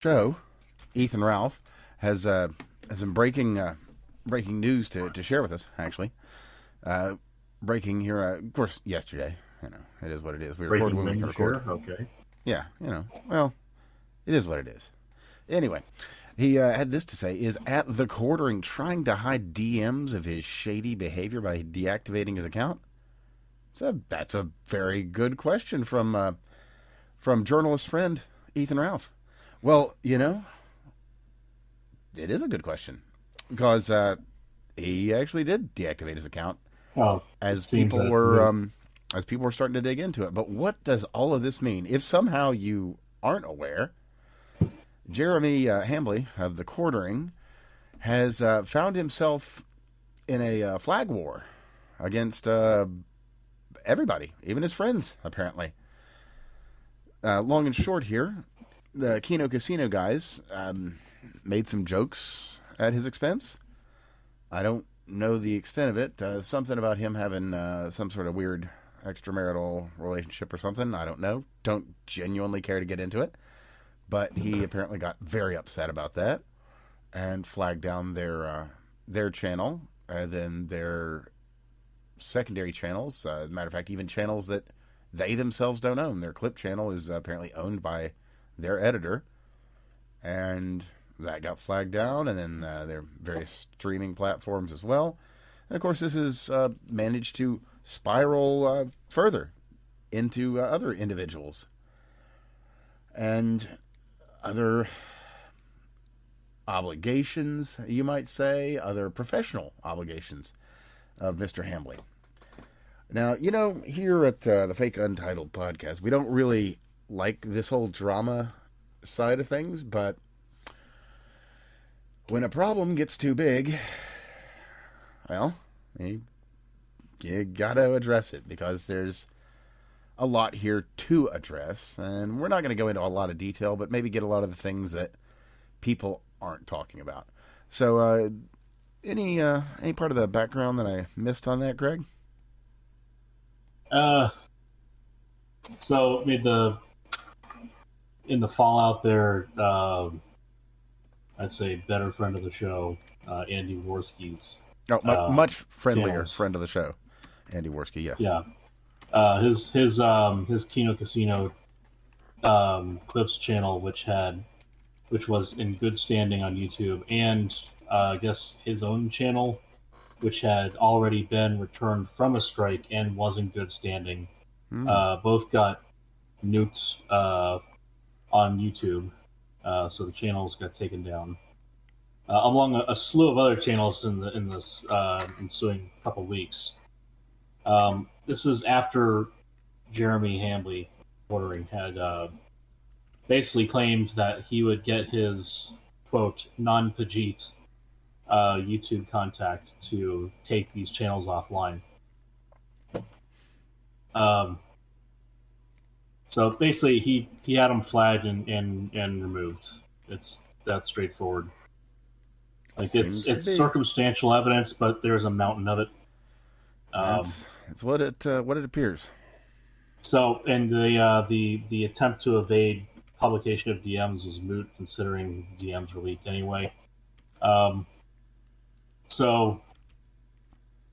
show, Ethan Ralph has some breaking news to share with us. Actually, breaking here, of course, yesterday. It is what it is. We record Breaking when we can news, record. sure. Okay. Yeah, well, it is what it is. Anyway, he had this to say: Is at the quartering trying to hide DMs of his shady behavior by deactivating his account? So that's a very good question from journalist friend Ethan Ralph. Well, it is a good question because he actually did deactivate his account Well, it as seems people that it's were moot. um, as people were starting to dig into it. But what does all of this mean? If somehow you aren't aware, Jeremy Hambley of the Quartering has found himself in a flag war against everybody, even his friends, apparently. Long and short here, the Kino Casino guys made some jokes at his expense. I don't know the extent of it. Something about him having some sort of weird extramarital relationship or something. I don't know. Don't genuinely care to get into it. But he apparently got very upset about that and flagged down their channel, and then their secondary channels. Matter of fact, even channels that they themselves don't own. Their clip channel is apparently owned by their editor, and that got flagged down, and then their various streaming platforms as well. And of course, this has managed to spiral further into other individuals and other obligations, you might say, other professional obligations of Mr. Hambley. Now, here at the Fake Untitled podcast, we don't really like this whole drama side of things, but when a problem gets too big, well, you gotta address it because there's a lot here to address, and we're not going to go into a lot of detail, but maybe get a lot of the things that people aren't talking about. So, any part of the background that I missed on that, Greg? Uh, so I mean, in the fallout there, I'd say better friend of the show, Andy Worski's Oh, much friendlier channels. friend of the show, Andy Worski. Yes. Yeah. His Kino Casino clips channel, which was in good standing on YouTube, and I guess his own channel, which had already been returned from a strike and was in good standing. Both got nuked on YouTube, so the channels got taken down, along a slew of other channels in this ensuing couple weeks. This is after Jeremy Hambley Quartering had basically claimed that he would get his quote non-Pajit YouTube contact to take these channels offline. So basically, he had them flagged and removed. It's that straightforward. Like it's circumstantial evidence, but there's a mountain of it. It's what it appears. So, and the attempt to evade publication of DMs was moot, considering DMs were leaked anyway. So,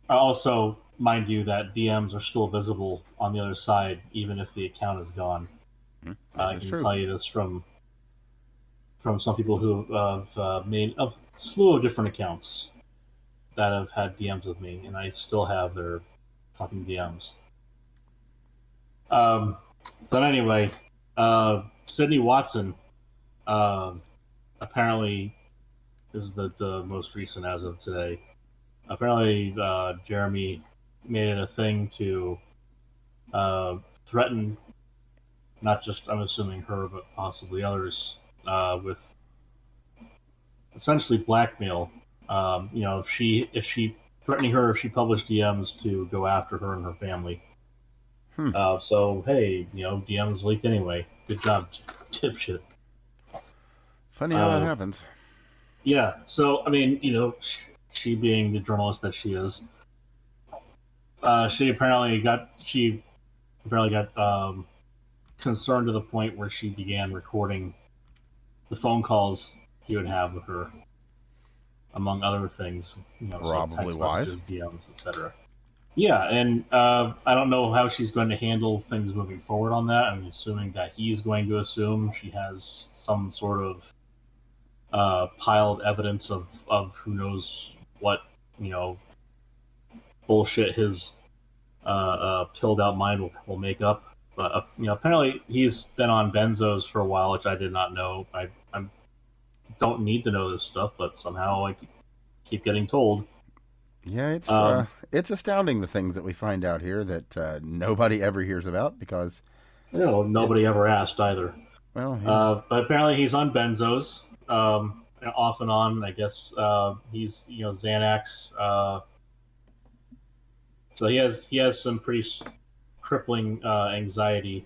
also mind you that DMs are still visible on the other side, even if the account is gone. I can tell you this from some people who have made a slew of different accounts that have had DMs with me, and I still have their fucking DMs. So anyway, Sydney Watson apparently is the most recent as of today. Apparently, Jeremy made it a thing to threaten not just, I'm assuming, her, but possibly others with essentially blackmail. If she threatening her if she published DMs to go after her and her family. So hey, DMs leaked anyway. Good job, dipshit. Funny how that happens. Yeah. So I mean, she being the journalist that she is, she apparently got concerned to the point where she began recording the phone calls he would have with her, among other things, so Probably text wise. messages, DMs, etc. Yeah, and I don't know how she's going to handle things moving forward on that. I'm assuming that he's going to assume she has some sort of piled evidence of who knows what, bullshit his pilled out mind will make up. But apparently he's been on benzos for a while, which I did not know. I don't need to know this stuff, but somehow I keep getting told. Yeah, Um, it's astounding the things that we find out here that nobody ever hears about because it. Nobody ever asked either. Well, yeah, But apparently he's on benzos, off and on. I guess he's Xanax. So he has some pretty crippling anxiety,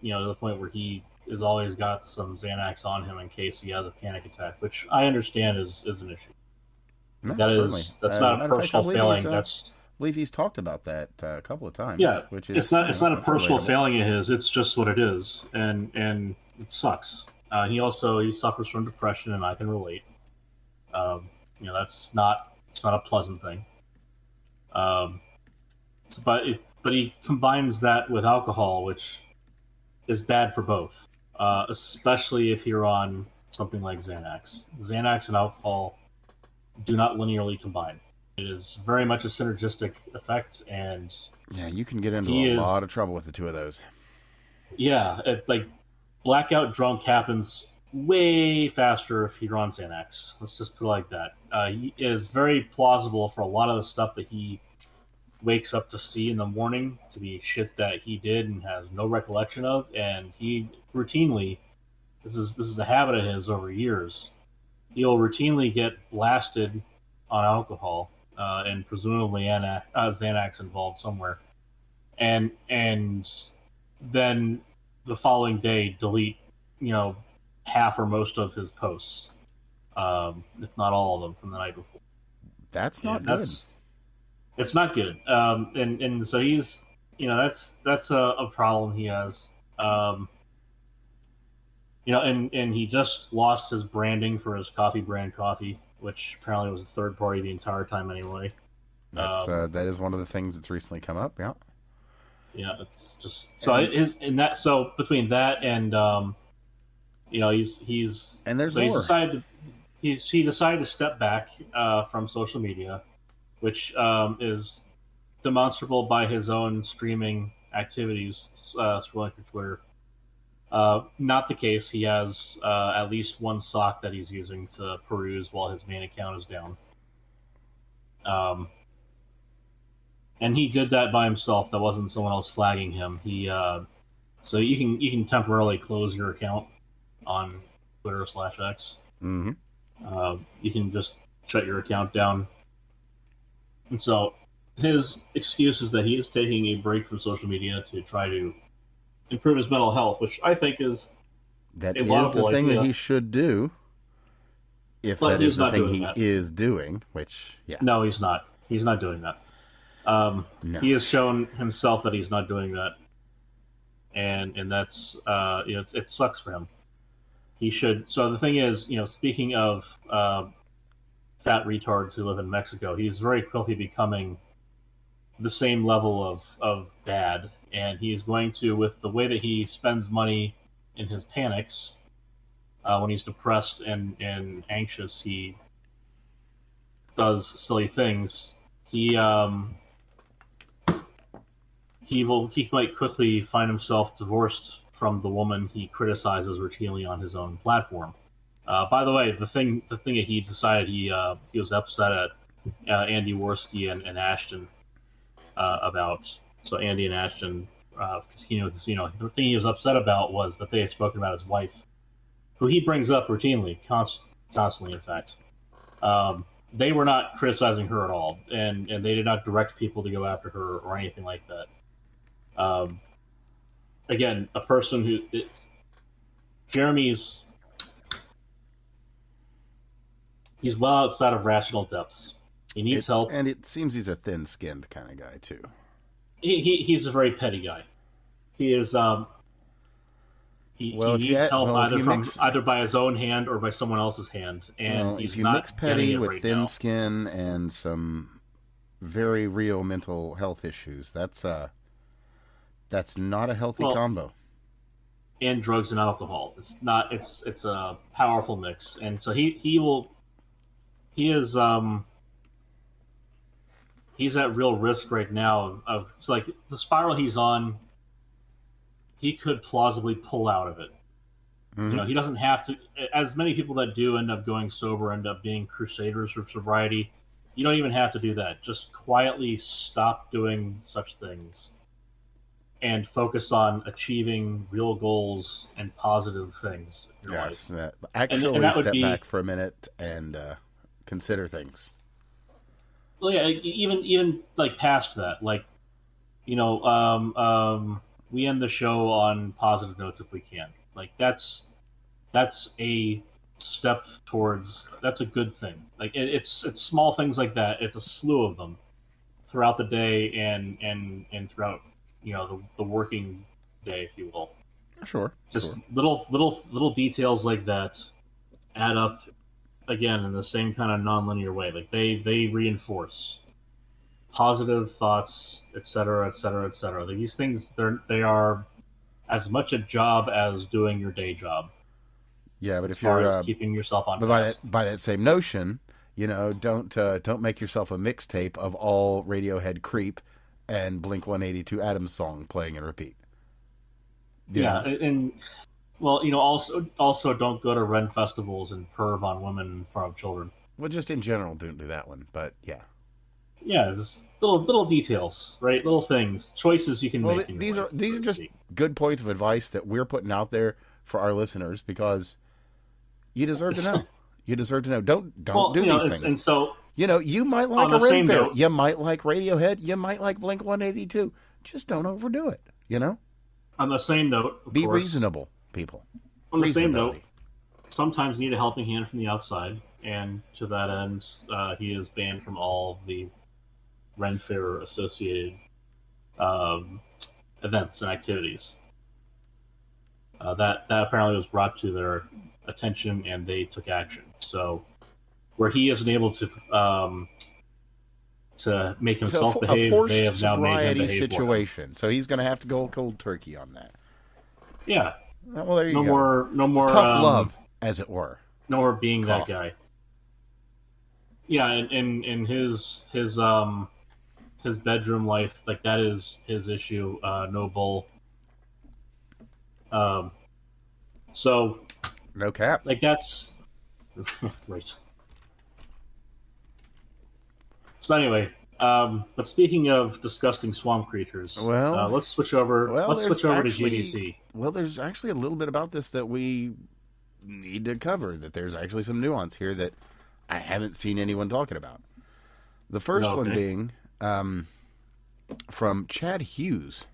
to the point where he has always got some Xanax on him in case he has a panic attack, which I understand is an issue. no, certainly. That's As a not a matter of fact, I personal believe failing. I That's believe he's talked about that a couple of times. Yeah, Which it's is not a that's personal relatable. failing of his. It's just what it is, and it sucks. He suffers from depression, and I can relate. That's not it's not a pleasant thing. Um, but he combines that with alcohol, which is bad for both, especially if you're on something like Xanax. Xanax and alcohol do not linearly combine. It is very much a synergistic effect, and Yeah, you can get into he a is lot of trouble with the two of those. yeah, like blackout drunk happens way faster if you're on Xanax. Let's just put it like that. It is very plausible for a lot of the stuff that he wakes up to see in the morning to be shit that he did and has no recollection of, and he routinely, this is a habit of his over years. He'll routinely get blasted on alcohol, and presumably Xanax involved somewhere, and then the following day delete, half or most of his posts, if not all of them from the night before. That's not And good. it's not good. And so he's, that's a problem he has. And he just lost his branding for his coffee brand coffee, which apparently was a third party the entire time anyway. That is one of the things that's recently come up. Yeah. Yeah, it's just so so between that and he's And there's so more. he decided to step back from social media, which is demonstrable by his own streaming activities, scrolling through Twitter. Not the case. He has at least one sock that he's using to peruse while his main account is down. And he did that by himself. That wasn't someone else flagging him. So you can temporarily close your account on Twitter/X. Mm-hmm. You can just shut your account down. And so his excuse is that he is taking a break from social media to try to improve his mental health, which I think is That a is laudable the thing idea. that he should do. If But that he's is the not thing doing he that. is doing, which, yeah. No, he's not. He's not doing that. No. He has shown himself that he's not doing that, and that's it sucks for him. He should. So the thing is, speaking of fat retards who live in Mexico, he's very quickly becoming the same level of bad, and he's going to, with the way that he spends money in his panics, when he's depressed and anxious, he does silly things. He might quickly find himself divorced from the woman he criticizes routinely on his own platform. By the way, the thing that he decided he was upset at Andy Worski and Ashton about. So Andy and Ashton, Casino. The thing he was upset about was that they had spoken about his wife, who he brings up routinely, constantly, in fact. They were not criticizing her at all, and they did not direct people to go after her or anything like that. Again, a person who Jeremy's he's well outside of rational depths. He needs help. And it seems he's a thin-skinned kind of guy, too. He's a very petty guy. He He needs help either by his own hand or by someone else's hand, and he's if you not mix petty with right thin now. skin and some very real mental health issues, that's not a healthy combo. And drugs and alcohol. It's not. It's a powerful mix, and so he's at real risk right now of so like the spiral he's on. He could plausibly pull out of it. Mm-hmm. He doesn't have to. As many people that do end up going sober end up being crusaders for sobriety. You don't even have to do that. Just quietly stop doing such things and focus on achieving real goals and positive things in your life. Actually, and step back for a minute and consider things. Well, yeah, even like past that, like we end the show on positive notes if we can. Like that's a step towards. That's a good thing. Like it's small things like that. It's a slew of them throughout the day and throughout the working day, if you will. Sure. Just little details like that add up again in the same kind of nonlinear way. Like they reinforce positive thoughts, etc., etc., etc. These things they are as much a job as doing your day job. Yeah, but if you're keeping yourself on task. By that same notion, don't make yourself a mixtape of all Radiohead Creep and Blink 182 Adams song playing and repeat. And also don't go to Ren festivals and perv on women in front of children. Well, just in general, don't do that one. But yeah, just little details, right? Little things, choices you can make. These are just good points of advice that we're putting out there for our listeners because you deserve to know. You deserve to know. Don't do these things. And so. You might like a Ren Fair. You might like Radiohead. You might like Blink 182. Just don't overdo it, On the same note, be reasonable, people. On the same note, sometimes need a helping hand from the outside, and to that end, he is banned from all the Ren Fair associated events and activities. That apparently was brought to their attention, and they took action. So. Where he isn't able to make himself behave, they have now made him behave situation. So he's going to have to go cold turkey on that. Yeah. Well, there you go. No more tough love, as it were. No more being that guy. Yeah, and his bedroom life, like that is his issue. No bull. So. No cap. Like that's right. So anyway, but speaking of disgusting swamp creatures, let's switch over. Let's switch over to GDC. Well, there's actually a little bit about this that we need to cover. That there's actually some nuance here that I haven't seen anyone talking about. The first one being from Chad Hughes.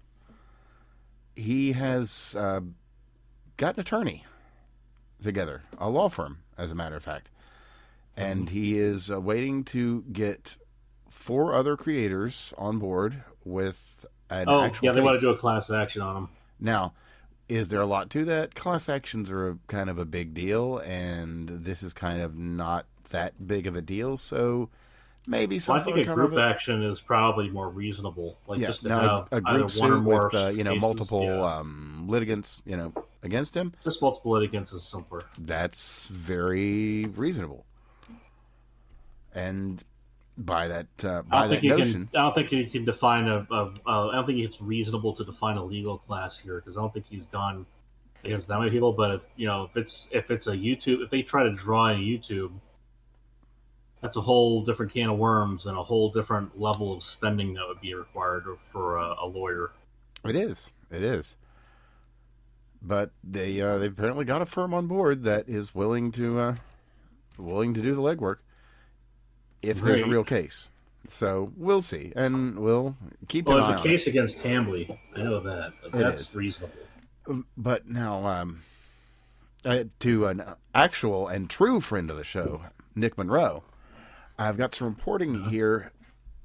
He has got an attorney together, a law firm, as a matter of fact, and he is waiting to get 4 other creators on board with an actual case. They want to do a class action on them. Now, is there a lot to that? Class actions are kind of a big deal, and this is kind of not that big of a deal, so maybe something. I think a group action is probably more reasonable. Like just to have a group suit with multiple litigants, against him. Just multiple litigants is simpler. That's very reasonable. And by that notion, I don't think you can define I don't think it's reasonable to define a legal class here because I don't think he's gone against that many people. But if it's a YouTube, if they try to draw in YouTube, that's a whole different can of worms and a whole different level of spending that would be required for a lawyer. It is. But they apparently got a firm on board that is willing to do the legwork. If there's a real case. So we'll see. And we'll keep an eye on it. There's a case against Hambly. I know that. But that's reasonable. But now, to an actual and true friend of the show, Nick Monroe, I've got some reporting here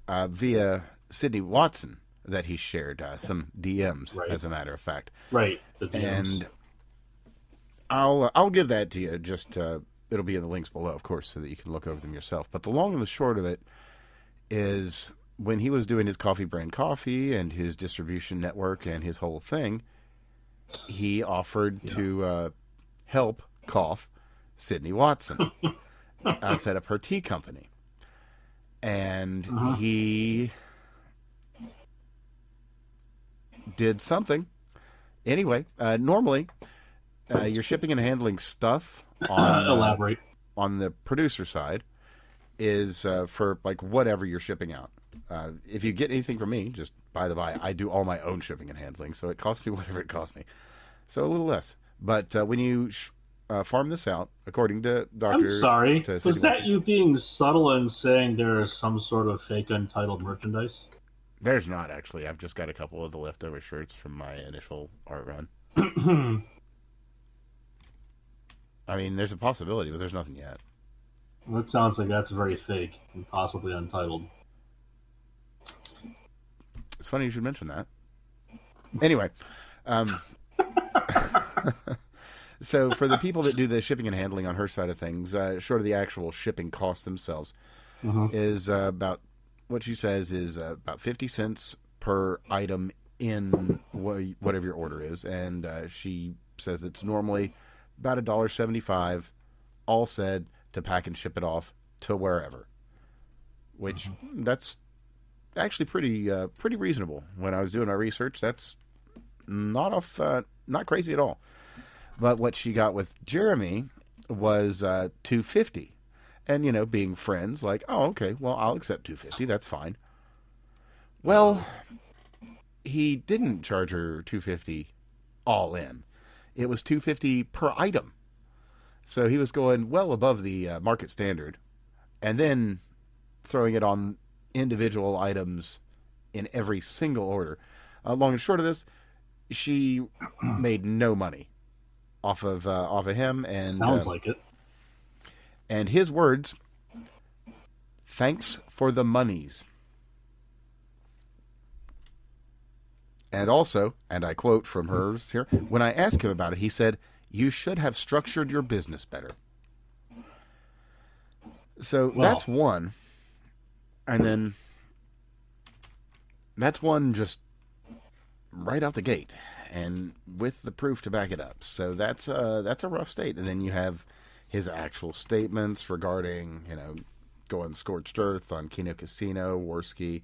via Sydney Watson that he shared some DMs, as a matter of fact. Right. The DMs. And I'll give that to you. Just it'll be in the links below, of course, so that you can look over them yourself. But the long and the short of it is, when he was doing his coffee brand coffee and his distribution network and his whole thing, he offered to help Sydney Watson set up her tea company. And he did something. Anyway, normally your shipping and handling stuff elaborate on the producer side is for like whatever you're shipping out. If you get anything from me, just by the by, I do all my own shipping and handling, so it costs me whatever it costs me. So a little less. But when you farm this out, according to Dr. I'm sorry, was that you being subtle and saying there is some sort of fake Untitled merchandise? There's not, actually. I've just got a couple of the leftover shirts from my initial art run. I mean, there's a possibility, but there's nothing yet. Well, it sounds like that's very fake and possibly Untitled. It's funny you should mention that. Anyway, so for the people that do the shipping and handling on her side of things, short of the actual shipping costs themselves, is about, what she says is about 50 cents per item in whatever your order is. And she says it's normally about $1.75, all said, to pack and ship it off to wherever. Which, that's actually pretty reasonable. When I was doing my research, that's not crazy at all. But what she got with Jeremy was $2.50. And, you know, being friends, like, oh, okay, well, I'll accept $2.50. That's fine. Well, he didn't charge her $2.50 all in. It was $2.50 per item. So he was going well above the market standard, and then throwing it on individual items in every single order. Long and short of this, she made no money off of him. And sounds like it. And his words, "Thanks for the monies." And also, and I quote from hers here, when I asked him about it, he said, "You should have structured your business better." So that's one. And then that's one just right out the gate, and with the proof to back it up. So that's a rough state. And then you have his actual statements regarding, you know, going scorched earth on Kino Casino, Worski.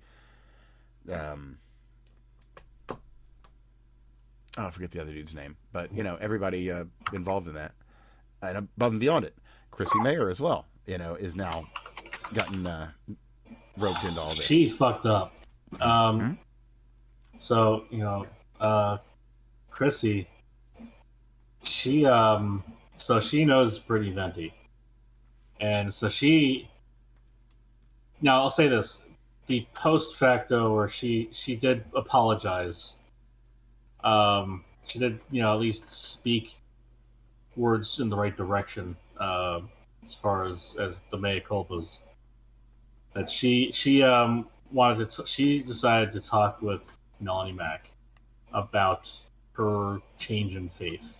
I forget the other dude's name, but, you know, everybody involved in that, and above and beyond it, Chrissy Mayer as well, you know, is now gotten roped into all this. She fucked up. So, you know, Chrissy, she knows Brittany Venti, and so now I'll say this: the post facto, where she did apologize. She did, you know, at least speak words in the right direction, as far as the mea culpas. That she decided to talk with Melanie Mack about her change in faith.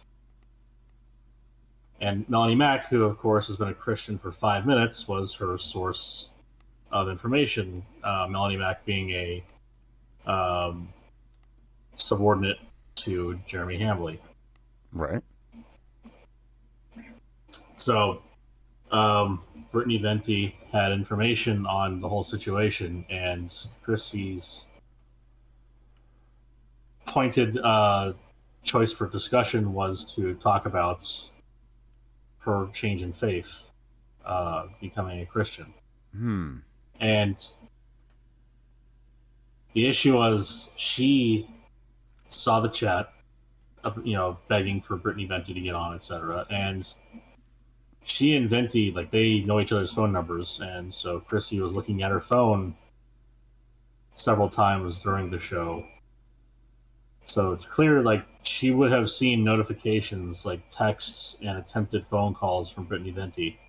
And Melanie Mack, who of course has been a Christian for 5 minutes, was her source of information. Melanie Mack being a subordinate to Jeremy Hambly. Right. So, Brittany Venti had information on the whole situation, and Chrissy's pointed choice for discussion was to talk about her change in faith, becoming a Christian. And the issue was, she saw the chat, you know, begging for Brittany Venti to get on, etc. And she and Venti, like, they know each other's phone numbers, and so Chrissy was looking at her phone several times during the show. So it's clear, like, she would have seen notifications, like texts and attempted phone calls from Brittany Venti.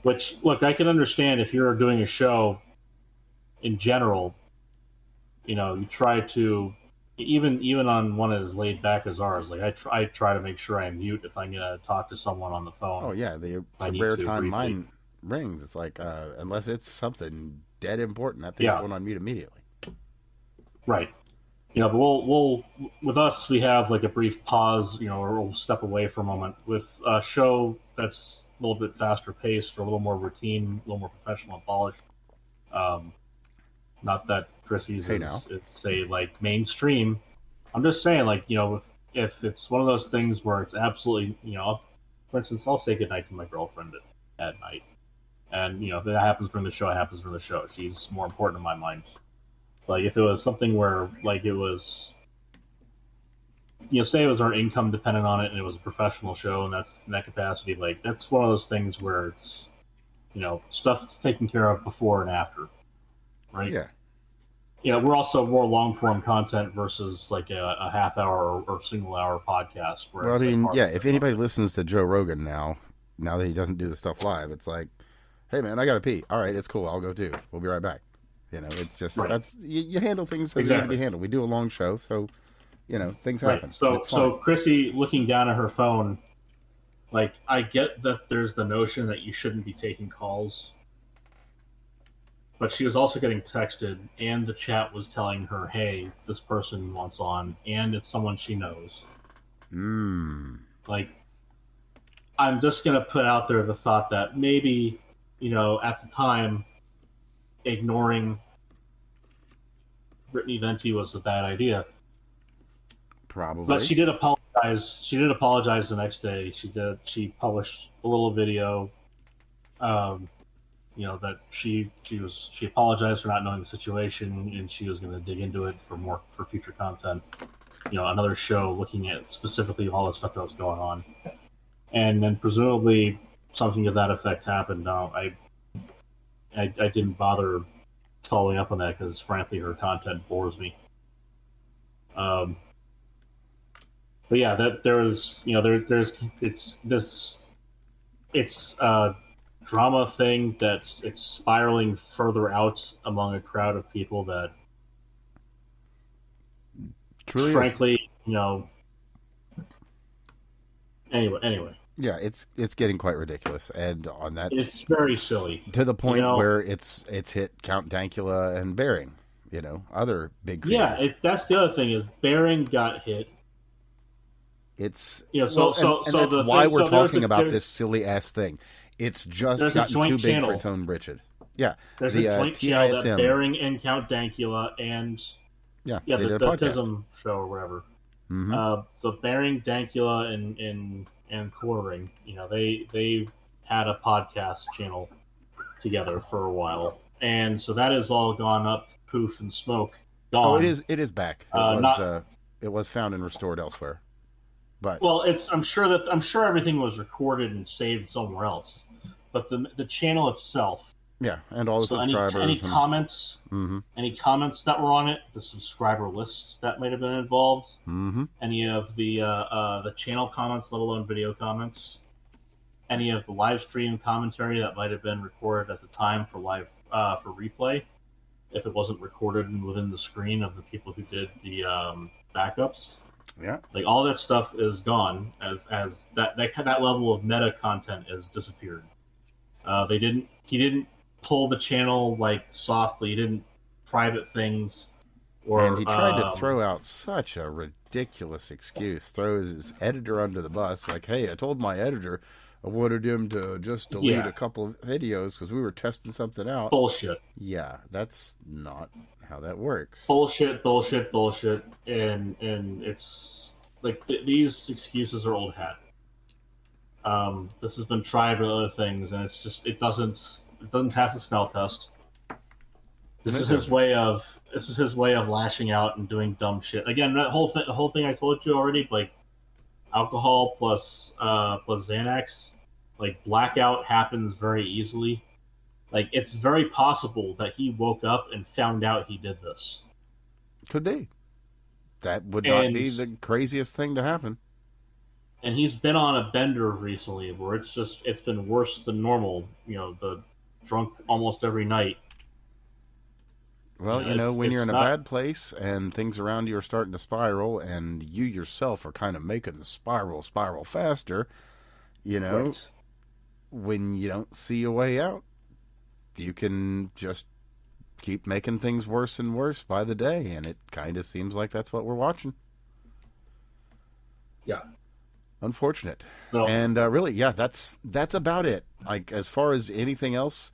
Which, look, I can understand if you're doing a show in general, you know, you try to even on one as laid back as ours, like I try to make sure I mute if I'm gonna talk to someone on the phone. Oh yeah, I the need rare to time briefly. mine rings, it's like unless it's something dead important, that thing's Yeah, going on mute immediately. right. But we'll with us we have like a brief pause, or we'll step away for a moment. With a show that's a little bit faster paced, or a little more routine, a little more professional and polished. Um, Not that Chrissy's Hey now. is say like mainstream. I'm just saying, like, if it's one of those things where it's absolutely, for instance, I'll say goodnight to my girlfriend at night, and if that happens during the show, it happens during the show. She's more important in my mind. Like if it was something where like it was, say it was our income dependent on it, and it was a professional show, and that's in that capacity, like that's one of those things where it's, stuff that's taken care of before and after, right? Yeah. We're also more long form content versus like a half hour or single hour podcast where Well, I it's like mean, hard yeah, to if fit something. anybody listens to Joe Rogan now that he doesn't do the stuff live, it's like, hey man, I gotta pee. All right, it's cool. I'll go too. We'll be right back. It's just Right. you handle things as they need to be Exactly. handled. We do a long show, so things Right. happen, and So it's fine. so Chrissy looking down at her phone, like I get that there's the notion that you shouldn't be taking calls, but she was also getting texted, and the chat was telling her, "Hey, this person wants on, and it's someone she knows." Hmm. Like, I'm just gonna put out there the thought that maybe, at the time, ignoring Brittany Venti was a bad idea. But Probably. she did apologize. She did apologize the next day. She published a little video. Um, that she apologized for not knowing the situation, and she was going to dig into it for future content. Another show looking at specifically all the stuff that was going on, and then presumably something to that effect happened. Now I didn't bother following up on that because frankly her content bores me. Um, but yeah, that there's it's this it's a drama thing it's spiraling further out among a crowd of people that Truly is. frankly, anyway, Yeah, it's getting quite ridiculous, and on that it's very silly. to the You point know, where it's hit Count Dankula and Bering, other big yeah, creators. that's the other thing is Baring got hit. It's So and so that's the why thing we're so there's talking about this there's silly ass thing. It's just there's a gotten too joint big for its channel. own britches. Yeah, There's a the joint channel that TISM. Baring and Count Dankula and Yeah, yeah, they did a the podcast. Tism show or whatever. Mm-hmm. So Baring, Dankula, and Quartering, they had a podcast channel together for a while, and so that has all gone up, poof and smoke, Oh, it gone. is back. Not It was found and restored elsewhere, but well. It's I'm sure everything was recorded and saved somewhere else, but the channel itself. yeah, and all the So any subscribers and comments, mm-hmm, any comments that were on it, the subscriber lists that might have been involved, mm-hmm. any of the channel comments, let alone video comments, any of the live stream commentary that might have been recorded at the time for live for replay, if it wasn't recorded within the screen of the people who did the backups. Yeah, Like all that stuff is gone as that level of meta content has disappeared. He didn't pull the channel like softly. He didn't private things and or he tried to throw out such a ridiculous excuse, throw his editor under the bus, like, "Hey, I told my editor I wanted him to just delete yeah, a couple of videos because we were testing something out." bullshit. Yeah, that's not how that works. Bullshit, and it's like these excuses are old hat. This has been tried with other things, and it doesn't pass the smell test. And This it is his doesn't. way of lashing out and doing dumb shit. Again, the whole thing I told you already, like alcohol plus Xanax, like blackout happens very easily. Like it's very possible that he woke up and found out he did this. Could be. That would not And be the craziest thing to happen. he's been on a bender recently where it's been worse than normal. The drunk almost every night. Well, when you're in a bad place and things around you are starting to spiral and you yourself are kind of making the spiral faster, Right. when you don't see a way out, you can just keep making things worse and worse by the day, and it kind of seems like that's what we're watching. Yeah. Unfortunate. So, And really, yeah, that's about it. Like, as far as anything else,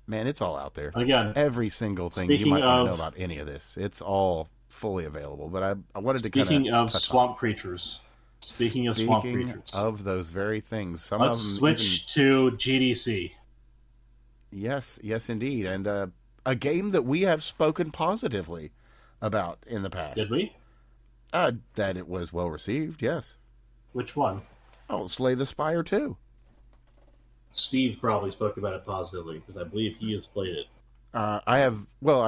man, it's all out there. again, Every single thing you might want to know about any of this, it's all fully available. But I wanted to kind of speaking of touch swamp creatures, speaking of swamp creatures, of those very things, some let's of them switch to GDC. Yes, indeed, and a game that we have spoken positively about in the past. Did we? That it was well received. Yes. Which one? Oh, Slay the Spire 2. Steve probably spoke about it positively because I believe he has played it. I've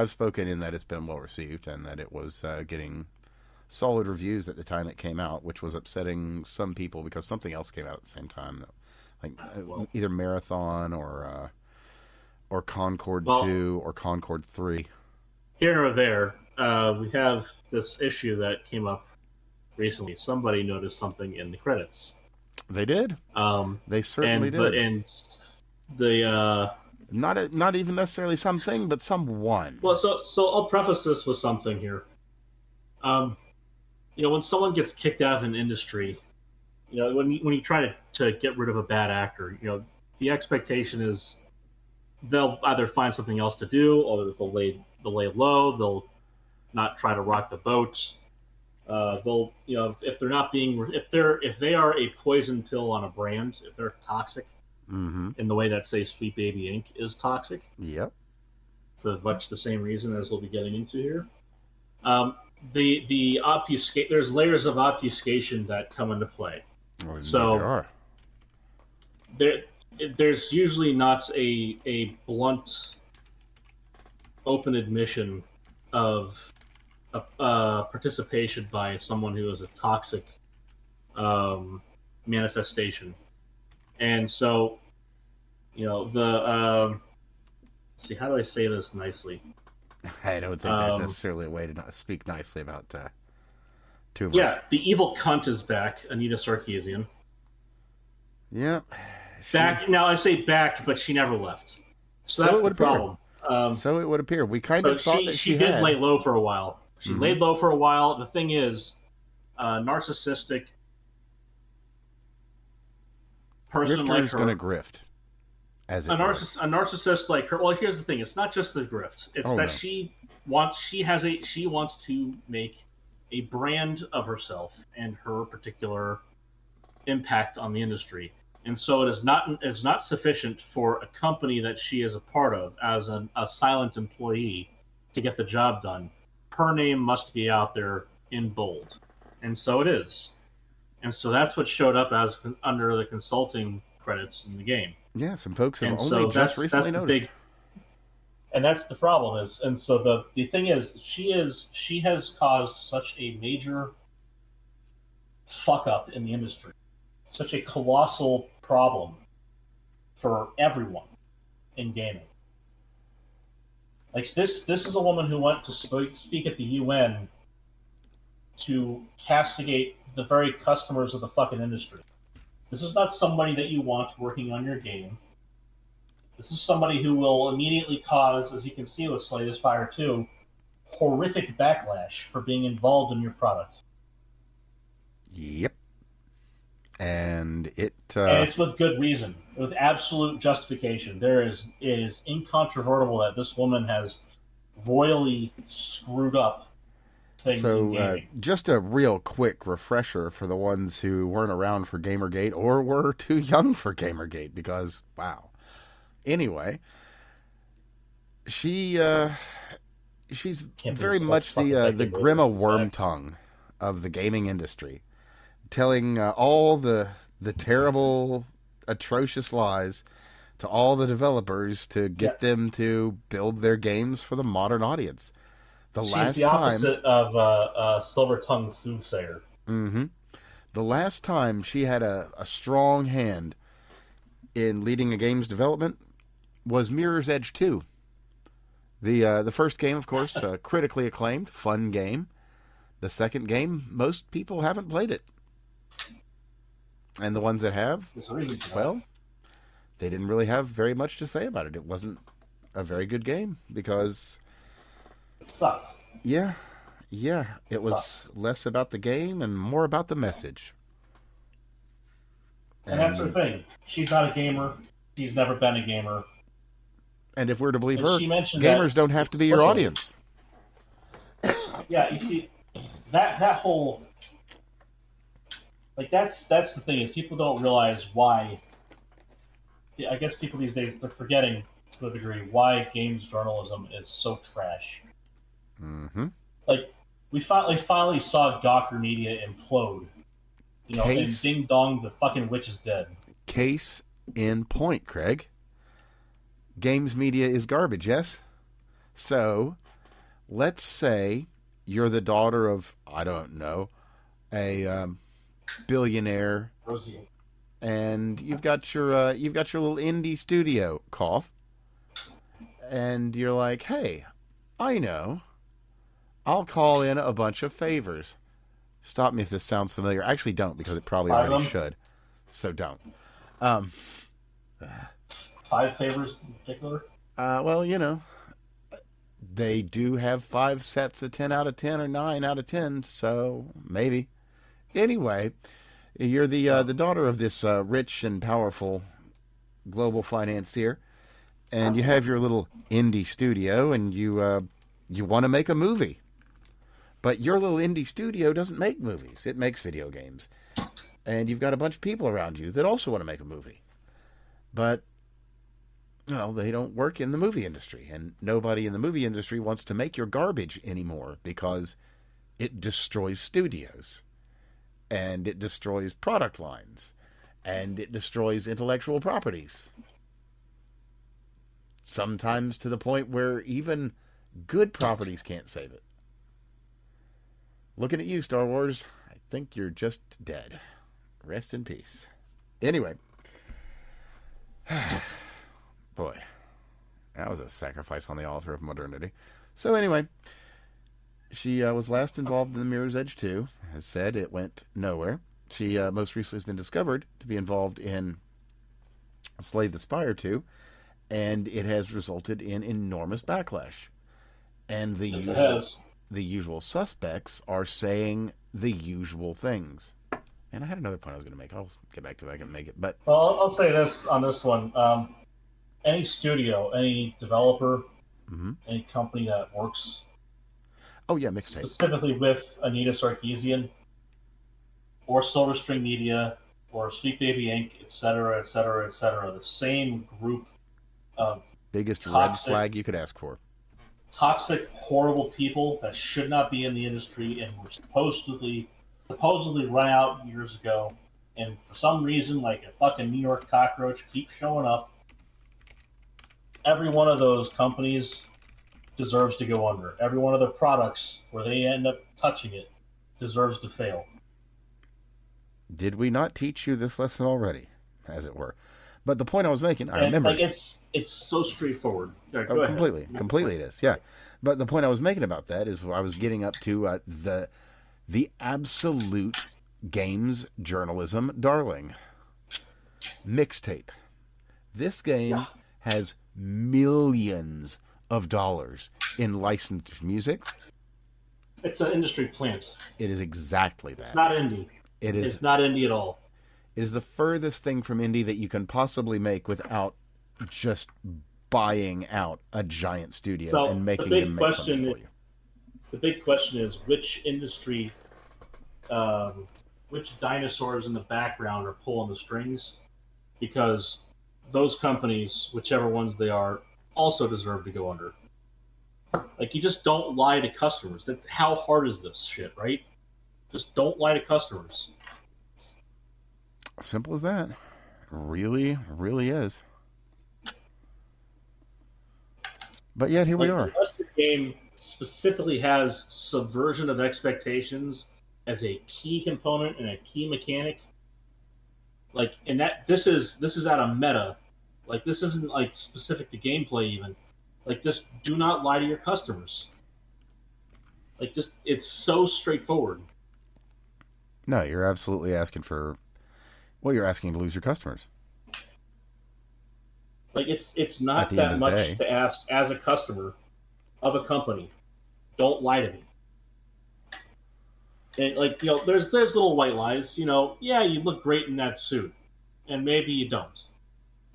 spoken in that it's been well received and that it was getting solid reviews at the time it came out, which was upsetting some people because something else came out at the same time, like either Marathon or Concord 2 or Concord 3. Here or there, we have this issue that came up recently. Somebody noticed something in the credits. They did. They certainly did. Not even necessarily something, but someone. Well, so I'll preface this with something here. When someone gets kicked out of an industry, when you try to get rid of a bad actor, the expectation is they'll either find something else to do, or they'll lay low. They'll not try to rock the boat. They'll, if they're not being, if they are a poison pill on a brand, if they're toxic, in the way that, say, Sweet Baby Inc. is toxic. Yep. For much the same reason as we'll be getting into here. The obfuscate, there's layers of obfuscation that come into play. Oh, so there's usually not a blunt, open admission of participation by someone who is a toxic manifestation. And so, let's see, how do I say this nicely? I don't think there's necessarily a way to not speak nicely about tumors. Yeah, the evil cunt is back, Anita Sarkeesian. Yep. Back, now I say back, but she never left. So that's the problem. So it would appear. We kind of thought that she did lay low for a while. She laid low for a while. The thing is, narcissistic person like her, going to grift. As a narcissist like her. Well, here's the thing: it's not just the grift. It's she wants to make a brand of herself and her particular impact on the industry, and so it is not sufficient for a company that she is a part of as a silent employee to get the job done. Her name must be out there in bold, and so it is, and so that's what showed up as under the consulting credits in the game. Yeah, some folks have only just recently noticed. And that's the problem and so the thing is, she has caused such a major fuck up in the industry, such a colossal problem for everyone in gaming. Like this is a woman who went to speak at the UN to castigate the very customers of the fucking industry. This is not somebody that you want working on your game. This is somebody who will immediately cause, as you can see with Slay the Spire 2, horrific backlash for being involved in your product. Yep. And it's with good reason, with absolute justification. It is incontrovertible that this woman has royally screwed up things in gaming. Just a real quick refresher for the ones who weren't around for Gamergate or were too young for Gamergate, because, wow. Anyway, she's very much the Grima Wormtongue of the gaming industry, telling all the terrible, atrocious lies to all the developers to get them to build their games for the modern audience. She's the opposite of Silver-Tongued Soothsayer. Mm-hmm. The last time she had a strong hand in leading a game's development was Mirror's Edge 2. The first game, of course, critically acclaimed, fun game. The second game, most people haven't played it. And the ones that have, well, they didn't really have very much to say about it. It wasn't a very good game because... It sucked. Yeah. It was less about the game and more about the message. And that's her thing. She's not a gamer. She's never been a gamer. And if we're to believe her, gamers don't have to be your audience. Yeah, you see, that whole... Like, that's the thing, is people don't realize why... I guess people these days, they're forgetting, to a degree, why games journalism is so trash. Mm-hmm. Like, we finally saw Gawker Media implode. You know, and ding dong, the fucking witch is dead. Case in point, Craig. Games media is garbage, yes? So, let's say you're the daughter of, I don't know, a billionaire, Rosie, and you've got your little indie studio, cough, and you're like, hey, I know, I'll call in a bunch of favors. Stop me if this sounds familiar. Actually, don't, because it probably already should. So don't. 5 favors in particular? Well, you know, they do have 5 sets of 10 out of 10 or 9 out of 10, so maybe. Anyway, you're the daughter of this rich and powerful global financier, and you have your little indie studio, and you want to make a movie. But your little indie studio doesn't make movies. It makes video games. And you've got a bunch of people around you that also want to make a movie. But, well, they don't work in the movie industry. And nobody in the movie industry wants to make your garbage anymore because it destroys studios. And it destroys product lines. And it destroys intellectual properties. Sometimes to the point where even good properties can't save it. Looking at you, Star Wars, I think you're just dead. Rest in peace. Anyway. Boy. That was a sacrifice on the altar of modernity. So anyway, she was last involved in the Mirror's Edge 2. As said, it went nowhere. She most recently has been discovered to be involved in Slay the Spire 2, and it has resulted in enormous backlash. And the usual suspects are saying the usual things. And I had another point I was going to make. I'll get back to it if I can make it. But well, I'll say this on this one. Any studio, any developer, any company that works Mixtape. Specifically with Anita Sarkeesian, or Silver String Media, or Sweet Baby Inc., etc., etc., etc., the same group of biggest red flag you could ask for. Toxic, horrible people that should not be in the industry and were supposedly run out years ago, and for some reason, like a fucking New York cockroach, keeps showing up. Every one of those companies deserves to go under. Every one of their products, where they end up touching it, deserves to fail. Did we not teach you this lesson already, as it were? But the point I was making, I remember. Like it's so straightforward. Right, go completely, ahead. completely it is. Yeah, but the point I was making about that is I was getting up to the absolute games journalism darling, Mixtape. This game has millions of dollars in licensed music. It's an industry plant. It is exactly that. It's not indie. It's not indie at all. It is the furthest thing from indie that you can possibly make without just buying out a giant studio and making them make something for you. The big question is which industry, which dinosaurs in the background are pulling the strings, because those companies, whichever ones they are, also deserve to go under. Like, you just don't lie to customers. That's how hard is this shit, right? Just don't lie to customers. Simple as that. Really, really is. But yet here we are. Unless the game specifically has subversion of expectations as a key component and a key mechanic, like, and that this is at a meta. Like, this isn't like specific to gameplay even. Like, just do not lie to your customers. Like, just, it's so straightforward. No, you're absolutely asking for. Well, you're asking to lose your customers. Like, it's At not the end that of the much day. to ask as a customer of a company. Don't lie to me. And, like, there's little white lies. Yeah, you look great in that suit, and maybe you don't,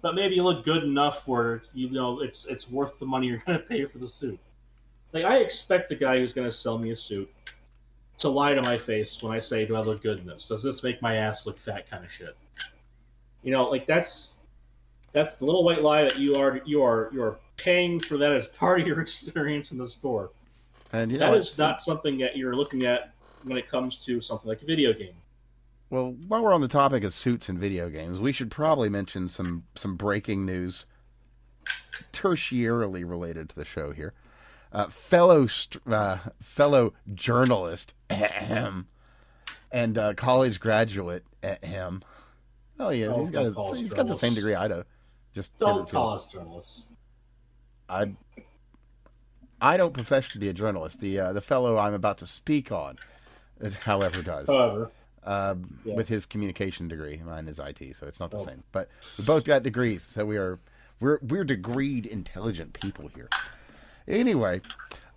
but maybe you look good enough where it's worth the money you're going to pay for the suit. Like, I expect a guy who's going to sell me a suit to lie to my face when I say, "Do I look good in this? Does this make my ass look fat?" Kind of shit. Like, that's the little white lie that you are paying for, that as part of your experience in the store. And That is not something that you're looking at when it comes to something like a video game. Well, while we're on the topic of suits and video games, we should probably mention some breaking news, tertiarily related to the show here. Fellow journalist and college graduate Well, he is. He's got the same degree I do. Just don't call us journalists. I don't profess to be a journalist. The fellow I'm about to speak on, however, does. With his communication degree. Mine is IT, so it's not the same. But we both got degrees, so we're degreed, intelligent people here. Anyway,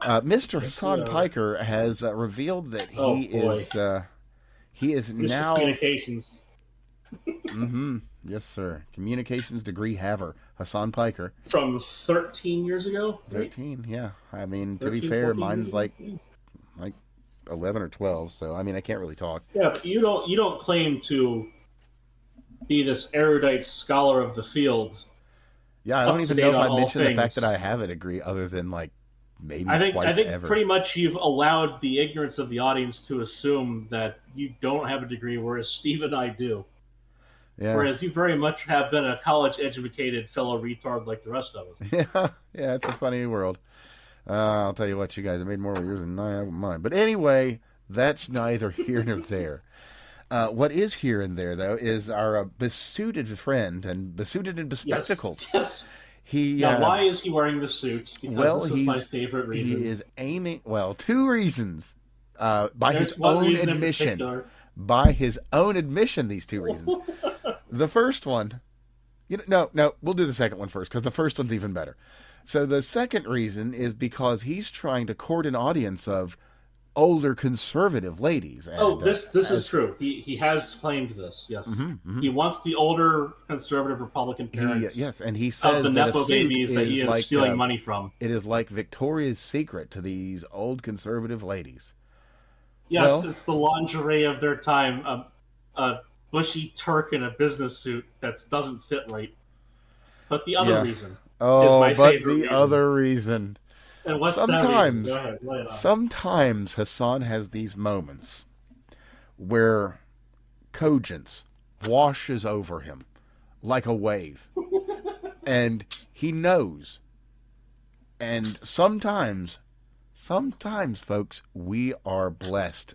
Mr. Hasan Piker has revealed that he is Mr. now Communications. Yes, sir. Communications degree haver, Hasan Piker. From 13 years ago? 13, yeah. I mean, to be fair, mine's like 11 or 12, so I mean, I can't really talk. Yeah, but you don't claim to be this erudite scholar of the field. Yeah, I don't even know if I mentioned the fact that I have a degree, other than like maybe twice ever. Pretty much you've allowed the ignorance of the audience to assume that you don't have a degree, whereas Steve and I do. Yeah. Whereas you very much have been a college-educated fellow retard like the rest of us. Yeah, it's a funny world. I'll tell you what, you guys have made more of yours than I have mine. But anyway, that's neither here nor there. What is here and there, though, is our besuited friend, and besuited and bespectacled. Yes. Now, why is he wearing the suit? Because this is my favorite reason. He is aiming, two reasons. By his own admission. By his own admission, these two reasons. The first one, no, we'll do the second one first, because the first one's even better. So the second reason is because he's trying to court an audience of older conservative ladies. And, this is true. He has claimed this. Yes, He wants the older conservative Republican parents. Yes, and he says of the Nepo babies that he is stealing money from. It is like Victoria's Secret to these old conservative ladies. Yes, it's the lingerie of their time. A bushy Turk in a business suit that doesn't fit right. But the other reason is my favorite reason. Other reason. And what's that reason? Go ahead, lay it on. Sometimes Hasan has these moments where cogence washes over him like a wave. And he knows. And sometimes, folks, we are blessed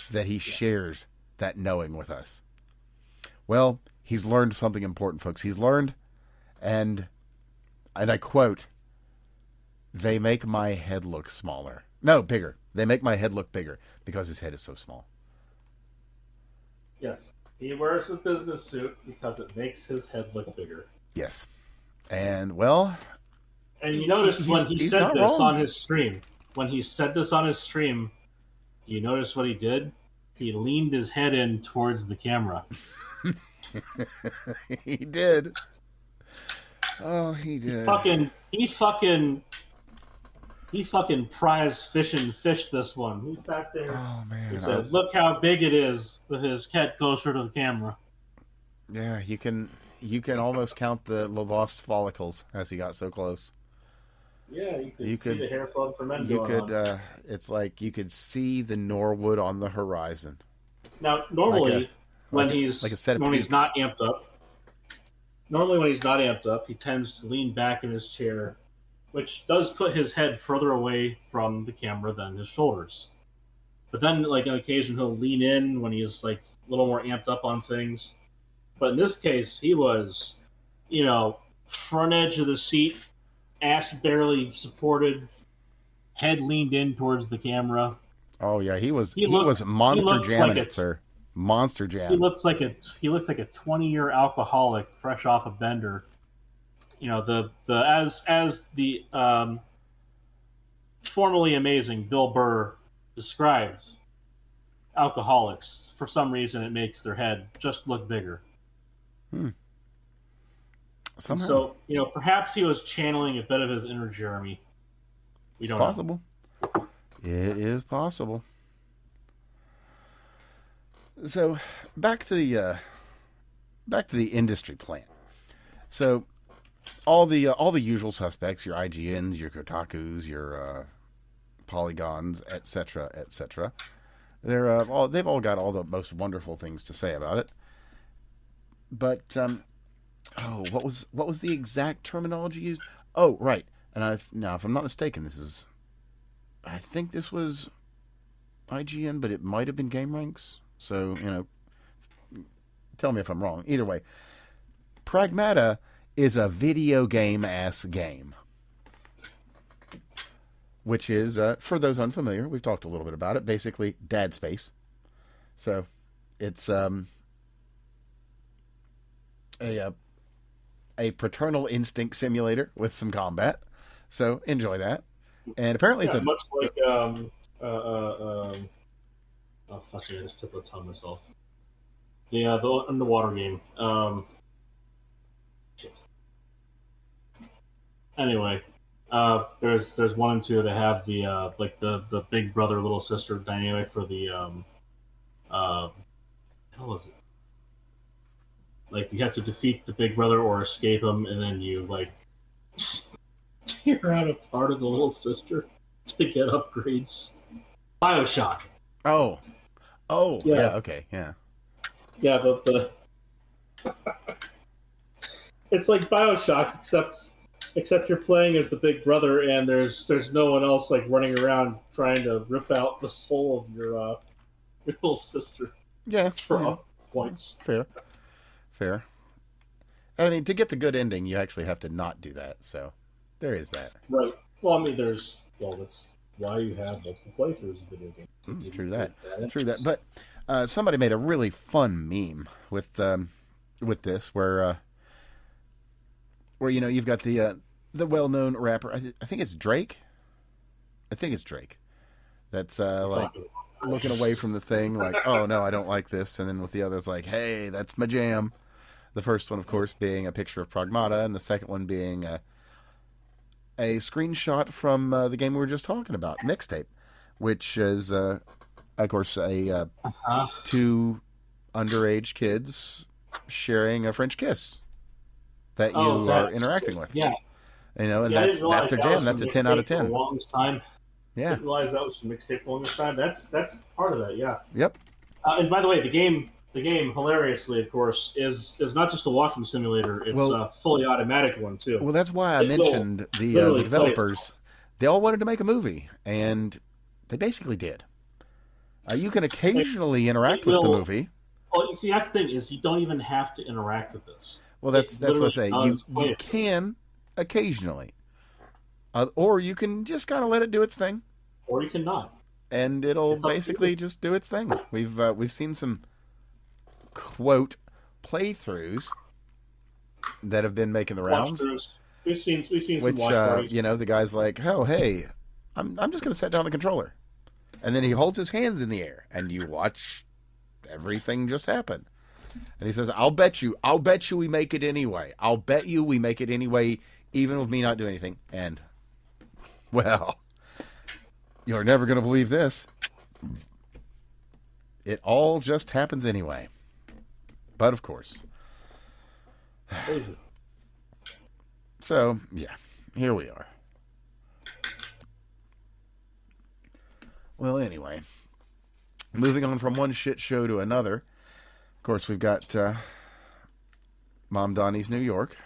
that he shares that knowing with us. Well, he's learned something important, folks. He's learned, and I quote, "They make my head look smaller." No, bigger. They make my head look bigger because his head is so small. Yes. He wears a business suit because it makes his head look bigger. Yes. And, well... And you notice when he said this on his stream, you notice what he did? He leaned his head in towards the camera. He did. Oh, he did. He fucking prize fished this one. He sat there. Oh, man. He said, "Look how big it is," with his head closer to the camera. Yeah, you can almost count the lost follicles as he got so close. Yeah, you could see the hair flowing from men going on. It's like you could see the Norwood on the horizon. Now, normally, when he's not amped up, he tends to lean back in his chair, which does put his head further away from the camera than his shoulders. But then, like, on occasion, he'll lean in when he's like a little more amped up on things. But in this case, he was, front edge of the seat, ass barely supported, head leaned in towards the camera. Oh yeah, he was He monster looks like jamming a it, sir. Monster he jam. looks like a 20-year alcoholic fresh off a bender. You know, as the formerly amazing Bill Burr describes alcoholics, for some reason it makes their head just look bigger. Hmm. And Somehow. so, you know, perhaps he was channeling a bit of his inner Jeremy. We It's don't know. possible. It is possible. So back to the industry plan. So all the usual suspects, your IGNs, your Kotakus, your Polygons, etc., etc. They've all got all the most wonderful things to say about it. But what was the exact terminology used? Oh, right. And now, if I'm not mistaken, I think this was IGN, but it might have been GameRanks. So tell me if I'm wrong. Either way, Pragmata is a video game ass game, which is for those unfamiliar, we've talked a little bit about it. Basically, Dad Space. So it's a paternal instinct simulator with some combat. So enjoy that. And apparently, Yeah, it's a much like oh fuck it, I just took the tongue myself. The underwater game. Shit. Anyway, there's one and two that have the like the big brother little sister dynamic for the how was it? Like you have to defeat the big brother or escape him, and then you like tear out a part of the little sister to get upgrades. BioShock. oh Yeah. yeah, okay, yeah. Yeah, the it's like BioShock, except you're playing as the big brother, and there's no one else like running around trying to rip out the soul of your little sister Yeah, for yeah. up points. Fair. I mean, to get the good ending, you actually have to not do that. So there is that. Right. Well, I mean, that's why you have multiple playthroughs of video games. True that. But somebody made a really fun meme with this, where you've got the well-known rapper. I think it's Drake. That's like looking away from the thing, like, oh no, I don't like this, and then with the other, it's like, hey, that's my jam. The first one, of course, being a picture of Pragmata, and the second one being a screenshot from the game we were just talking about, Mixtape, which is, of course, two underage kids sharing a French kiss that you are interacting with. Yeah. And that's their jam. That's a 10 out of 10. For the longest time. Yeah. I didn't realize that was from Mixtape for the longest time. That's part of that, yeah. Yep. And by the way, the game, hilariously, of course, is not just a walking simulator. It's a fully automatic one too. Well, that's why I mentioned the developers. They all wanted to make a movie, and they basically did. You can occasionally interact with the movie. Well, you see, that's the thing, is you don't even have to interact with this. Well, that's what I say. You can occasionally, or you can just kind of let it do its thing, or you can not, and it'll basically just do its thing. We've seen some quote playthroughs that have been making the rounds. We've seen some watch parties. The guy's like, oh hey, I'm just going to set down the controller, and then he holds his hands in the air, and you watch everything just happen. And he says, I'll bet you we make it anyway. I'll bet you we make it anyway, even with me not doing anything. And, well, you're never going to believe this. It all just happens anyway. But, of course. Crazy. So, yeah, here we are. Well, anyway, moving on from one shit show to another. Of course, we've got Mamdani's New York,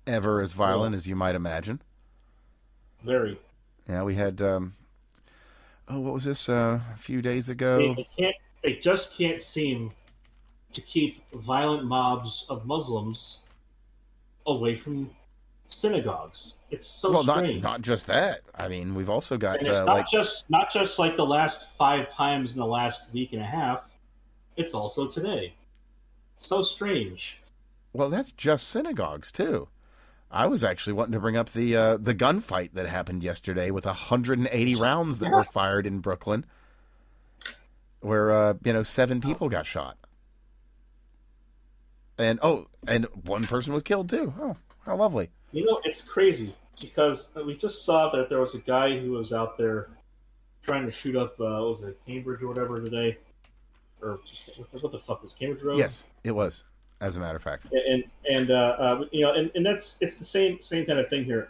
ever as violent as you might imagine. Very. Yeah, we had, what was this, a few days ago? See, they just can't seem to keep violent mobs of Muslims away from synagogues. It's so Well, strange. not just that. I mean, we've also got And it's not just like the last 5 times in the last week and a half. It's also today. So strange. well, that's just synagogues too. I was actually wanting to bring up the gunfight that happened yesterday with 180 rounds that were fired in Brooklyn, where 7 people got shot, and one person was killed too. Oh, how lovely! It's crazy because we just saw that there was a guy who was out there trying to shoot up, what was it, Cambridge or whatever today, or what the fuck was Cambridge Road? Yes, it was. As a matter of fact, and it's the same kind of thing here.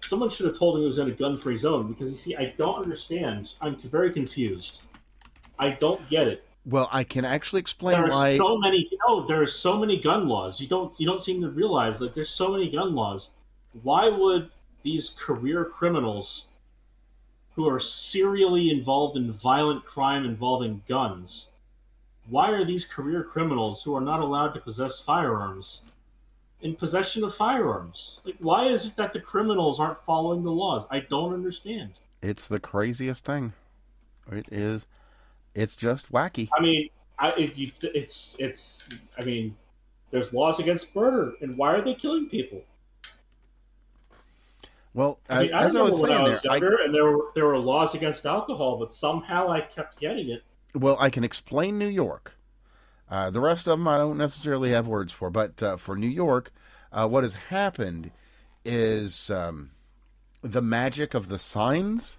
Someone should have told him he was in a gun-free zone because you see, I don't understand. I'm very confused. I don't get it. well, I can actually explain There are why. so many. There are so many gun laws. You don't seem to realize that there's so many gun laws. Why would these career criminals, who are serially involved in violent crime involving guns, why are these career criminals who are not allowed to possess firearms in possession of firearms? Like, why is it that the criminals aren't following the laws? I don't understand. It's the craziest thing. It is. It's just wacky. I mean, there's laws against murder, and why are they killing people? Well, I as I was when I saying was younger, and there were laws against alcohol, but somehow I kept getting it. well, I can explain New York. The rest of them I don't necessarily have words for, but for New York, what has happened is the magic of the signs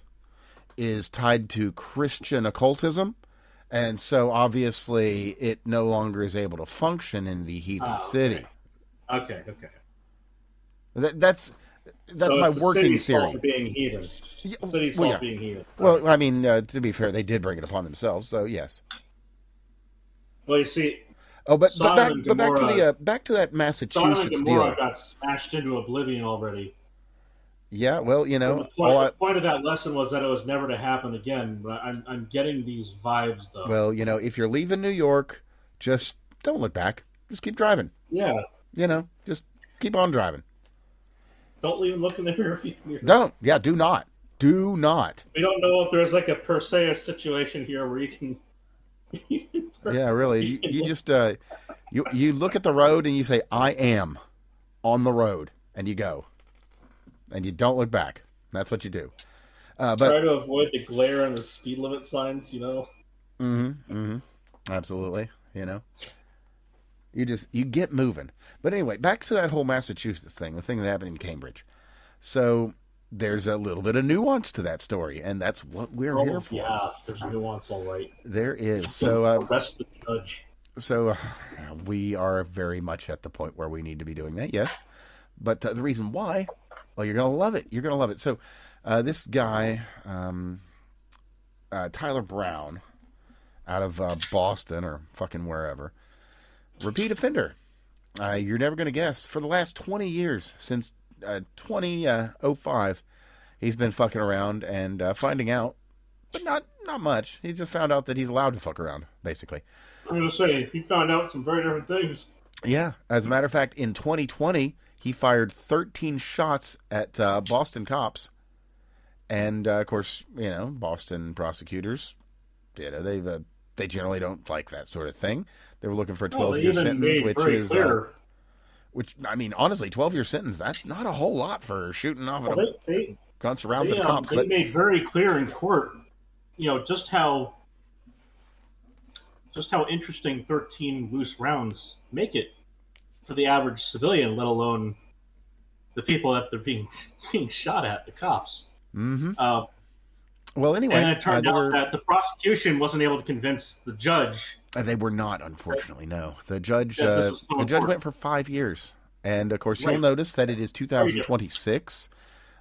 is tied to Christian occultism, and so obviously it no longer is able to function in the heathen city. Okay. That's So my it's the working city's theory. fault for being heathen. Yeah, The city's well, fault yeah. being heathen. Well, I mean, to be fair, they did bring it upon themselves, so yes. Well, you see, Oh, but Sodom and back to Gomorrah- back to that Sodom and Massachusetts Gomorrah deal. got smashed into oblivion already. Yeah, well, The point of that lesson was that it was never to happen again. But I'm getting these vibes though. well, if you're leaving New York, just don't look back. Just keep driving. Yeah, Just keep on driving. don't even look in the rear view. Don't. Yeah, do not. Do not. We don't know if there's like a Perseus situation here where you can. Yeah, really. You just you look at the road and you say, "I am on the road," and you go, and you don't look back. That's what you do. But Try to avoid the glare on the speed limit signs. absolutely. You get moving. But anyway, back to that whole Massachusetts thing, the thing that happened in Cambridge. So there's a little bit of nuance to that story, and that's what we're here for. Yeah, there's nuance, all right. There is. So Arrest the judge. So we are very much at the point where we need to be doing that, yes. But the reason why, well, you're going to love it. You're going to love it. So this guy, Tyler Brown, out of Boston or fucking wherever, repeat offender. You're never going to guess. For the last 20 years, since 2005, he's been fucking around and finding out, but not much. He just found out that he's allowed to fuck around, basically. I'm going to say, he found out some very different things. Yeah. As a matter of fact, in 2020, he fired 13 shots at Boston cops. And, of course, Boston prosecutors, they generally don't like that sort of thing. They were looking for a 12-year sentence, which I mean, honestly, 12-year sentence, that's not a whole lot for shooting off guns around the cops. They made very clear in court, just how interesting 13 loose rounds make it for the average civilian, let alone the people that they're being shot at, the cops. Mm-hmm. Well, anyway, and it turned out that the prosecution wasn't able to convince the judge. They were not, unfortunately. No, the judge went for 5 years, and of course, you'll notice that it is 2026,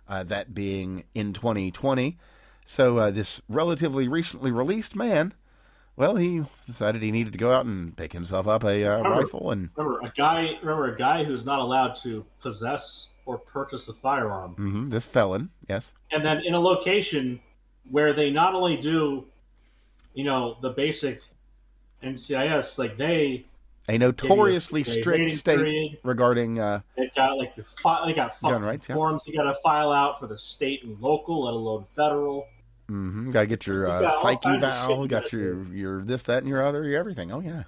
that being in 2020. So this relatively recently released man, well, he decided he needed to go out and pick himself up a rifle and remember a guy who's not allowed to possess or purchase a firearm. Mm-hmm, this felon, yes, and then in a location where they not only do, the basic NCIS, like they A notoriously a strict waiting state period. regarding They got they got gun fucking rights. Yeah. forms you got to file out for the state and local, let alone federal. Mm-hmm. Got to get You've your got all psych kinds of shit eval. you Got gotta do. your this, that, and your other. Your everything. Oh yeah.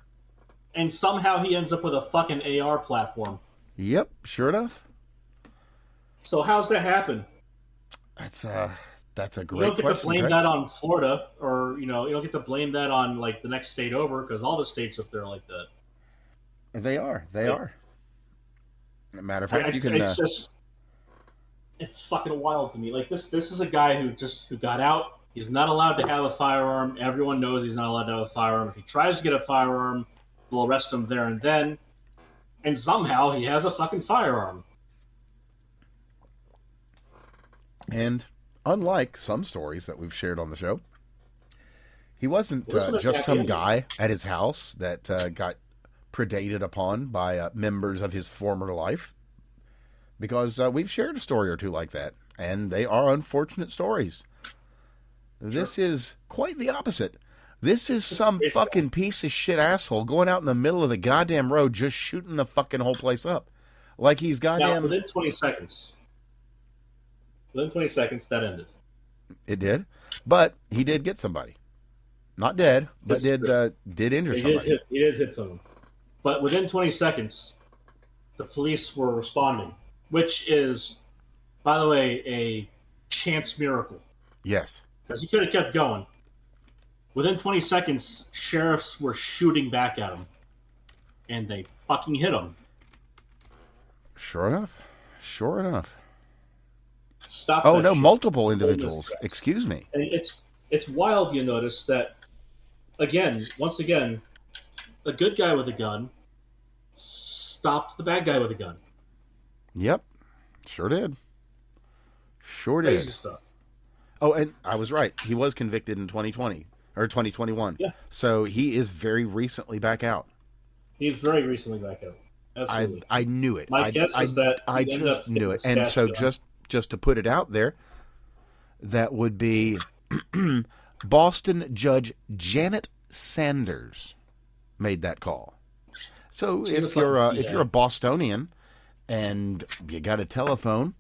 And somehow he ends up with a fucking AR platform. Yep. Sure enough. So how's that happen? That's a great question. You don't get to blame Greg. that on Florida, or you don't get to blame that on like the next state over, because all the states up there are like that. They are. They are. Matter of fact, you can. It's just, it's fucking wild to me. Like this is a guy who got out. He's not allowed to have a firearm. Everyone knows he's not allowed to have a firearm. If he tries to get a firearm, we'll arrest him there and then. And somehow he has a fucking firearm. And unlike some stories that we've shared on the show, he wasn't just some guy at his house that got predated upon by members of his former life. Because we've shared a story or two like that, and they are unfortunate stories. This is quite the opposite. This is some fucking piece of shit asshole going out in the middle of the goddamn road just shooting the fucking whole place up. Like he's goddamn... Now, within 20 seconds. Within 20 seconds, that ended. It did. But he did get somebody. Not dead, but did injure somebody. He did hit someone. But within 20 seconds, the police were responding. Which is, by the way, a chance miracle. Yes. Because he could have kept going. Within 20 seconds, sheriffs were shooting back at him. And they fucking hit him. Sure enough. Sure enough. Stop. Oh, no, multiple individuals. Excuse me. And it's wild, you notice, that, once again, a good guy with a gun stopped the bad guy with a gun. Yep. Sure did. Sure did. Crazy stuff. Oh, and I was right. He was convicted in 2020 or 2021. Yeah. So he is very recently back out. He's very recently back out. Absolutely. I knew it. My guess is that I just knew it. And so just to put it out there, that would be Boston Judge Janet Sanders made that call. So if you're a Bostonian and you got a telephone,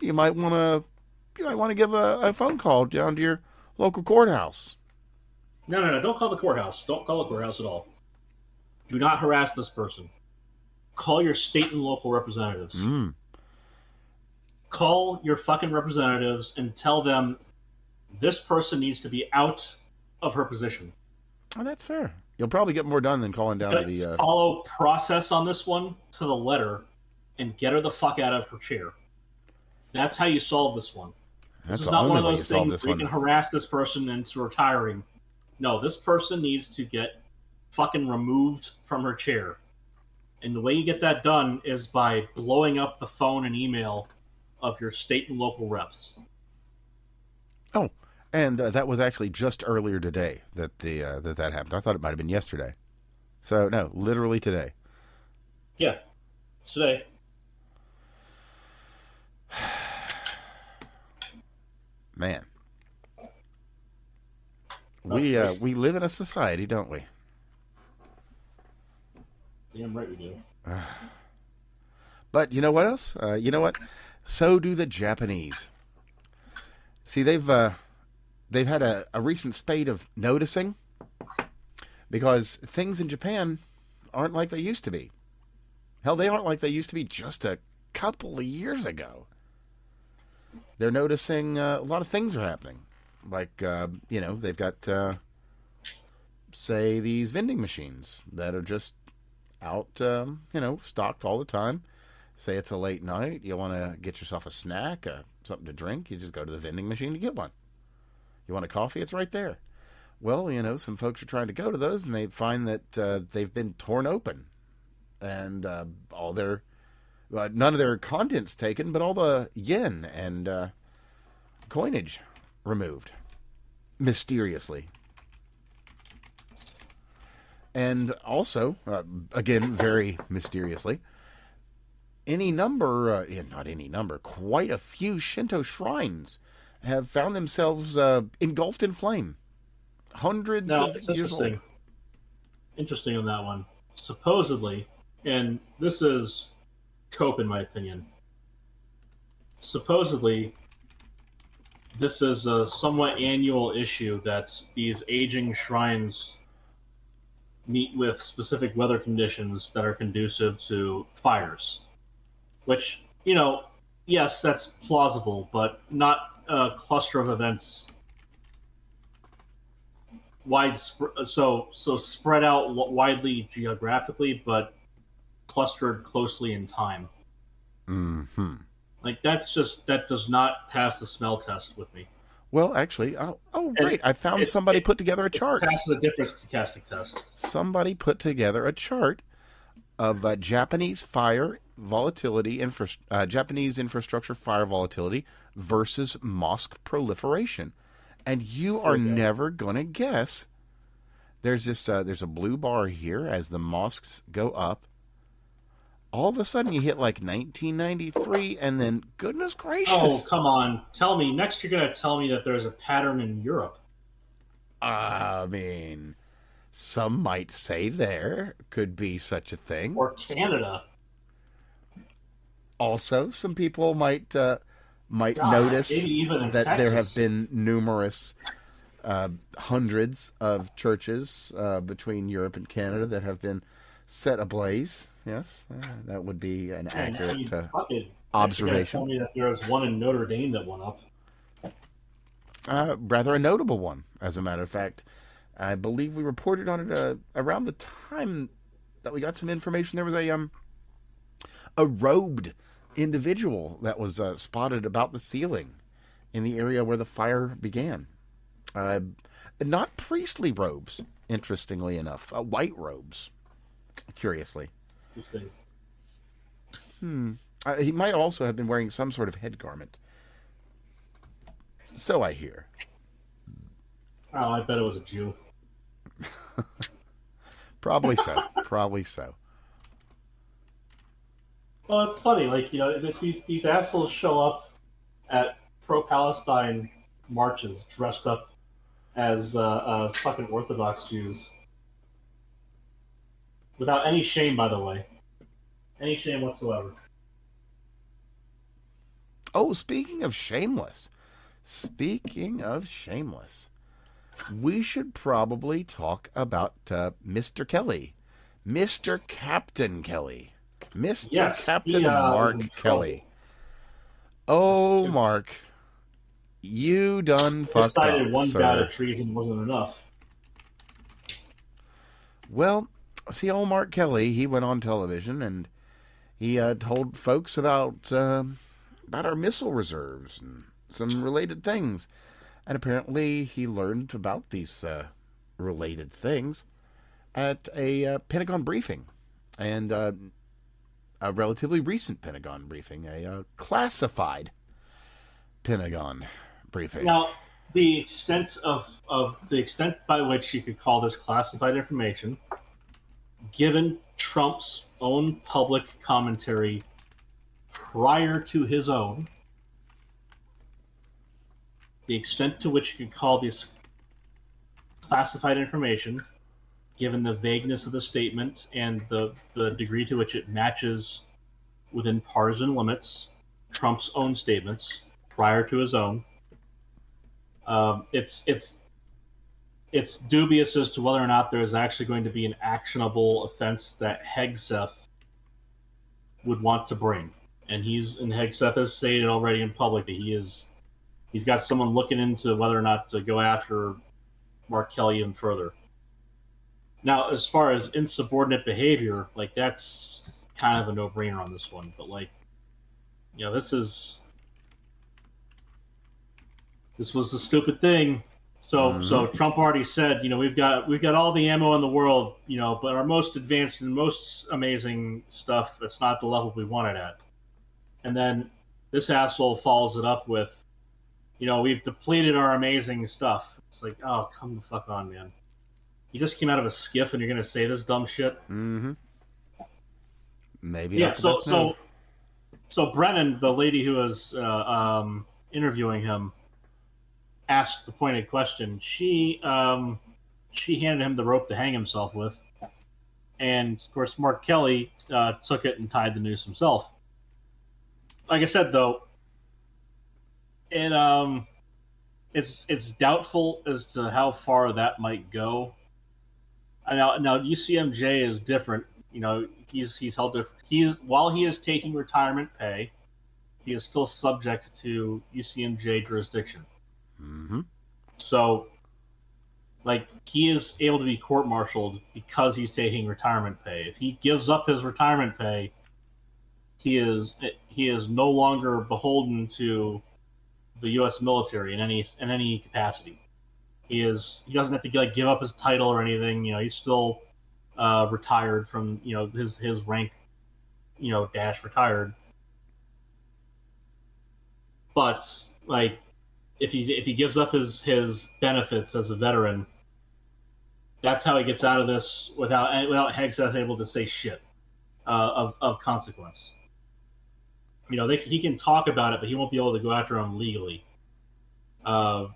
you might want to give a phone call down to your local courthouse. No. Don't call the courthouse. Don't call the courthouse at all. Do not harass this person. Call your state and local representatives. Call your fucking representatives and tell them this person needs to be out of her position. Oh, that's fair. You'll probably get more done than calling down to the... Follow process on this one to the letter and get her the fuck out of her chair. That's how you solve this one. This is not one of those things where you can harass this person into retiring. No, this person needs to get fucking removed from her chair. And the way you get that done is by blowing up the phone and email of your state and local reps. Oh, and that was actually just earlier today that that happened. I thought it might have been yesterday. So, no, literally today. Yeah, it's today. Man. We live in a society, don't we? Damn right we do. But you know what else? You know what? So do the Japanese. See, they've had a recent spate of noticing because things in Japan aren't like they used to be. Hell, they aren't like they used to be just a couple of years ago. They're noticing a lot of things are happening. Like, they've got, say, these vending machines that are just out, stocked all the time. Say it's a late night, you want to get yourself a snack, something to drink, you just go to the vending machine to get one. You want a coffee? It's right there. Well, some folks are trying to go to those, and they find that they've been torn open. And all their... none of their contents taken, but all the yen and coinage removed. Mysteriously. And also, again, very mysteriously, quite a few Shinto shrines have found themselves engulfed in flame. Hundreds of years old. Interesting on that one. supposedly, and this is cope in my opinion. Supposedly, this is a somewhat annual issue that these aging shrines meet with specific weather conditions that are conducive to fires. Which, yes, that's plausible, but not a cluster of events so spread out widely geographically, but clustered closely in time. Mm-hmm. Like that does not pass the smell test with me. Well, actually, great! I found somebody put together a chart. It passes a different stochastic test. Somebody put together a chart of Japanese fire volatility, Japanese infrastructure fire volatility versus mosque proliferation, and you are never gonna guess. There's a blue bar here as the mosques go up. All of a sudden, you hit like 1993, and then, goodness gracious! Oh, come on! Tell me next. You're gonna tell me that there's a pattern in Europe. I mean, some might say there could be such a thing, or Canada. Also, some people might notice that Texas. there have been numerous hundreds of churches between Europe and Canada that have been set ablaze. Yes, that would be an accurate observation. Tell me that there was one in Notre Dame that went up. Rather a notable one, as a matter of fact. I believe we reported on it around the time that we got some information. There was a robed individual that was spotted about the ceiling in the area where the fire began. Not priestly robes, interestingly enough. White robes, curiously. He might also have been wearing some sort of head garment. So I hear. Oh, I bet it was a Jew. Probably so. Probably so. Well, it's funny. Like, these assholes show up at pro-Palestine marches dressed up as fucking Orthodox Jews. Without any shame, by the way. Any shame whatsoever. Oh, speaking of shameless, we should probably talk about Mr. Kelly. Mr. Captain Kelly. Captain Mark Kelly. Oh, Mark. You done fucked up, decided one sir. guy to treason wasn't enough. Well, see, old Mark Kelly, he went on television and he told folks about our missile reserves and some related things. And apparently he learned about these related things at a Pentagon briefing. And a relatively recent Pentagon briefing, a classified Pentagon briefing. Now, the extent by which you could call this classified information, given Trump's own public commentary prior to his own, the extent to which you could call this classified information, given the vagueness of the statement and the degree to which it matches within partisan limits Trump's own statements prior to his own, it's dubious as to whether or not there is actually going to be an actionable offense that Hegseth would want to bring. And Hegseth has stated already in public that he's got someone looking into whether or not to go after Mark Kelly even further. Now, as far as insubordinate behavior, like, that's kind of a no-brainer on this one. But, like, this was a stupid thing. So Trump already said, we've got all the ammo in the world, but our most advanced and most amazing stuff, that's not the level we want it at. And then this asshole follows it up with, we've depleted our amazing stuff. It's like, oh, come the fuck on, man. You just came out of a skiff and you're going to say this dumb shit? Mm-hmm. Maybe yeah, not the best move. So Brennan, the lady who was interviewing him, asked the pointed question. She handed him the rope to hang himself with, And of course, Mark Kelly took it and tied the noose himself. Like I said, though, it's doubtful as to how far that might go. Now UCMJ is different. He's held different. While he is taking retirement pay, he is still subject to UCMJ jurisdiction. Mm-hmm. So, he is able to be court-martialed because he's taking retirement pay. If he gives up his retirement pay, he is no longer beholden to the U.S. military in any capacity. He doesn't have to give up his title or anything. He's still retired from his rank, dash retired. But if he gives up his benefits as a veteran, that's how he gets out of this without Hegseth able to say shit of consequence. He can talk about it, but he won't be able to go after him legally. Oh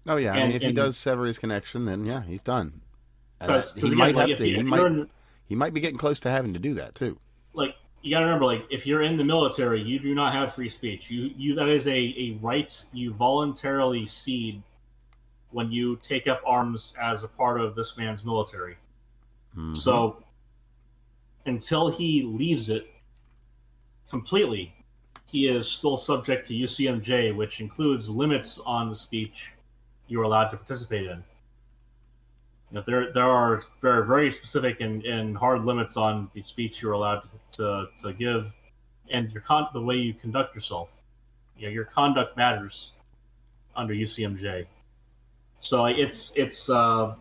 yeah, if he does sever his connection, then yeah, he's done. He might have to. He might be getting close to having to do that too. You got to remember, if you're in the military, you do not have free speech. You that is a right you voluntarily cede when you take up arms as a part of this man's military. Mm-hmm. So until he leaves it completely, he is still subject to UCMJ, which includes limits on the speech you're allowed to participate in. There are very, very specific and hard limits on the speech you're allowed to give, and the way you conduct yourself. Your conduct matters under UCMJ. So it's a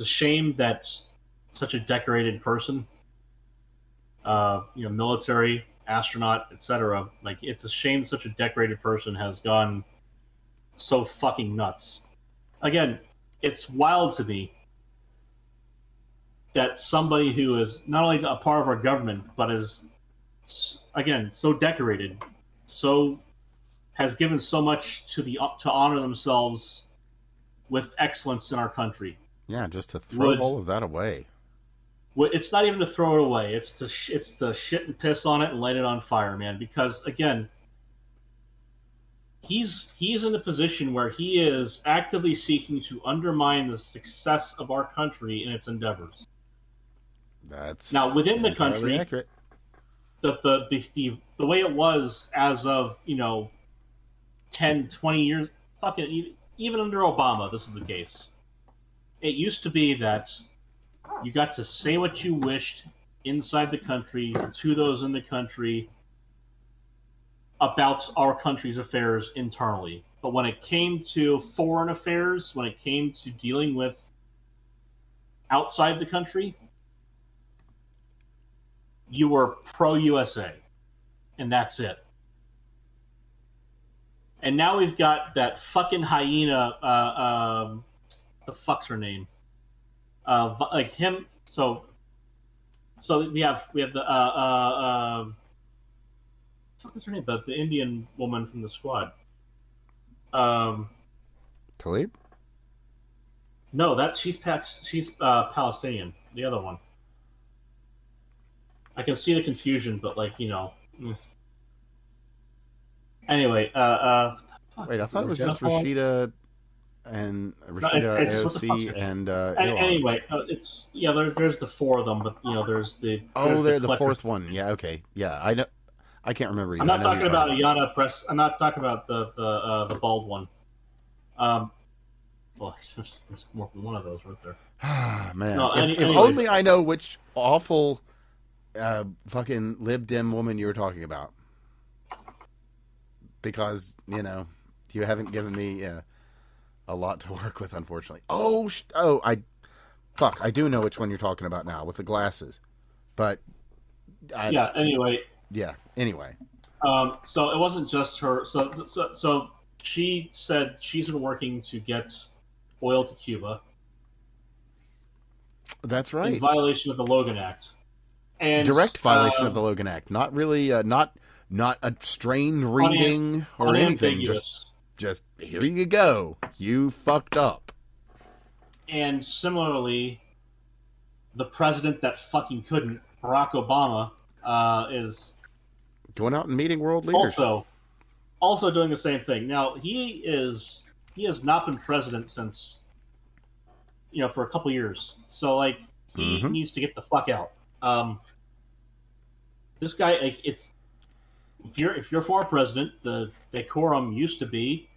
shame that such a decorated person, military, astronaut, etc. It's a shame such a decorated person has gone so fucking nuts. Again, it's wild to me that somebody who is not only a part of our government, but is, again, so decorated, has given so much to honor themselves with excellence in our country. Yeah, just to throw all of that away. It's not even to throw it away. It's to shit and piss on it and light it on fire, man. Because again, he's in a position where he is actively seeking to undermine the success of our country in its endeavors. That's now within the country. Accurate. The way it was as of 10, 20 years, even under Obama, this is the case. It used to be that you got to say what you wished inside the country to those in the country about our country's affairs internally. But when it came to foreign affairs, when it came to dealing with outside the country, you were pro-USA, and that's it. And now we've got that fucking hyena, the fuck's her name? Him. So we have the fuck is her name? The Indian woman from the squad. Talib? No, she's Palestinian. The other one. I can see the confusion, but Anyway, wait, I thought it was just Rashida and AOC and anyway, there's the four of them, but there's the the fourth one. Yeah, okay, yeah, I know. I can't remember either. I'm not talking about Ayanna Press. I'm not talking about the bald one. Well, there's more than one of those right there. Man, if only I know which awful fucking Lib Dem woman you were talking about. Because, you haven't given me a lot to work with, unfortunately. I do know which one you're talking about now, with the glasses. But, anyway. Yeah, anyway. So it wasn't just her. So she said she's been working to get oil to Cuba. That's right. In violation of the Logan Act. And direct violation of the Logan Act. Not really, not a strained reading or anything. Just here you go. You fucked up. And similarly, the president that fucking couldn't, Barack Obama, is Going out and meeting world leaders. also doing the same thing. Now he has not been president since for a couple years, so like he needs to get the fuck out. This guy, like, it's if you're former president, the decorum used to be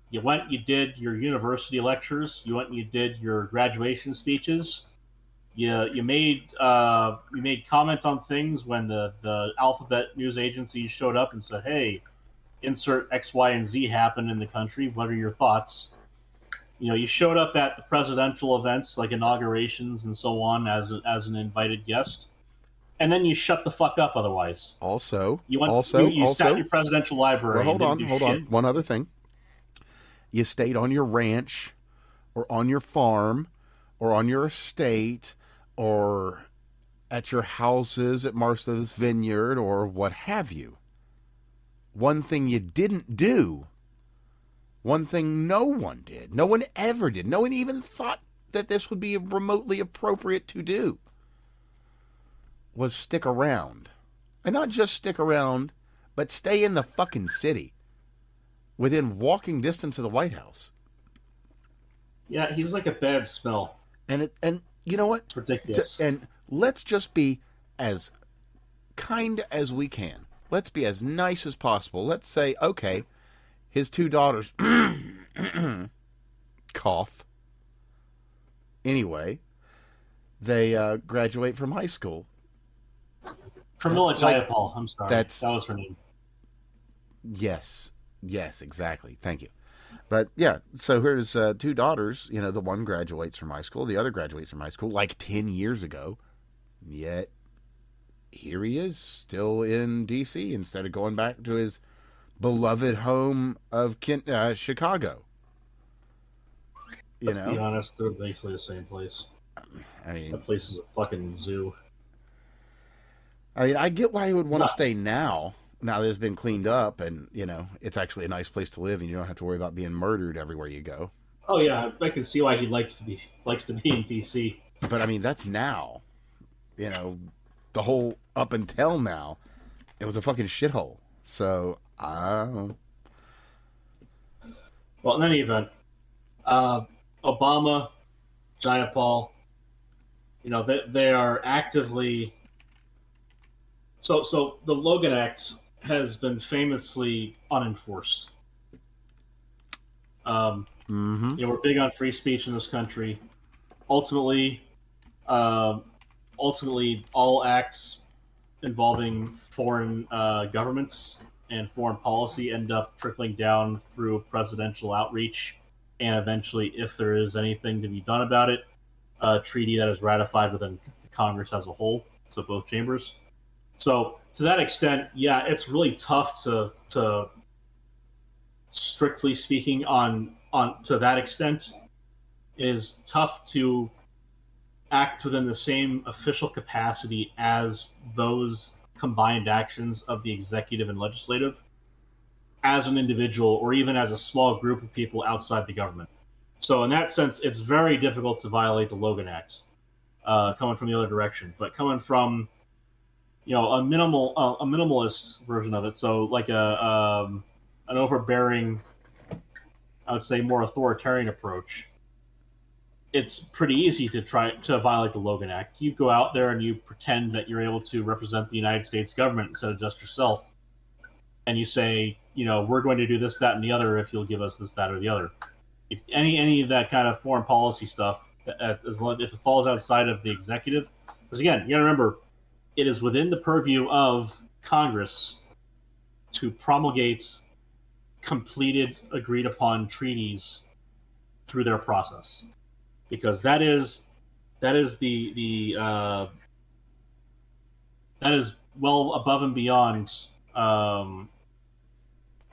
you went, you did your university lectures, you went and you did your graduation speeches. You made comment on things when the alphabet news agencies showed up and said, "Hey, insert X, Y, and Z happened in the country. What are your thoughts?" You showed up at the presidential events like inaugurations and so on as an invited guest, and then you shut the fuck up. Otherwise, you sat in your presidential library. Well, hold on. One other thing. You stayed on your ranch, or on your farm, or on your estate, or at your houses at Martha's Vineyard, or what have you. One thing you didn't do, one thing no one did, no one ever did, no one even thought that this would be remotely appropriate to do, was stick around. And not just stick around, but stay in the fucking city, within walking distance of the White House. Yeah, he's like a bad smell. And you know what? It's ridiculous. And let's just be as kind as we can. Let's be as nice as possible. Let's say, okay, his two daughters cough. Anyway, they graduate from high school. Camilla Jayapal, I'm sorry. That was her name. Yes, exactly. Thank you. But yeah, so here's two daughters. The one graduates from high school, the other graduates from high school like 10 years ago. Yet here he is, still in D.C. instead of going back to his beloved home of Chicago. Let's be honest, they're basically the same place. I mean, that place is a fucking zoo. I mean, I get why he would want to stay now that it's been cleaned up and, it's actually a nice place to live and you don't have to worry about being murdered everywhere you go. Oh, yeah, I can see why he likes to be in D.C. But, I mean, that's now. The whole up until now, it was a fucking shithole. So, Well, in any event, Obama, Jayapal, they are actively... So the Logan Act has been famously unenforced. We're big on free speech in this country. Ultimately, all acts involving foreign governments and foreign policy end up trickling down through presidential outreach, and eventually, if there is anything to be done about it, a treaty that is ratified within Congress as a whole, so both chambers. So to that extent, yeah, it's really tough to strictly speaking on to that extent, it is tough to act within the same official capacity as those combined actions of the executive and legislative as an individual or even as a small group of people outside the government. So in that sense, it's very difficult to violate the Logan Act coming from the other direction. But coming from a minimalist version of it, so like an overbearing, I would say more authoritarian approach, it's pretty easy to try to violate the Logan Act. You go out there and you pretend that you're able to represent the United States government instead of just yourself, and you say, we're going to do this, that, and the other if you'll give us this, that, or the other. If any of that kind of foreign policy stuff, if it falls outside of the executive, because again, you got to remember, it is within the purview of Congress to promulgate completed, agreed-upon treaties through their process, because that is well above and beyond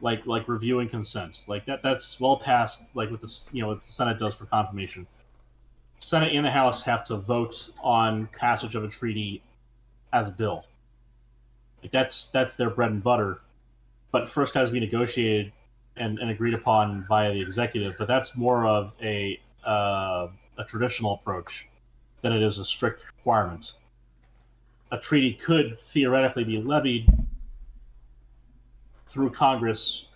like review and consent. Like that's well past like what what the Senate does for confirmation. The Senate and the House have to vote on passage of a treaty as a bill. Like that's their bread and butter. But first has to be negotiated and agreed upon by the executive. But that's more of a traditional approach. than it is a strict requirement. A treaty could theoretically be levied through Congress,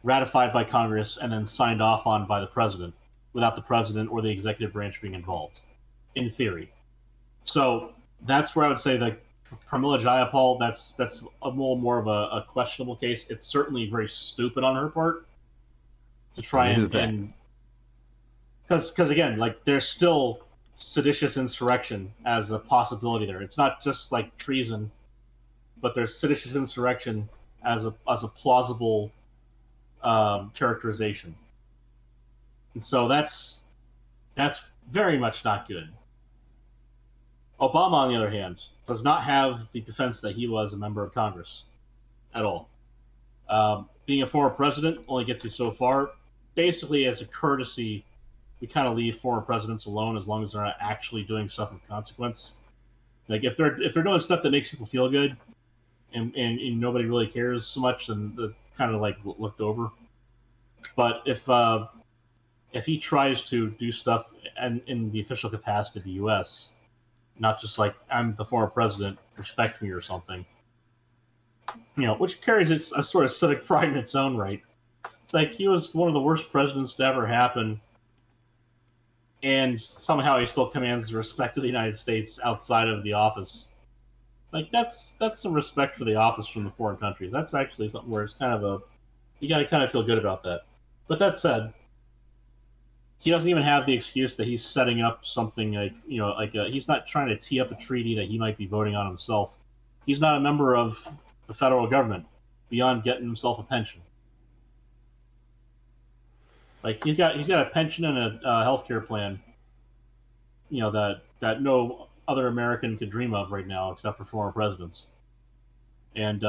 ratified by Congress, and then signed off on by the president, without the president or the executive branch being involved, in theory. So that's where I would say that Pramila Jayapal, that's a little more of a questionable case. It's certainly very stupid on her part to try and because again, like, there's still seditious insurrection as a possibility there. It's not just like treason, but there's seditious insurrection as a plausible characterization, and so that's very much not good. Obama, on the other hand, does not have the defense that he was a member of Congress at all. Being a former president only gets you so far. Basically, as a courtesy, we kind of leave former presidents alone as long as they're not actually doing stuff of consequence. Like, if they're doing stuff that makes people feel good, and nobody really cares so much, then they're kind of like looked over. But if he tries to do stuff in the official capacity of the U.S., not just like, I'm the former president, respect me or something, which carries a sort of civic pride in its own right. It's like, he was one of the worst presidents to ever happen, and somehow he still commands the respect of the United States outside of the office. Like, that's some respect for the office from the foreign countries. That's actually something where it's kind of you got to kind of feel good about that. But that said, he doesn't even have the excuse that he's setting up something he's not trying to tee up a treaty that he might be voting on himself. He's not a member of the federal government beyond getting himself a pension. Like, he's got a pension and a healthcare plan, that no other American could dream of right now except for former presidents, and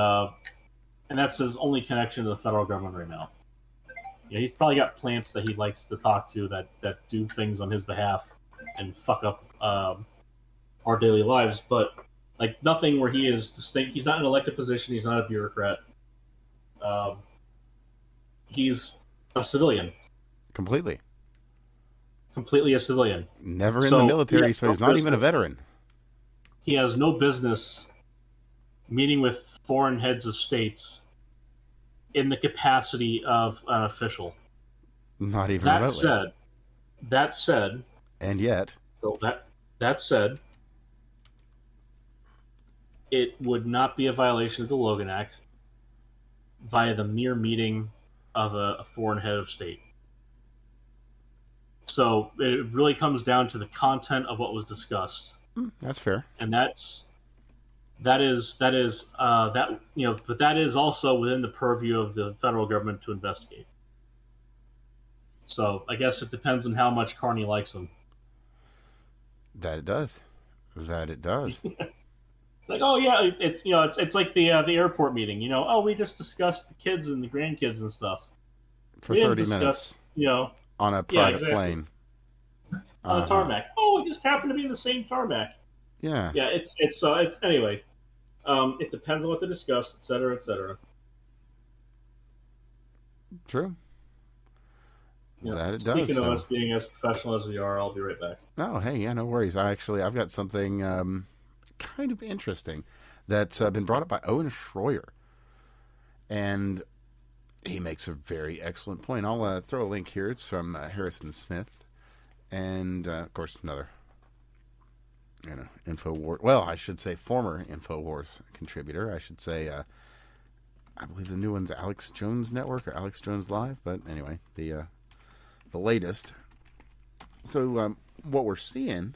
that's his only connection to the federal government right now. He's probably got plants that he likes to talk to that do things on his behalf and fuck up our daily lives, but like, nothing where he is distinct. He's not in an elected position. He's not a bureaucrat. He's a civilian. Completely A civilian. Never in the military, so he's not even a veteran. He has no business meeting with foreign heads of states in the capacity of an official. Not even remotely. That said, and yet, so that said, it would not be a violation of the Logan Act via the mere meeting of a foreign head of state. So it really comes down to the content of what was discussed. That's fair. And that is but that is also within the purview of the federal government to investigate. So I guess it depends on how much Carney likes him. That it does. Like, oh yeah, it's like the airport meeting. We just discussed the kids and the grandkids and stuff for 30 minutes. On a private plane. On the tarmac. Oh, we just happened to be in the same tarmac. Yeah. Yeah, it's anyway. It depends on what they discussed, etc., etc. True. That it does. Speaking of us being as professional as we are, I'll be right back. Oh, hey, yeah, no worries. I've got something kind of interesting that's been brought up by Owen Schroyer. And he makes a very excellent point. I'll throw a link here. It's from Harrison Smith. And, of course, another, Infowars. Well, I should say former Infowars contributor. I should say, I believe the new one's Alex Jones Network or Alex Jones Live. But anyway, the latest. So what we're seeing,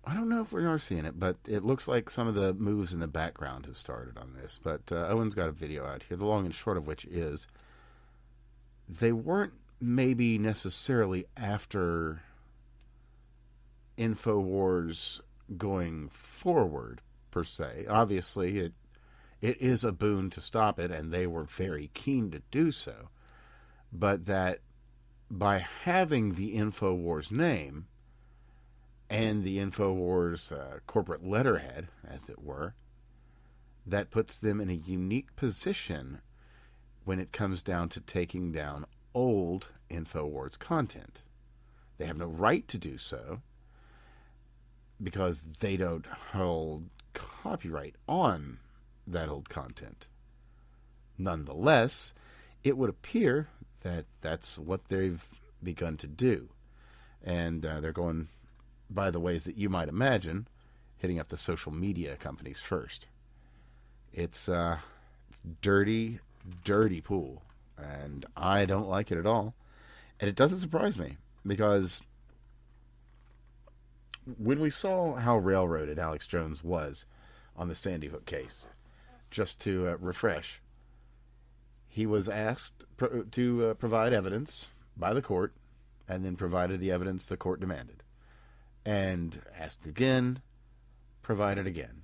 I don't know if we are seeing it, but it looks like some of the moves in the background have started on this. But Owen's got a video out here, the long and short of which is they weren't maybe necessarily after Infowars going forward, per se. Obviously, it is a boon to stop it, and they were very keen to do so. But that by having the Infowars name and the Infowars corporate letterhead, as it were, that puts them in a unique position when it comes down to taking down old Infowars content. They have no right to do so, because they don't hold copyright on that old content. Nonetheless, it would appear that that's what they've begun to do. And they're going by the ways that you might imagine, hitting up the social media companies first. It's dirty, dirty pool. And I don't like it at all. And it doesn't surprise me, because when we saw how railroaded Alex Jones was on the Sandy Hook case, just to refresh, he was asked to provide evidence by the court, and then provided the evidence the court demanded. And asked again, provided again.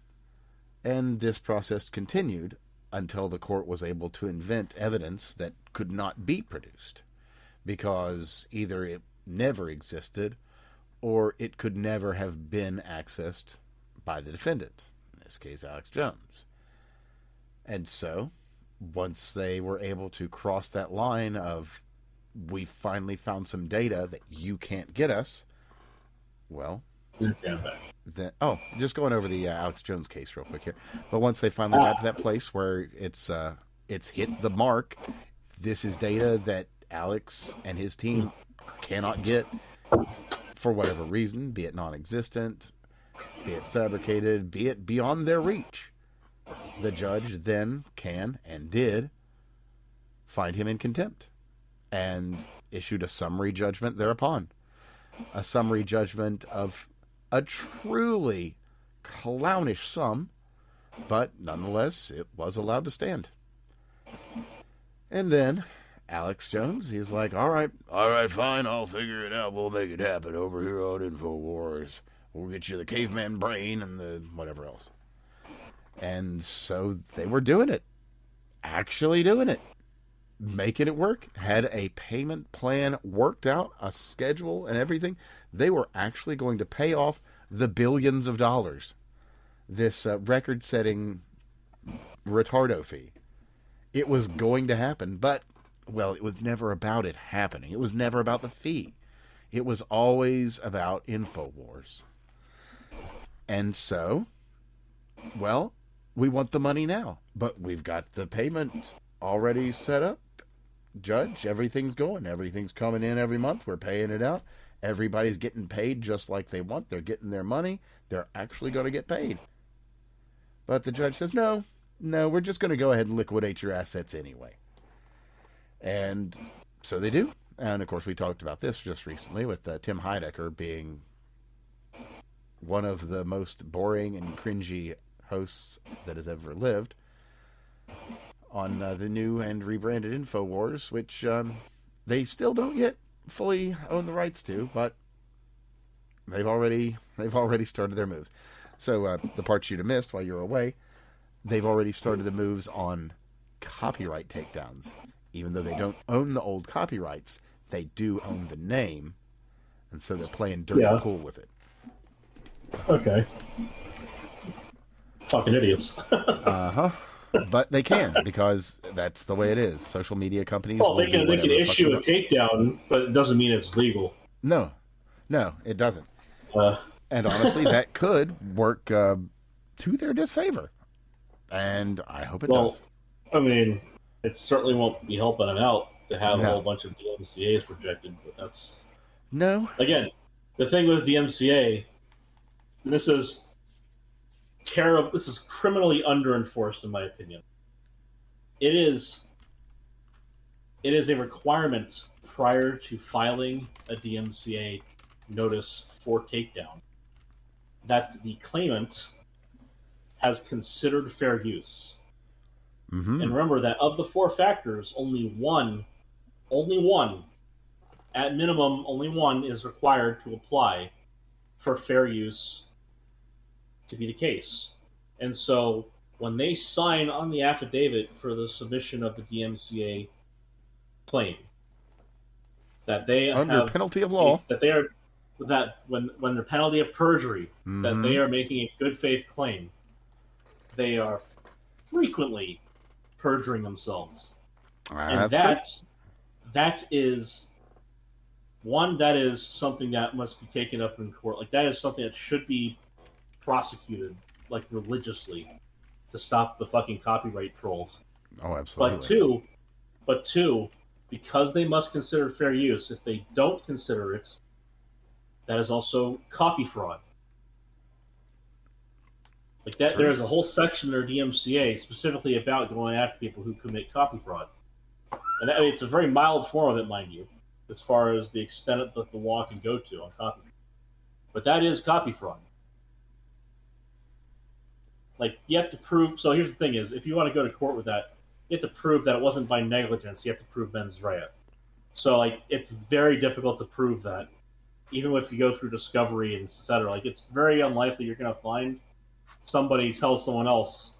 And this process continued until the court was able to invent evidence that could not be produced, because either it never existed or it could never have been accessed by the defendant, in this case Alex Jones. And so, once they were able to cross that line of, we finally found some data that you can't get us, well, then, just going over the Alex Jones case real quick here. But once they finally got to that place where it's hit the mark, this is data that Alex and his team cannot get for whatever reason, be it non-existent, be it fabricated, be it beyond their reach. The judge then can and did find him in contempt and issued a summary judgment thereupon. A summary judgment of a truly clownish sum, but nonetheless, it was allowed to stand. And then Alex Jones, he's like, all right, fine, I'll figure it out. We'll make it happen over here on Infowars. We'll get you the caveman brain and the whatever else. And so they were doing it. Actually doing it. Making it work. Had a payment plan worked out, a schedule and everything. They were actually going to pay off the billions of dollars. This record-setting retardo fee. It was going to happen, but, well, it was never about it happening. It was never about the fee. It was always about Infowars. And so, well, we want the money now, but we've got the payment already set up. Judge, everything's going. Everything's coming in every month. We're paying it out. Everybody's getting paid just like they want. They're getting their money. They're actually going to get paid. But the judge says, no, we're just going to go ahead and liquidate your assets anyway. And so they do. And, of course, we talked about this just recently with Tim Heidecker being one of the most boring and cringy hosts that has ever lived on the new and rebranded Infowars, which they still don't yet fully own the rights to, but they've already started their moves. So the parts you'd have missed while you were away, they've already started the moves on copyright takedowns. Even though they don't own the old copyrights, they do own the name, and so they're playing dirty pool with it. Okay. Fucking idiots. Uh-huh. But they can, because that's the way it is. Social media companies. Well, they can issue a takedown, but it doesn't mean it's legal. No, it doesn't. And honestly, that could work to their disfavor. And I hope it does. I mean, it certainly won't be helping them out to have a whole bunch of DMCAs rejected, but that's... No. Again, the thing with DMCA, this is terrible. This is criminally underenforced, in my opinion. It is a requirement prior to filing a DMCA notice for takedown that the claimant has considered fair use. Mm-hmm. And remember that of the 4 factors, only one, at minimum, only one is required to apply for fair use to be the case. And so when they sign on the affidavit for the submission of the DMCA claim, that they under penalty of law, that when the penalty of perjury, that they are making a good faith claim, they are frequently perjuring themselves. And that is something that must be taken up in court. Like, that is something that should be prosecuted like religiously to stop the fucking copyright trolls. Oh, absolutely. But two, because they must consider fair use, if they don't consider it, that is also copy fraud. Like that, True. there's a whole section in their DMCA specifically about going after people who commit copy fraud, and I mean, it's a very mild form of it, mind you, as far as the extent that the law can go to on copy. But that is copy fraud. Like you have to prove. So here's the thing: is if you want to go to court with that, you have to prove that it wasn't by negligence. You have to prove mens rea. So like it's very difficult to prove that, even if you go through discovery and etc. Like it's very unlikely you're going to find somebody tells someone else,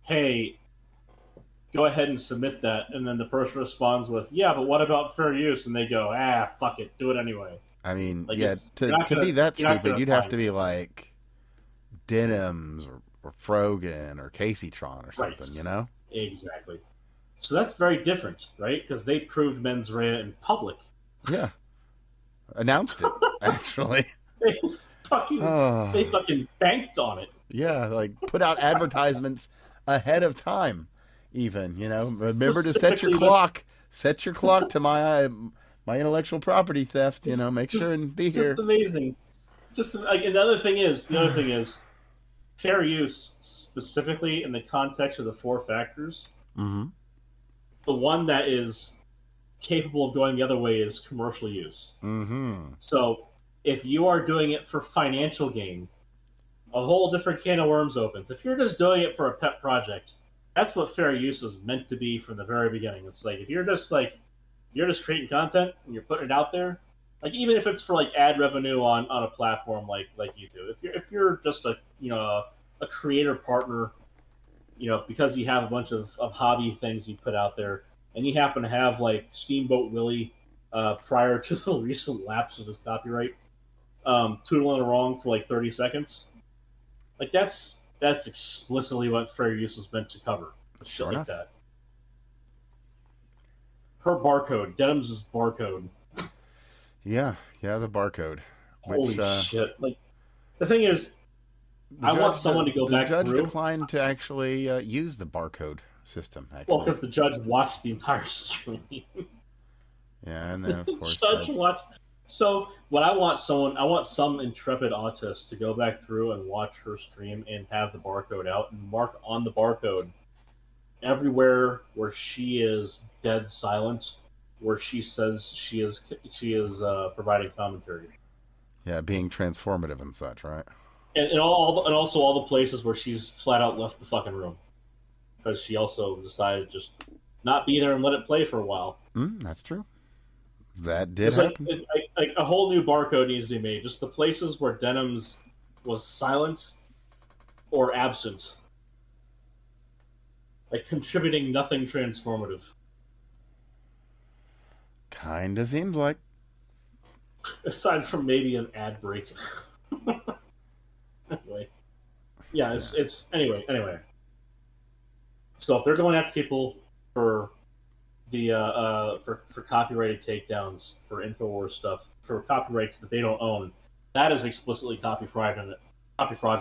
"Hey, go ahead and submit that," and then the person responds with, "Yeah, but what about fair use?" And they go, "Ah, fuck it, do it anyway." I mean, Like yeah, to be that stupid, you'd have to be like Denims or Frogan or Caseytron or something, right. you know? Exactly. So that's very different, right? Because they proved mens rea in public. Yeah. Announced it, actually. They fucking banked on it. Yeah, like put out advertisements ahead of time, even, you know. Remember to set your clock. Set your clock to my intellectual property theft, you know, make sure and be here. Just amazing. Just like, and the other thing is, fair use, specifically in the context of the 4 factors, mm-hmm. the one that is capable of going the other way is commercial use. Mm-hmm. So if you are doing it for financial gain, a whole different can of worms opens. If you're just doing it for a pet project, that's what fair use was meant to be from the very beginning. It's like if you're just creating content and you're putting it out there, like even if it's for like ad revenue on a platform like YouTube, if you're just a creator partner, you know, because you have a bunch of hobby things you put out there, and you happen to have like Steamboat Willie prior to the recent lapse of his copyright, tootling along for like 30 seconds, like that's explicitly what fair use was meant to cover. Shit like that. Her barcode, Denim's barcode. Yeah, the barcode. Holy shit! Like the thing is, I want someone to go back through. The judge declined to actually use the barcode system. Actually. Well, because the judge watched the entire stream. Yeah, and then of course, judge watched. So what I want some intrepid autist to go back through and watch her stream and have the barcode out and mark on the barcode everywhere where she is dead silent, where she says she is providing commentary. Yeah, being transformative and such, right? And also all the places where she's flat out left the fucking room because she also decided to just not be there and let it play for a while. That's true. That did happen. Like a whole new barcode needs to be made. Just the places where Denim's was silent or absent, like contributing nothing transformative. Kinda seems like. Aside from maybe an ad break. Anyway, yeah, it's anyway. So if they're going after people for the for copyrighted takedowns for Infowars stuff for copyrights that they don't own, that is explicitly copy fraud in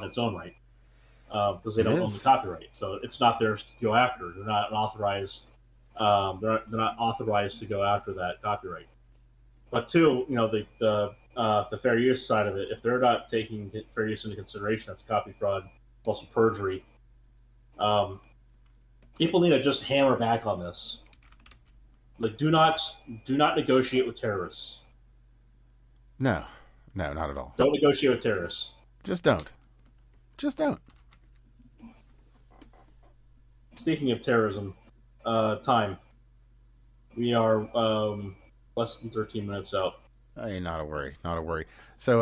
its own right, because they don't own the copyright, so it's not theirs to go after. They're not authorized. They're not authorized to go after that copyright. But two, you know, the fair use side of it, if they're not taking fair use into consideration, that's copy fraud, also perjury. People need to just hammer back on this. Like, do not negotiate with terrorists. No, not at all. Don't negotiate with terrorists. Just don't. Speaking of terrorism, time. We are less than 13 minutes out. Hey, not a worry. So,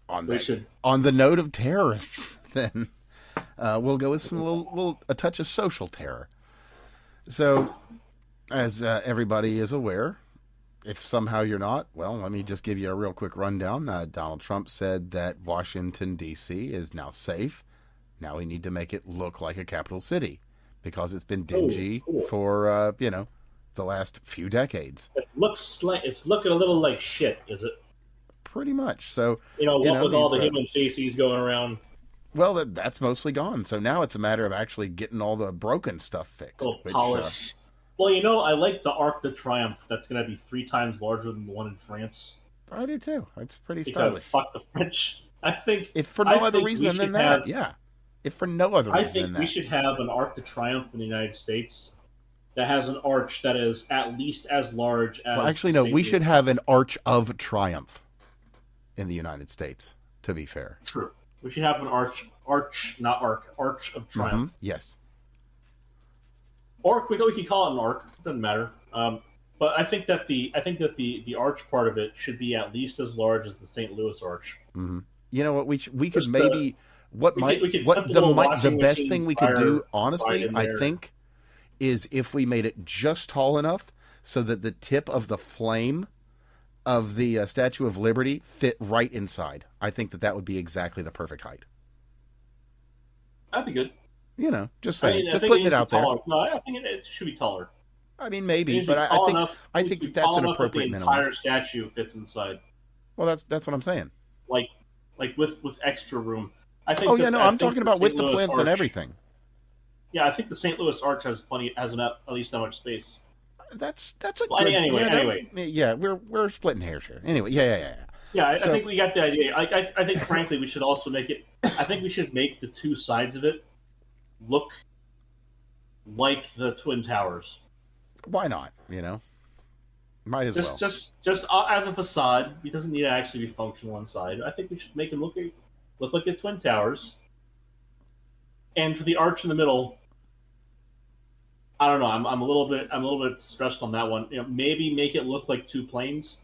on the note of terrorists, then we'll go with a touch of social terror. So, as everybody is aware, if somehow you're not, well, let me just give you a real quick rundown. Donald Trump said that Washington, D.C. is now safe. Now we need to make it look like a capital city because it's been dingy for, the last few decades. It's looking a little like shit, is it? pretty much. So what with all the human feces going around. Well, that's mostly gone. So now it's a matter of actually getting all the broken stuff fixed. Polish. Well, I like the Arc de Triomphe. That's going to be 3 times larger than the one in France. I do too. It's pretty because stylish. Fuck the French. I think if for no other reason than that, yeah. If for no other reason than that, I think we should have an Arc de Triomphe in the United States that has an arch that is at least as large as. Well, actually, no. We should have an Arch of Triumph in the United States. To be fair, true. We should have an arch, not arc, Arch of Triumph. Mm-hmm. Yes. Or we could call it an arc. Doesn't matter. But I think that the arch part of it should be at least as large as the St. Louis Arch. Mm-hmm. You know what? We could maybe the best thing we could do, honestly, I think, is if we made it just tall enough so that the tip of the flame of the Statue of Liberty fit right inside. I think that would be exactly the perfect height. That'd be good. Just saying. Just putting it out there. No, I think it should be taller. I mean, maybe, but I think that's an appropriate minimum. The entire statue fits inside. Well, that's what I'm saying. Like with extra room. I think. Oh yeah, no, I'm talking about with the plinth and everything. Yeah, I think the St. Louis Arch has at least that much space. That's a good. Anyway. Yeah, we're splitting hairs here. Anyway, yeah. Yeah, I think we got the idea. I think, frankly, we should also make it. I think we should make the 2 sides of it look like the Twin Towers. Why not? Might as well. Just as a facade. It doesn't need to actually be functional inside. I think we should make them look like the Twin Towers. And for the arch in the middle, I don't know. I'm a little bit stressed on that one. Maybe make it look like 2 planes,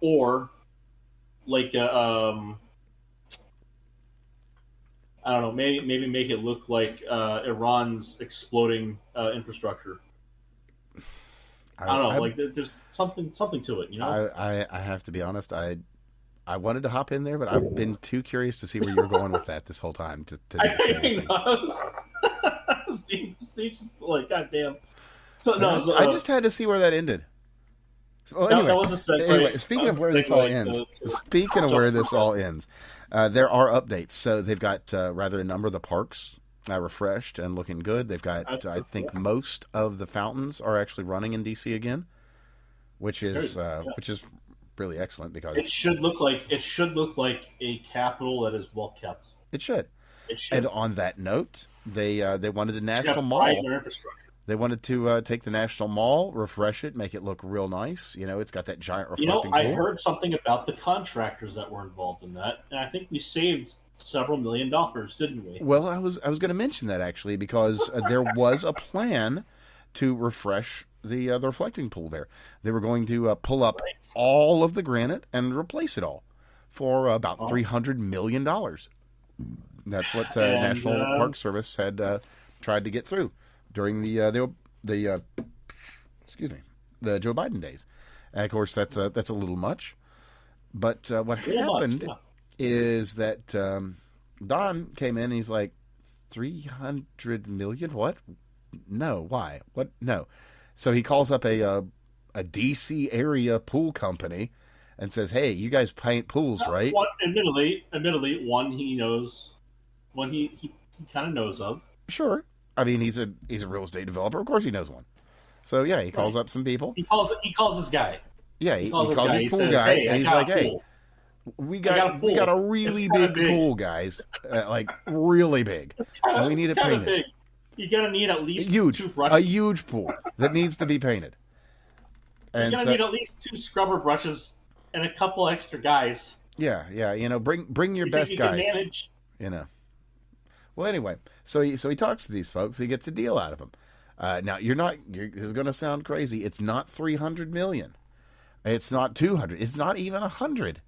or like I don't know. Maybe make it look like Iran's exploding infrastructure. I don't know. There's just something to it. I have to be honest. I wanted to hop in there, but I've been too curious to see where you're going with that this whole time. I was being facetious, but goddamn. I just had to see where that ended. Well, anyway, that was a segue. Anyway, speaking of where this all ends, there are updates. So they've got rather a number of the parks refreshed and looking good. They've got, I think, most of the fountains are actually running in DC again, which is really excellent because it should look like a capital that is well kept. It should. And on that note, they wanted the National Mall. They wanted to take the National Mall, refresh it, make it look real nice. It's got that giant reflecting pool. I heard something about the contractors that were involved in that, and I think we saved several $1 million, didn't we? Well, I was going to mention that actually because there was a plan to refresh the reflecting pool there. They were going to pull up all of the granite and replace it all for about $300 million. That's what National Park Service had tried to get through during the Joe Biden days. And of course, that's a little much. But what happened is that Don came in and he's like, 300 million? What? No. Why? What? No. So he calls up a DC area pool company and says, "Hey, you guys paint pools, right?" Admittedly, one he knows, one he kind of knows of. Sure. I mean, he's a real estate developer. Of course, he knows one. So yeah, he calls up some people. He calls this guy. Yeah, he calls his pool guy, and he's like, "Hey, we got a really big pool, guys. Really big. And we need it painted. Big. You're gonna need at least a huge pool that needs to be painted. And you're gonna need at least 2 scrubber brushes and a couple extra guys. Yeah. Bring your best guys. Well, anyway, so he talks to these folks. He gets a deal out of them. Now this is going to sound crazy. It's not 300 million. It's not 200. It's not even 100.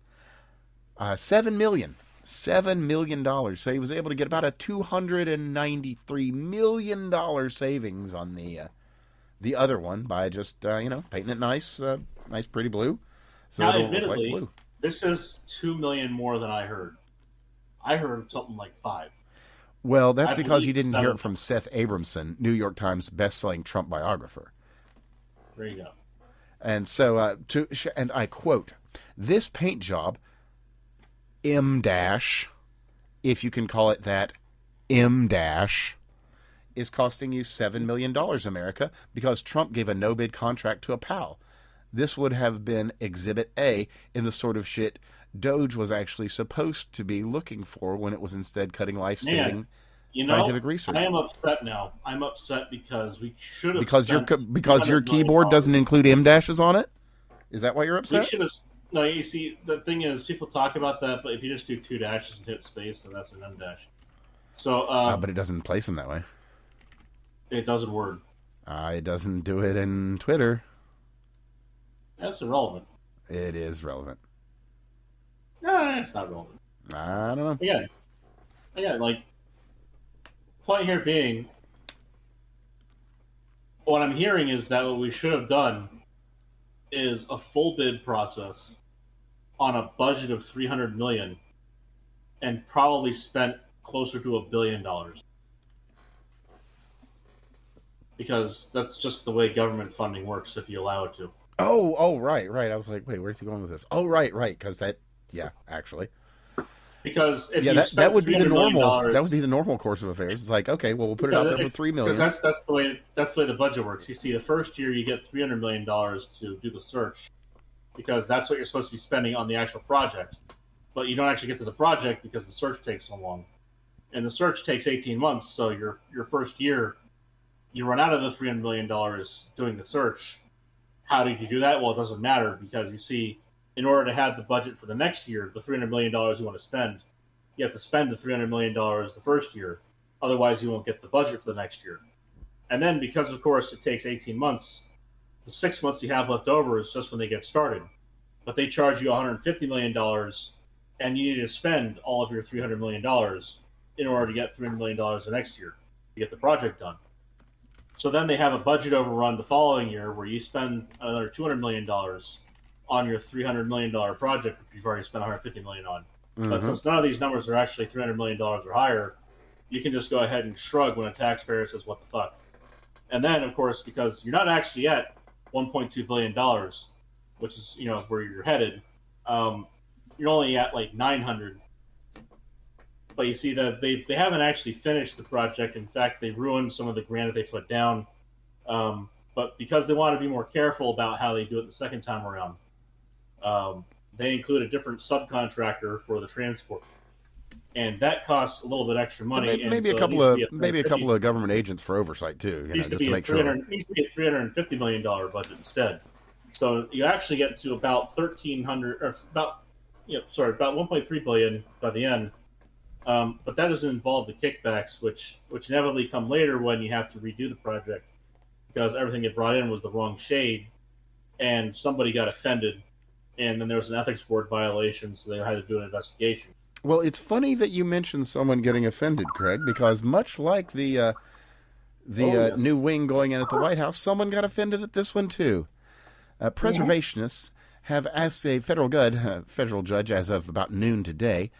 $7 million. $7 million. So he was able to get about a $293 million savings on the other one by just painting it nice pretty blue. So now, admittedly, blue. This is $2 million more than I heard. I heard something like 5. Well, that's because you didn't hear it from Seth Abramson, New York Times best-selling Trump biographer. There you go. And so, and I quote This paint job, M-dash, if you can call it that, M-dash, is costing you $7 million, America, because Trump gave a no-bid contract to a pal. This would have been Exhibit A in the sort of shit Doge was actually supposed to be looking for when it was instead cutting life-saving scientific research. I am upset now. I'm upset because we should have because your keyboard doesn't include M dashes on it. Is that why you're upset? We should have. No, you see, the thing is, people talk about that, but if you just do 2 dashes and hit space, then that's an M dash. So, but it doesn't place them that way. It does in Word. It doesn't do it in Twitter. That's irrelevant. It is relevant. No, it's not relevant. I don't know. Again, like, point here being, what I'm hearing is that what we should have done is a full bid process on a budget of $300 million and probably spent closer to $1 billion. Because that's just the way government funding works if you allow it to. Oh, right. I was like, wait, where's he going with this? Oh, right, because that, yeah, actually. Because if that would be the normal. That would be the normal course of affairs. It's like, okay, well, we'll put it out there for $3 million. Because that's the way the budget works. You see, the first year you get $300 million to do the search, because that's what you're supposed to be spending on the actual project. But you don't actually get to the project because the search takes so long, and the search takes 18 months. So your first year, you run out of the $300 million doing the search. How did you do that? Well, it doesn't matter, because you see, in order to have the budget for the next year, the $300 million you want to spend, you have to spend the $300 million the first year. Otherwise, you won't get the budget for the next year. And then, because, of course, it takes 18 months, the 6 months you have left over is just when they get started. But they charge you $150 million, and you need to spend all of your $300 million in order to get $300 million the next year to get the project done. So then they have a budget overrun the following year where you spend another $200 million on your $300 million project, which you've already spent $150 million on. Mm-hmm. But since none of these numbers are actually $300 million or higher, you can just go ahead and shrug when a taxpayer says, what the fuck? And then, of course, because you're not actually at $1.2 billion, which is, where you're headed, you're only at like 900. But you see that they haven't actually finished the project. In fact, they ruined some of the grant that they put down. But because they want to be more careful about how they do it the second time around, they include a different subcontractor for the transport, and that costs a little bit extra money. Maybe a couple of government agents for oversight too, just to make sure. It needs to be a $350 million budget instead. So you actually get to about 1,300, or about 1.3 billion by the end. But that doesn't involve the kickbacks, which inevitably come later when you have to redo the project, because everything it brought in was the wrong shade, and somebody got offended, and then there was an ethics board violation, so they had to do an investigation. Well, it's funny that you mentioned someone getting offended, Craig, because much like the new wing going in at the White House, someone got offended at this one too. Preservationists have asked a federal judge as of about noon today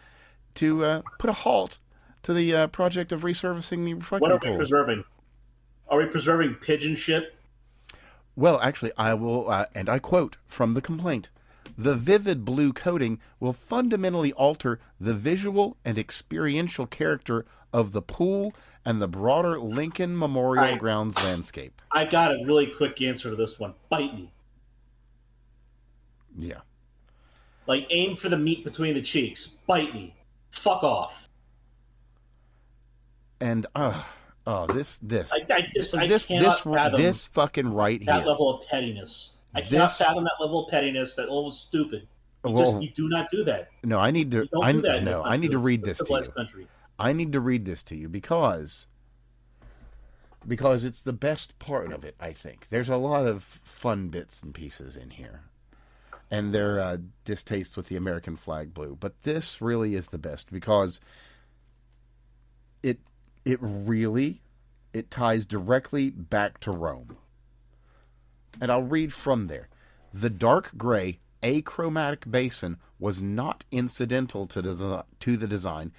to put a halt to the project of resurfacing the reflecting pool. What are we preserving? Are we preserving pigeon shit? Well, actually, I will, and I quote from the complaint, "The vivid blue coating will fundamentally alter the visual and experiential character of the pool and the broader Lincoln Memorial Grounds landscape." I got a really quick answer to this one. Bite me. Yeah. Like, aim for the meat between the cheeks. Bite me. Fuck off. And this fucking right here. That level of pettiness. I cannot fathom that level of pettiness. That level is stupid. You do not do that. No, I need to. I need to read this to you. I need to read this to you because it's the best part of it. I think there's a lot of fun bits and pieces in here, and their distaste with the American flag blue. But this really is the best because it really ties directly back to Rome. And I'll read from there. The dark gray achromatic basin was not incidental to the design.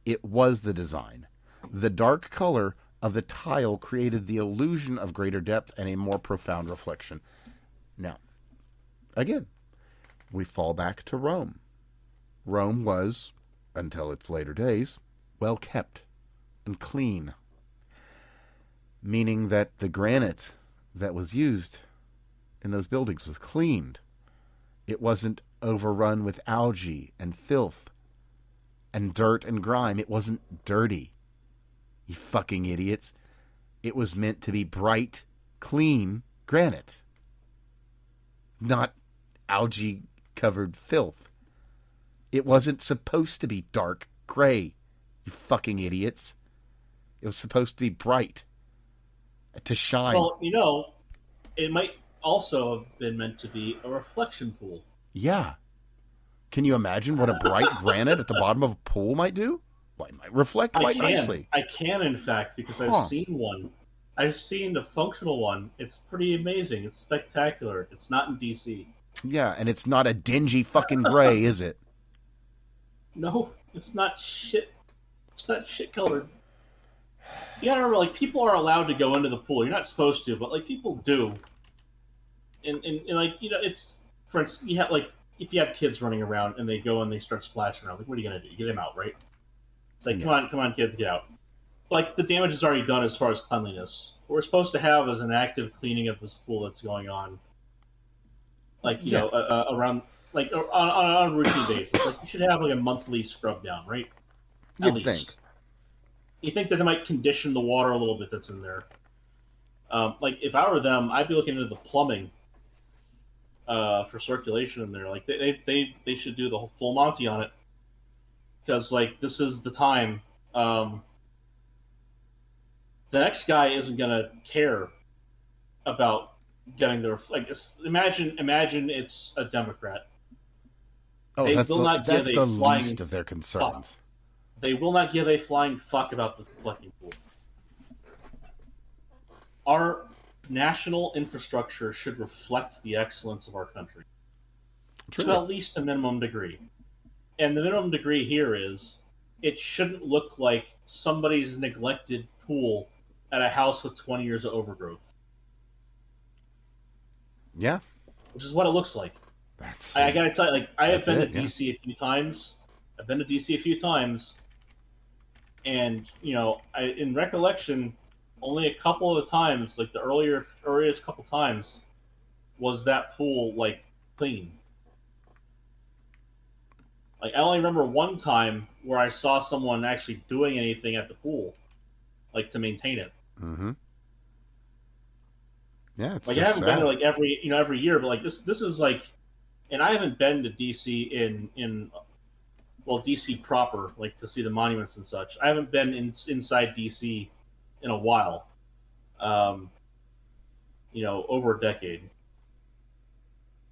It was the design. The dark color of the tile created the illusion of greater depth and a more profound reflection. Now, again, we fall back to Rome. Rome was, until its later days, well kept and clean, meaning that the granite that was used in those buildings was cleaned. It wasn't overrun with algae and filth and dirt and grime. It wasn't dirty. You fucking idiots. It was meant to be bright, clean granite, not algae-covered filth. It wasn't supposed to be dark gray, you fucking idiots. It was supposed to be bright, to shine. Well, it might also have been meant to be a reflection pool. Yeah. Can you imagine what a bright granite at the bottom of a pool might do? Well, it might reflect quite nicely. I can, in fact, because I've seen one. I've seen the functional one. It's pretty amazing. It's spectacular. It's not in DC. Yeah, and it's not a dingy fucking gray, is it? No, it's not shit. It's not shit colored. You gotta remember, like, people are allowed to go into the pool. You're not supposed to, but, like, people do. And like, it's, for instance, you have, like, if you have kids running around and they go and they start splashing around, like, what are you gonna do? Get them out, right? It's like, come on, kids, get out. Like, the damage is already done as far as cleanliness. What we're supposed to have is an active cleaning of this pool that's going on. Like, you know, around, like, on a routine basis. Like, you should have, like, a monthly scrub down, right? At least. Think. You think that they might condition the water a little bit that's in there. Like, if I were them, I'd be looking into the plumbing for circulation in there. Like, they should do the whole full Monty on it. Because, like, this is the time. The next guy isn't going to care about getting their... Like, imagine it's a Democrat. Oh, that's the least of their concerns. Fuck. They will not give a flying fuck about the collecting pool. Our national infrastructure should reflect the excellence of our country. True. To at least a minimum degree. And the minimum degree here is it shouldn't look like somebody's neglected pool at a house with 20 years of overgrowth. Yeah. Which is what it looks like. I gotta tell you, like, I have been to DC a few times. And, you know, in recollection, only a couple of the times, like the earliest couple times, was that pool, like, clean. Like, I only remember one time where I saw someone actually doing anything at the pool, like, to maintain it. Mm-hmm. Yeah, it's like, I haven't been there, like, every year, but, like, this is, like, and I haven't been to DC in DC proper, like, to see the monuments and such. I haven't been inside DC in a while. You know, over a decade.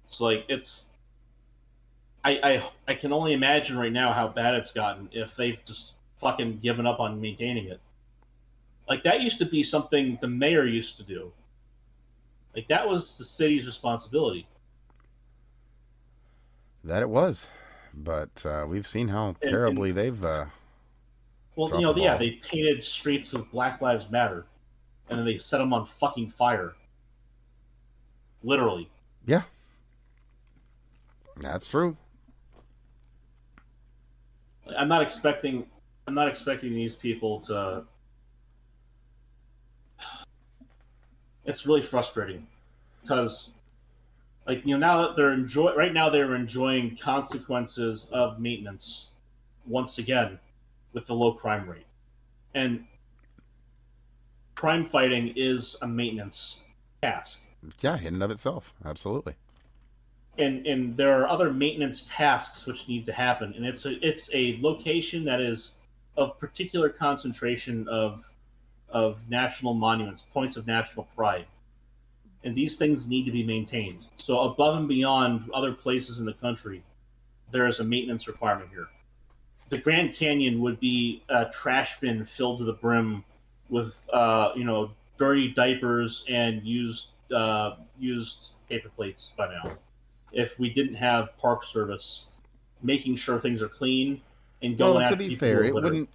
So, like, it's... I can only imagine right now how bad it's gotten if they've just fucking given up on maintaining it. Like, that used to be something the mayor used to do. Like, that was the city's responsibility. That it was. But we've seen how terribly they've well, you know, they painted streets with Black Lives Matter, and then they set them on fucking fire. Literally. Yeah. That's true. I'm not expecting these people to... It's really frustrating. Because, like, you know, now that they're enjoying consequences of maintenance once again with the low crime rate. And crime fighting is a maintenance task. Yeah, in and of itself. Absolutely. And there are other maintenance tasks which need to happen, and it's a location that is of particular concentration of national monuments, points of national pride, and these things need to be maintained. So above and beyond other places in the country, there is a maintenance requirement here. The Grand Canyon would be a trash bin filled to the brim with dirty diapers and used paper plates by now, if we didn't have Park Service making sure things are clean and going after people. To be fair,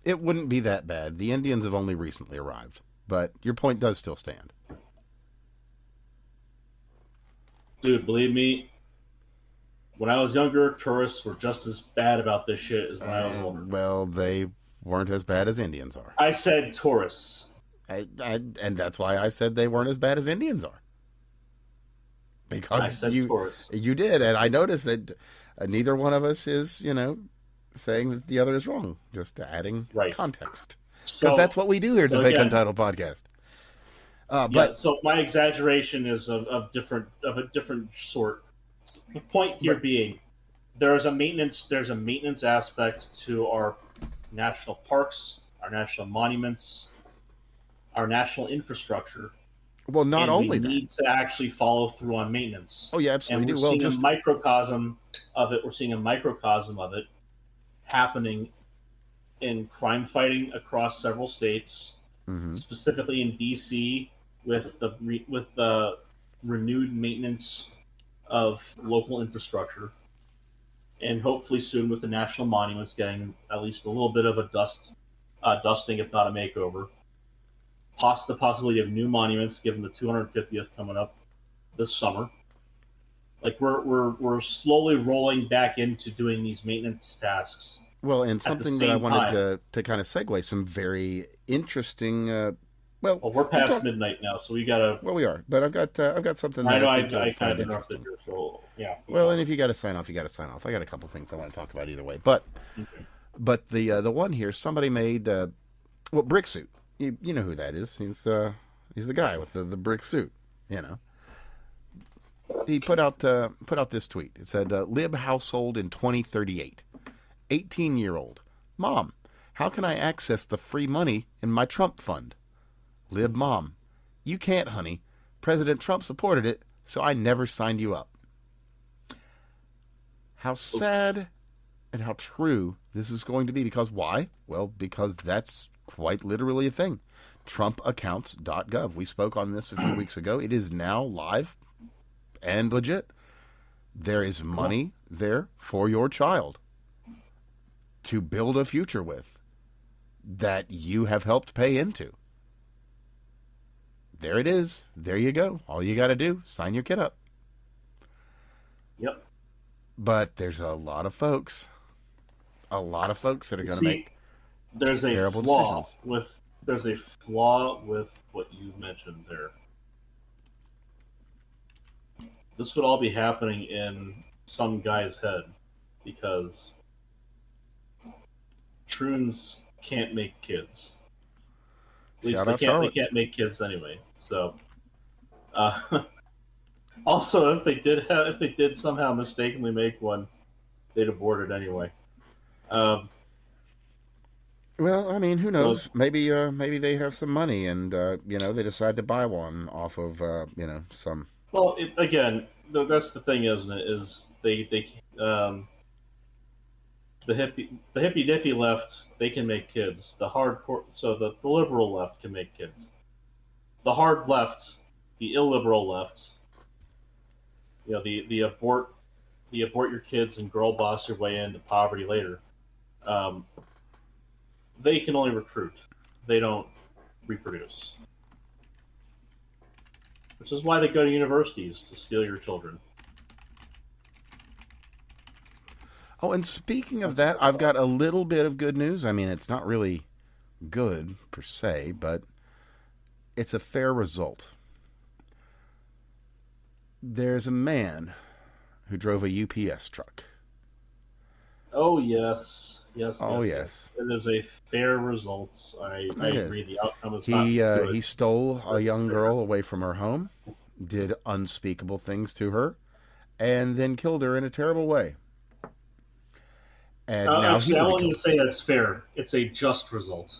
it wouldn't be that bad. The Indians have only recently arrived, but your point does still stand. Dude, believe me, When I was younger, tourists were just as bad about this shit as when I was older. Well, they weren't as bad as Indians are. I said tourists. And that's why I said they weren't as bad as Indians are. Because I said tourists. You did, and I noticed that neither one of us is, saying that the other is wrong. Just adding context. Because that's what we do here at the Fake Untitled podcast. So my exaggeration is of a different sort. The point here being, there's a maintenance aspect to our national parks, our national monuments, our national infrastructure. Well, not only that, we need to actually follow through on maintenance. Oh yeah, absolutely. And we're seeing a microcosm of it. We're seeing a microcosm of it happening in crime fighting across several states, specifically in DC, with the renewed maintenance of local infrastructure, and hopefully soon with the national monuments getting at least a little bit of a dusting, if not a makeover. The possibility of new monuments, given the 250th coming up this summer. Like we're slowly rolling back into doing these maintenance tasks. Well, and something that I wanted to kind of segue, some very interesting. Well, we're past midnight now, so we gotta. Well, we are, but I've got something. I know I kind of interrupted you, so yeah. Well, and if you got to sign off, you got to sign off. I got a couple things I want to talk about either way, but the one here, somebody made brick suit. You know who that is? He's the guy with the brick suit. He put out this tweet. It said, "Lib household in 2038, 18-year-old mom. How can I access the free money in my Trump fund? Lib mom, you can't, honey. President Trump supported it, so I never signed you up." How sad and how true this is going to be. Because why? Well, because that's quite literally a thing. TrumpAccounts.gov. We spoke on this a few weeks ago. It is now live and legit. There is money there for your child to build a future with that you have helped pay into. There it is. There you go. All you got to do, sign your kid up. Yep. But there's a lot of folks that are going to make terrible decisions. There's a flaw with what you mentioned there. This would all be happening in some guy's head because Troons can't make kids. At least they can't make kids anyway. So, also, if they did somehow mistakenly make one, they'd abort it anyway. Well, I mean, who knows? Maybe they have some money, and they decide to buy one off of some. Well, again, that's the thing, isn't it? Is the hippy dippy left, they can make kids. The hardcore, so the liberal left can make kids. The hard left, the illiberal left, the abort your kids and girl boss your way into poverty later. They can only recruit. They don't reproduce. Which is why they go to universities, to steal your children. Oh, and speaking of that, I've got a little bit of good news. I mean, it's not really good per se, but it's a fair result. There's a man who drove a UPS truck. Oh, yes. Yes. Yes. It is a fair result. I agree. The outcome is not good. He stole a young girl away from her home, did unspeakable things to her, and then killed her in a terrible way. And now actually, I want you to say that's fair. It's a just result.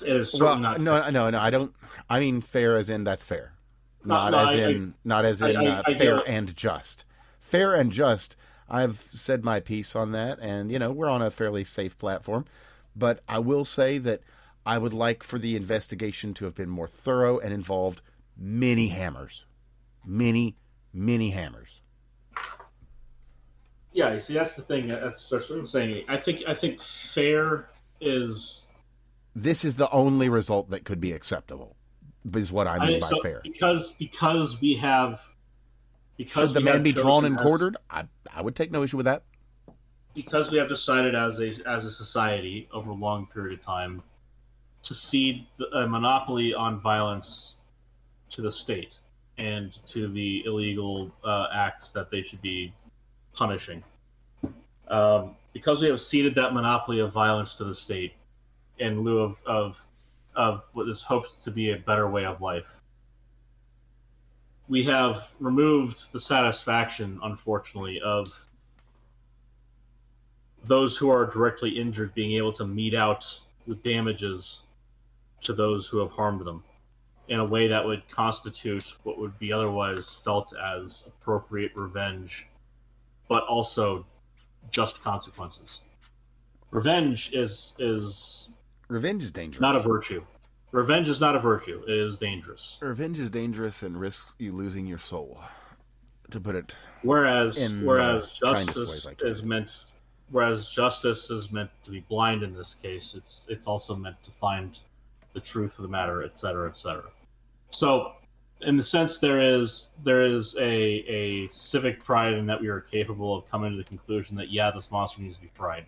It is certainly not. No. I don't. I mean fair as in that's fair, not as in fair and just. Fair and just. I've said my piece on that, and, we're on a fairly safe platform. But I will say that I would like for the investigation to have been more thorough and involved many hammers. Many hammers. Yeah, you see, that's the thing. That's what I'm saying. I think fair is... This is the only result that could be acceptable, is what I mean by fair. Because we have because Should the we man have be drawn and chosen quartered? I would take no issue with that. because we have decided as a society over a long period of time to cede a monopoly on violence to the state and to the illegal acts that they should be punishing. Because we have ceded that monopoly of violence to the state in lieu of what is hoped to be a better way of life, we have removed the satisfaction, unfortunately, of those who are directly injured being able to mete out the damages to those who have harmed them in a way that would constitute what would be otherwise felt as appropriate revenge, but also just consequences. Revenge is dangerous. not a virtue. Revenge is not a virtue. It is dangerous. Revenge is dangerous and risks you losing your soul, to put it Whereas justice is meant to be blind in this case. It's also meant to find the truth of the matter, etc., etc. So, in the sense, there is a civic pride in that we are capable of coming to the conclusion that this monster needs to be tried.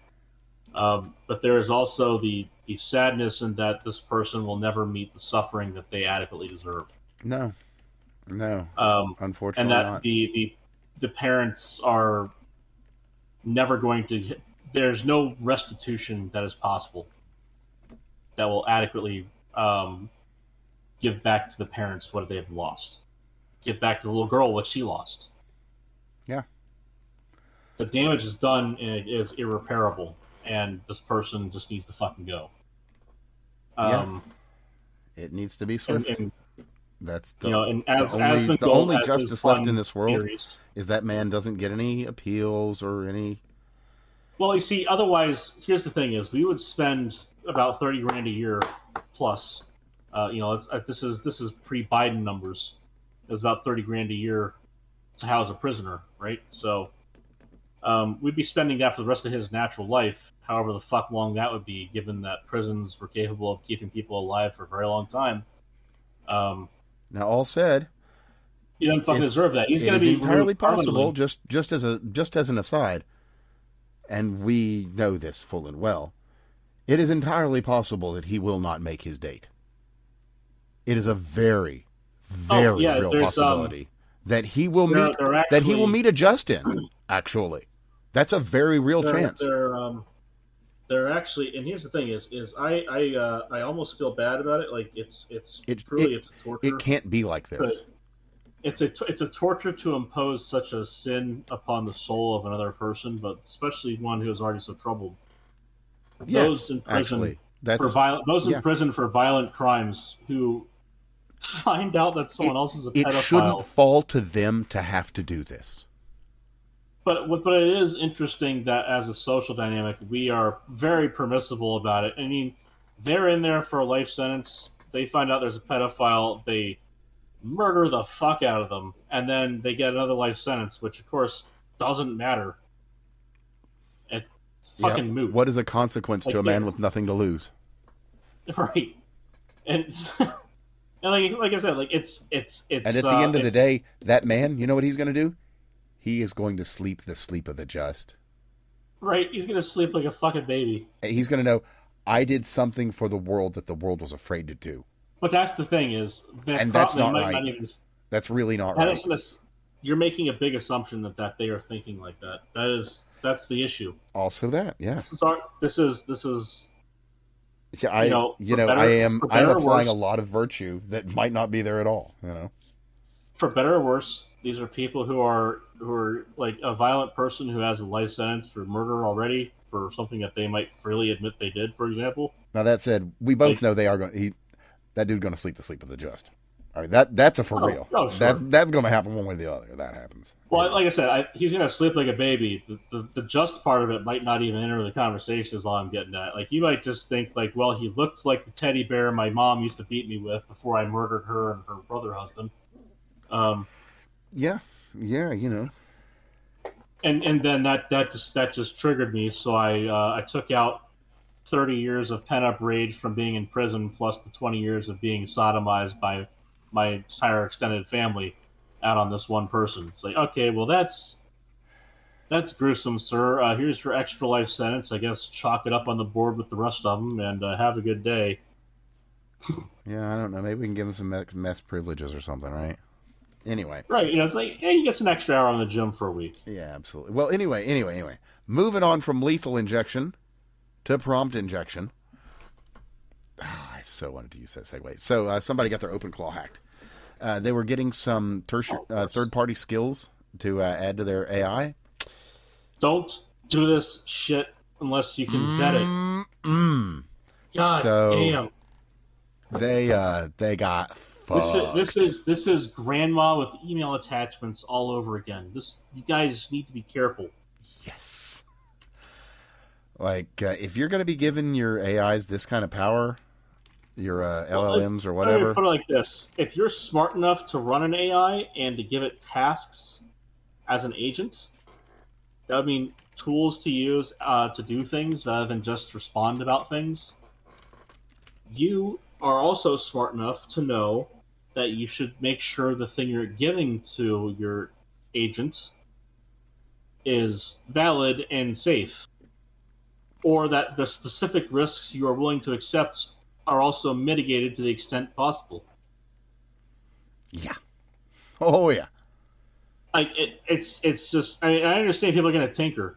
But there is also the sadness in that this person will never meet the suffering that they adequately deserve. No, unfortunately, and that not. The parents are never going to. There's no restitution that is possible that will adequately give back to the parents what they have lost. Give back to the little girl what she lost. Yeah. The damage is done and it is irreparable, and this person just needs to fucking go. It needs to be swift. And that's the, the only justice left in this world theories. Is that man doesn't get any appeals or any. Well, you see, otherwise, here's the thing: is we would spend about $30,000 a year plus. This is pre-Biden numbers. It's about $30,000 a year to house a prisoner, right? So we'd be spending that for the rest of his natural life, however the fuck long that would be, given that prisons were capable of keeping people alive for a very long time. Now, all said, he doesn't fucking deserve that. He's going to be entirely possible. Just as an aside, and we know this full and well, it is entirely possible that he will not make his date. It is a very, very real possibility that he will meet a Justin. Actually, that's a very real chance. They're actually, and here's the thing: is I almost feel bad about it. Like it's a torture. It can't be like this. It's a torture to impose such a sin upon the soul of another person, but especially one who is already so troubled. Yes, those in prison actually, in prison for violent crimes who find out that someone else is a pedophile. It shouldn't fall to them to have to do this. But it is interesting that as a social dynamic, we are very permissible about it. I mean, they're in there for a life sentence. They find out there's a pedophile. They murder the fuck out of them, and then they get another life sentence, which of course doesn't matter. It's fucking moot. What is a consequence to a man with nothing to lose? Right, and like I said, it's. And at the end of the day, that man, you know what he's going to do? He is going to sleep the sleep of the just. Right, he's going to sleep like a fucking baby. He's going to know, I did something for the world that the world was afraid to do. But that's the thing is, that's not right. That's really not right. You're making a big assumption that they are thinking like that. That's the issue. Also, that This is. Yeah, I'm applying a lot of virtue that might not be there at all. For better or worse, these are people who are like a violent person who has a life sentence for murder already for something that they might freely admit they did, for example. Now that said, we both know they are going. That dude's going to sleep the sleep of the just. I mean, that's a for real. Oh, sure. That's going to happen one way or the other. That happens. Well, like I said, he's going to sleep like a baby. The just part of it might not even enter the conversation. Is all I'm getting at. Like, you might just think like, well, he looks like the teddy bear my mom used to beat me with before I murdered her and her brother husband. Yeah, And then that just triggered me. So I took out 30 years of pent-up rage from being in prison, plus the 20 years of being sodomized by my entire extended family, out on this one person. It's like, okay, well, that's gruesome, sir. Here's your extra life sentence. I guess chalk it up on the board with the rest of them, and have a good day. Yeah, I don't know. Maybe we can give him some mess privileges or something, right? Anyway. Right, it's like, hey, he gets an extra hour on the gym for a week. Yeah, absolutely. Well, anyway. Moving on from lethal injection to prompt injection. I so wanted to use that segue. So somebody got their OpenClaw hacked. They were getting some third-party skills to add to their AI. Don't do this shit unless you can vet it. God damn. They got fucked. This is grandma with email attachments all over again. You guys need to be careful. Yes. Like, if you're going to be giving your AIs this kind of power, your LLMs or whatever. Let me put it like this. If you're smart enough to run an AI and to give it tasks as an agent, that would mean tools to use to do things rather than just respond about things. You are also smart enough to know that you should make sure the thing you're giving to your agent is valid and safe, or that the specific risks you are willing to accept are also mitigated to the extent possible. Yeah. Oh, yeah. Like, it's just... I understand people are going to tinker,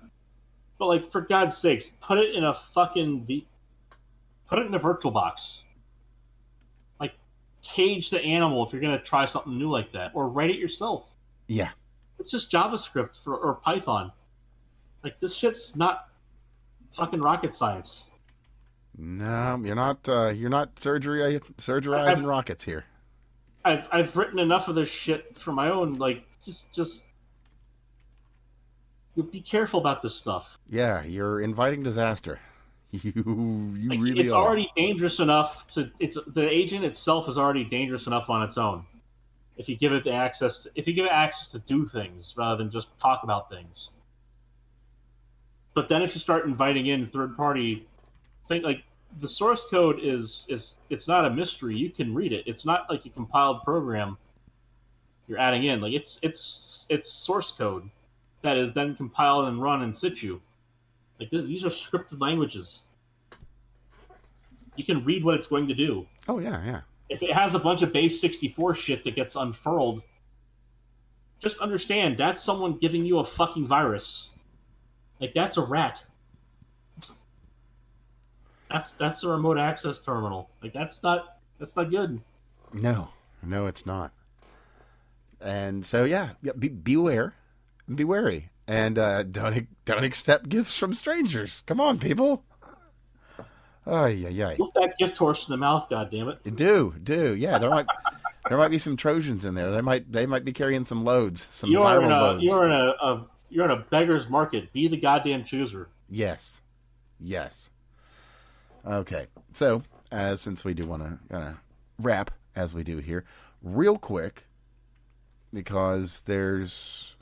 but, like, for God's sakes, put it in a virtual box. Like, cage the animal if you're going to try something new like that, or write it yourself. Yeah. It's just JavaScript or Python. Like, this shit's not fucking rocket science. No, you're not surgerizing rockets here. I've written enough of this shit for my own, like, just be careful about this stuff. Yeah, you're inviting disaster. You like, really it's are. already dangerous enough the agent itself is already dangerous enough on its own. If you give it access to do things rather than just talk about things. But then if you start inviting in third party things, like, the source code is it's not a mystery. You can read it. It's not like a compiled program you're adding in. Like, it's source code that is then compiled and run in situ. Like, these are scripted languages. You can read what it's going to do. Oh yeah, yeah. If it has a bunch of base 64 shit that gets unfurled, just understand that's someone giving you a fucking virus. Like, that's a rat. That's a remote access terminal. Like, that's not good. No, it's not. And so yeah, beware, be wary, and don't accept gifts from strangers. Come on, people. Oh yeah. Look that gift horse in the mouth, goddammit. Do yeah. There might be some Trojans in there. They might be carrying some loads, some viral loads. You're in a beggar's market. Be the goddamn chooser. Yes. Okay, so since we do want to kind of wrap as we do here, real quick, because there is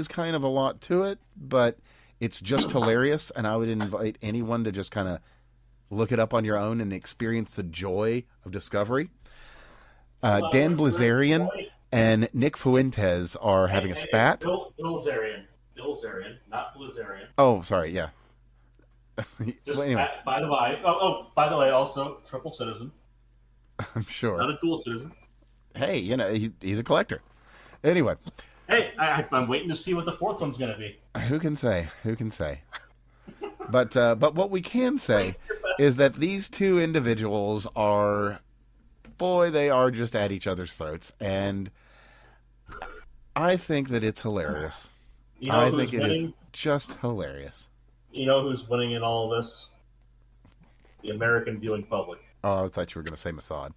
kind of a lot to it, but it's just hilarious, and I would invite anyone to just kind of look it up on your own and experience the joy of discovery. Dan Blazarian and Nick Fuentes are having a spat. Bill Zarian, not Blazarian. Oh, sorry, yeah. Just well, anyway. by the way, by the way, also triple citizen. I'm sure. Not a dual citizen. Hey, he's a collector. Anyway. Hey, I'm waiting to see what the fourth one's going to be. Who can say? But what we can say is that these two individuals they are just at each other's throats, and I think that it's hilarious. I think it is just hilarious. You know who's winning in all of this? The American viewing public. Oh, I thought you were going to say Mossad.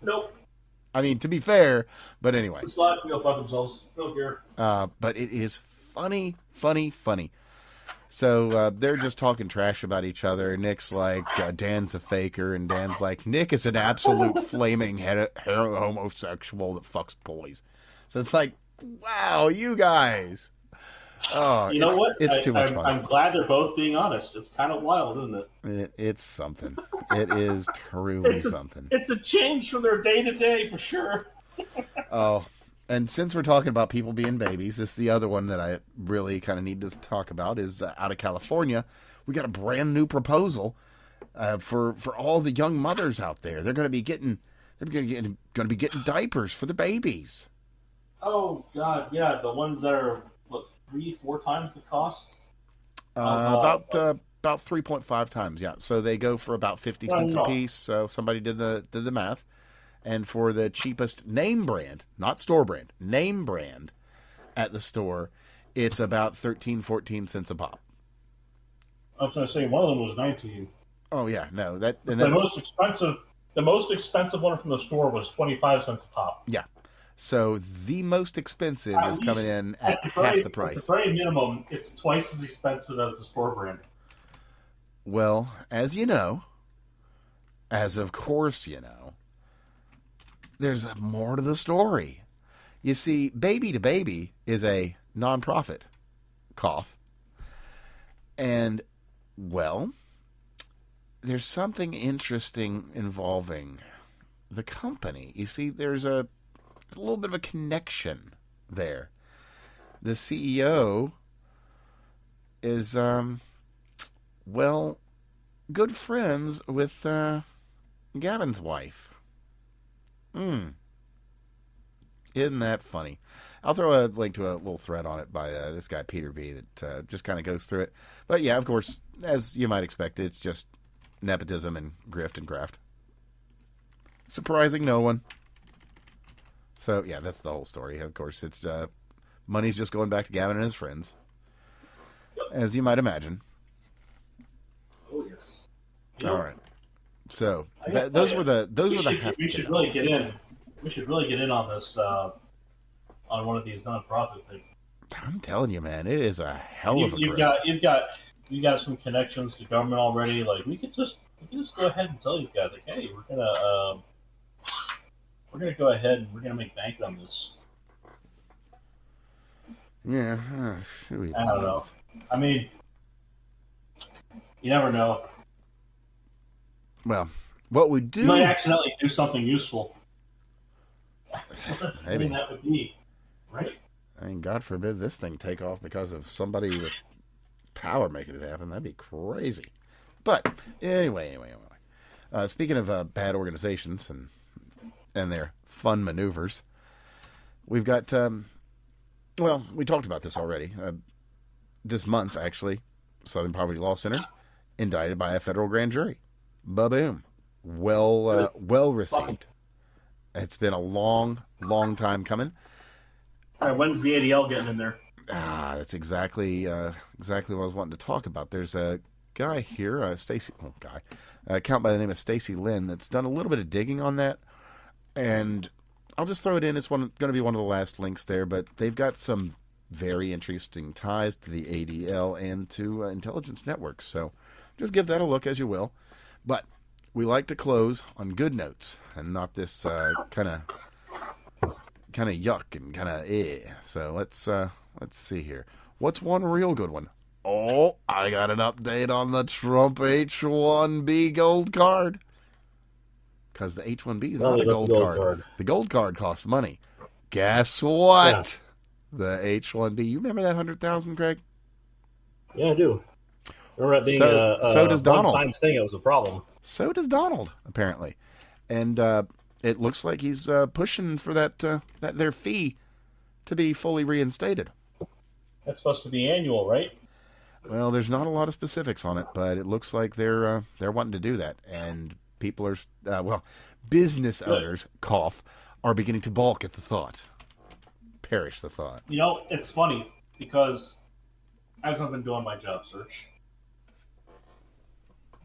Nope. I mean, to be fair, but anyway. Mossad can go fuck themselves. Don't care. But it is funny. So they're just talking trash about each other. Nick's like, Dan's a faker, and Dan's like, Nick is an absolute flaming homosexual that fucks boys. So it's like, wow, you guys. Oh, you know what? It's too much fun. I'm glad they're both being honest. It's kind of wild, isn't it? It's something. It is truly something. It's a change from their day to day for sure. Oh, And since we're talking about people being babies, this is the other one that I really kind of need to talk about is out of California. We got a brand new proposal for all the young mothers out there. They're going to be getting diapers for the babies. Oh God, yeah, the ones that are what 3-4 times the cost. About 3.5 times, yeah. So they go for about 50 cents a piece. So somebody did the math. And for the cheapest name brand, not store brand, name brand at the store, it's about 13-14 cents a pop. I was going to say one of them was 19. Oh yeah, no, the most expensive one from the store was 25 cents a pop. Yeah. So the most expensive is coming in at half the price. At the very minimum, it's twice as expensive as the store brand. Well, as you know, as of course you know, there's more to the story. You see, Baby to Baby is a nonprofit, cough. And, well, there's something interesting involving the company. You see, there's a little bit of a connection there. The CEO is, good friends with Gavin's wife. Isn't that funny? I'll throw a link to a little thread on it by this guy, Peter V, that just kind of goes through it. But yeah, of course, as you might expect, it's just nepotism and grift and graft. Surprising no one. So yeah, that's the whole story. Of course, it's money's just going back to Gavin and his friends, as you might imagine. Oh yes. All right. So those were the We should really get in. We should really get in on this on one of these nonprofit things. I'm telling you, man, it is a hell of a. You've got some connections to government already. Like we could just go ahead and tell these guys, like, hey, we're gonna go ahead and we're gonna make bank on this. Yeah, I don't know. I mean, you never know. Well, what we do... You might accidentally do something useful. Maybe. I mean, that would be, right? I mean, God forbid this thing take off because of somebody with power making it happen. That'd be crazy. But, anyway. Speaking of bad organizations and their fun maneuvers, we've got... we talked about this already. This month, actually, Southern Poverty Law Center indicted by a federal grand jury. Ba-boom. Well received. It's been a long time coming. All right, when's the ADL getting in there? That's exactly what I was wanting to talk about. There's a guy here, account by the name of Stacy Lynn, that's done a little bit of digging on that, and I'll just throw it in. It's going to be one of the last links there, but they've got some very interesting ties to the ADL and to intelligence networks. So just give that a look as you will. But we like to close on good notes and not this kind of yuck and kind of So let's see here. What's one real good one? Oh, I got an update on the Trump H-1B gold card. Because the H-1B is not a gold card. The gold card costs money. Guess what? Yeah. The H-1B. You remember that 100,000, Craig? Yeah, I do. Remember that being so does Donald. One-time thing. It was a problem. So does Donald, apparently. And it looks like he's pushing for that their fee to be fully reinstated. That's supposed to be annual, right? Well, there's not a lot of specifics on it, but it looks like they're wanting to do that. And people are, business owners, are beginning to balk at the thought. Perish the thought. You know, it's funny because as I've been doing my job search,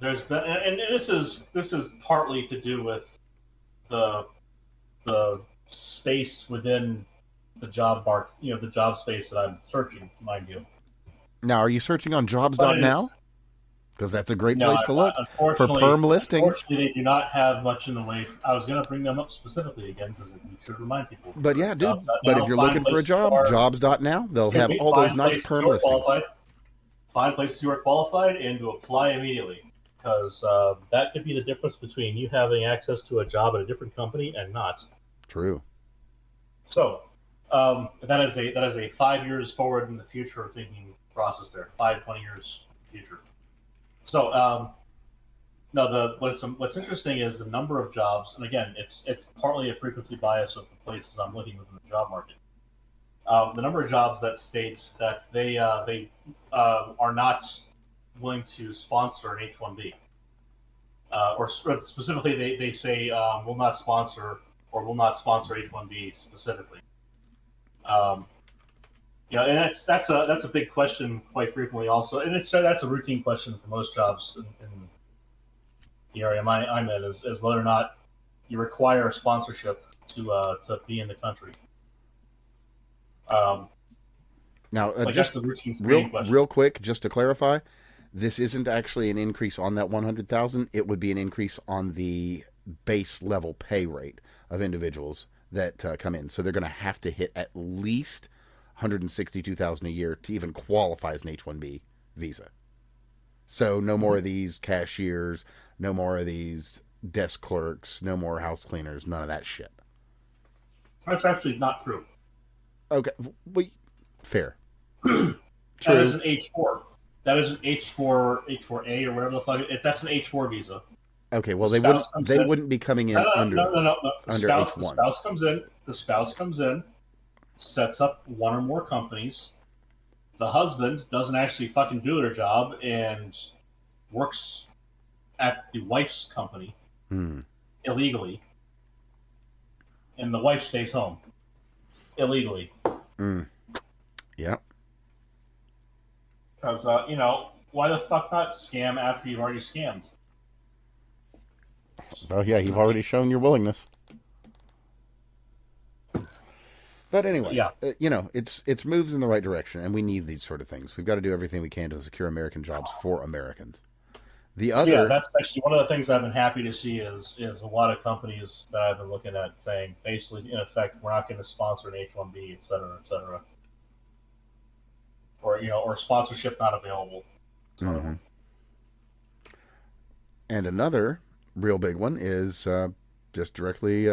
there's been, and this is partly to do with the space within the job the job space that I'm searching, mind you. Now, are you searching on jobs.now? Because that's a great place to look for perm listings. Unfortunately, they do not have much in the way. I was going to bring them up specifically again because we should remind people. But yeah, dude. But if you're looking for a job, jobs.now, they'll have all those nice perm listings. Find places you are qualified and to apply immediately. Because that could be the difference between you having access to a job at a different company and not. True. So, That is a 5 years forward in the future thinking process there. 20 years in the future. So no, what's interesting is the number of jobs, and again, it's partly a frequency bias of the places I'm looking within the job market. The number of jobs that state that they are not willing to sponsor an H-1B, or specifically they say will not sponsor or will not sponsor H-1B specifically. And that's a big question quite frequently also, and that's a routine question for most jobs in the area I'm in is whether or not you require a sponsorship to be in the country. Now, just a routine real quick, just to clarify, this isn't actually an increase on that 100,000. It would be an increase on the base level pay rate of individuals that come in. So they're going to have to hit at least 162,000 a year to even qualify as an H-1B visa. So no more of these cashiers, no more of these desk clerks, no more house cleaners, none of that shit. That's actually not true. Okay, well, fair. True. That is an H4. That is an H4A or whatever the fuck. That's an H4 visa. Okay, well they wouldn't be coming in under H1. The spouse comes in, sets up one or more companies. The husband doesn't actually fucking do their job and works at the wife's company illegally, and the wife stays home illegally. Yeah. Because why the fuck not scam after you've already scammed? Well, yeah, you've already shown your willingness. But anyway, yeah. It's moves in the right direction, and we need these sort of things. We've got to do everything we can to secure American jobs for Americans. That's actually one of the things I've been happy to see is a lot of companies that I've been looking at saying basically, in effect, we're not going to sponsor an H-1B, et cetera, or sponsorship not available. Mm-hmm. And another real big one is just directly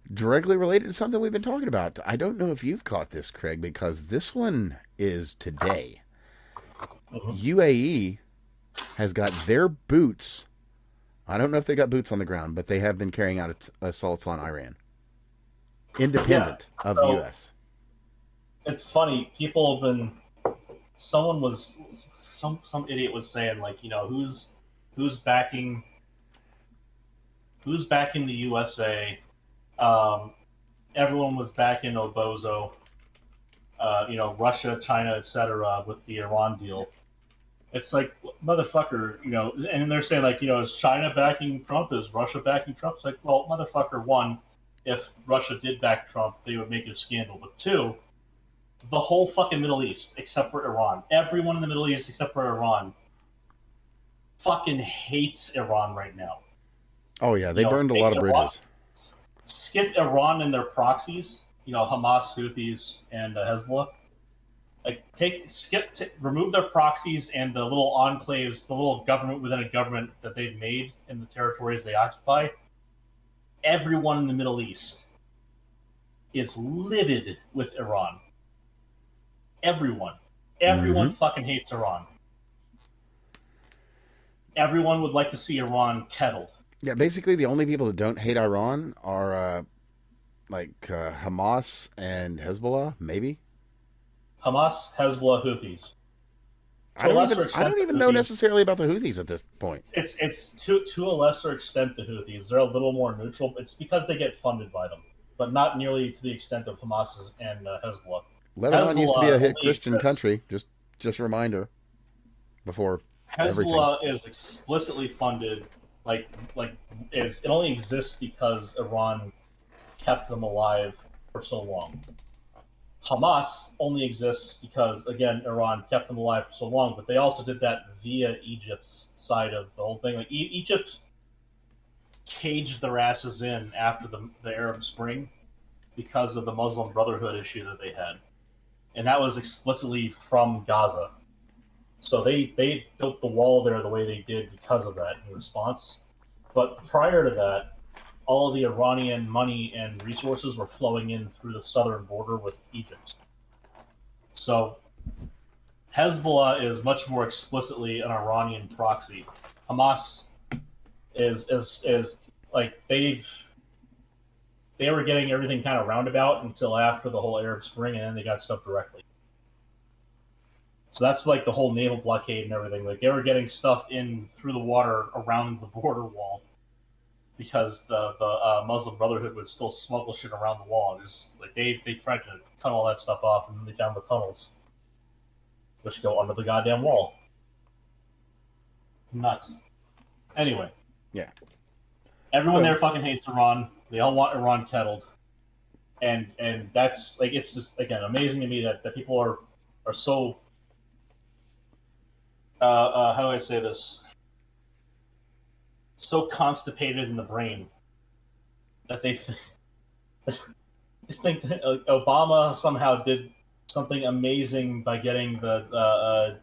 related to something we've been talking about. I don't know if you've caught this, Craig, because this one is today. UAE has got their boots. I don't know if they got boots on the ground, but they have been carrying out assaults on Iran, independent of the U.S. It's funny. People have been. Some idiot was saying who's backing the USA. Everyone was backing Obozo. Russia, China, etc. with the Iran deal. It's like, motherfucker, and they're saying is China backing Trump? Is Russia backing Trump? It's like, well, motherfucker, one, if Russia did back Trump, they would make it a scandal. But two, the whole fucking Middle East, except for Iran, everyone in the Middle East except for Iran, fucking hates Iran right now. Oh yeah, they burned a lot of bridges. Skip Iran and their proxies, Hamas, Houthis, and Hezbollah. Remove their proxies and the little enclaves, the little government within a government that they've made in the territories they occupy. Everyone in the Middle East is livid with Iran. Everyone fucking hates Iran. Everyone would like to see Iran kettled. Yeah, basically the only people that don't hate Iran are Hamas and Hezbollah, maybe. Hamas, Hezbollah, Houthis. I don't even know necessarily about the Houthis at this point. It's to a lesser extent the Houthis. They're a little more neutral. It's because they get funded by them, but not nearly to the extent of Hamas and Hezbollah. Lebanon used to be a hit Christian country. Just a reminder. Before Hezbollah everything. Is explicitly funded. It only exists because Iran kept them alive for so long. Hamas only exists because, again, Iran kept them alive for so long, but they also did that via Egypt's side of the whole thing. Egypt caged their asses in after the Arab Spring because of the Muslim Brotherhood issue that they had. And that was explicitly from Gaza. So they built the wall there the way they did because of that in response. But prior to that, all of the Iranian money and resources were flowing in through the southern border with Egypt. So Hezbollah is much more explicitly an Iranian proxy. Hamas is like they were getting everything kind of roundabout until after the whole Arab Spring, and then they got stuff directly. So that's like the whole naval blockade and everything. Like they were getting stuff in through the water around the border wall because the Muslim Brotherhood would still smuggle shit around the wall. Just like they tried to cut all that stuff off, and then they found the tunnels, which go under the goddamn wall. Nuts. Anyway. Yeah. Everyone there fucking hates Iran. They all want Iran kettled. And that's, like, it's just, again, amazing to me that people are so, how do I say this? So constipated in the brain that they think that Obama somehow did something amazing by getting the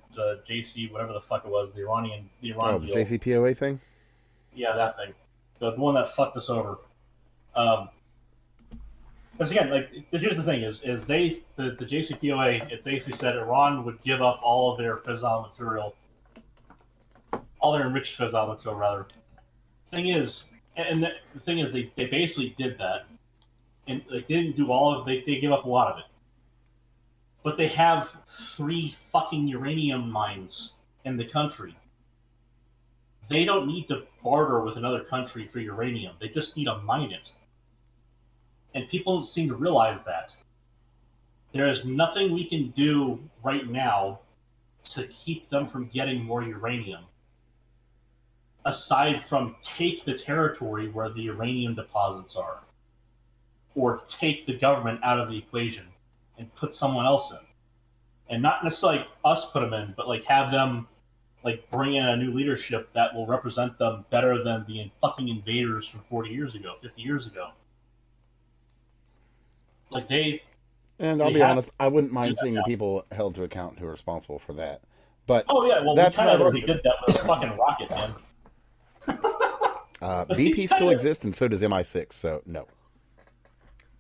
JC, whatever the fuck it was, the Iran deal. The JCPOA thing? Yeah, that thing. The one that fucked us over. Because again, like, here's the thing: is the JCPOA, it basically said Iran would give up all of their fissile material, all their enriched fissile material, rather. Thing is, the thing is, they basically did that, and like they didn't do all of it. They gave up a lot of it. But they have 3 fucking uranium mines in the country. They don't need to barter with another country for uranium. They just need to mine it. And people don't seem to realize that. There is nothing we can do right now to keep them from getting more uranium, aside from take the territory where the uranium deposits are, or take the government out of the equation and put someone else in. And not necessarily us put them in, but like have them like bring in a new leadership that will represent them better than the fucking invaders from 40 years ago, 50 years ago. Like And I'll be honest, I wouldn't mind seeing the people held to account who are responsible for that. But oh yeah, well that's we kind of already did that with a fucking rocket, man. BP still exists, and so does MI6. So no.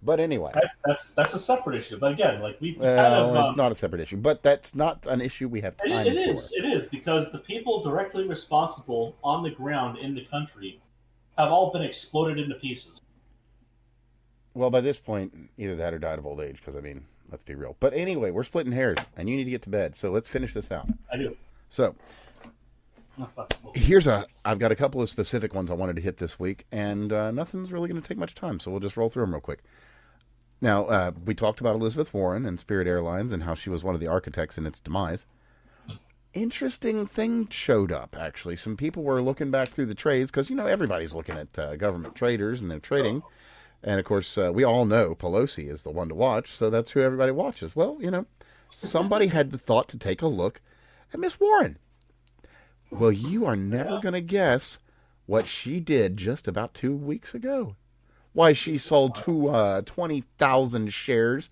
But anyway, that's a separate issue. But again, like we it's not a separate issue. But that's not an issue we have time It is because the people directly responsible on the ground in the country have all been exploded into pieces. Well, by this point, either that or died of old age. Because I mean, let's be real. But anyway, we're splitting hairs, and you need to get to bed. So let's finish this out. I do. So I've got a couple of specific ones I wanted to hit this week, and nothing's really going to take much time. So we'll just roll through them real quick. Now, we talked about Elizabeth Warren and Spirit Airlines and how she was one of the architects in its demise. Interesting thing showed up, actually. Some people were looking back through the trades, because, everybody's looking at government traders and their trading. And, of course, we all know Pelosi is the one to watch, so that's who everybody watches. Well, somebody had the thought to take a look at Miss Warren. Well, you are never going to guess what she did just about 2 weeks ago. Why, she sold 20,000 shares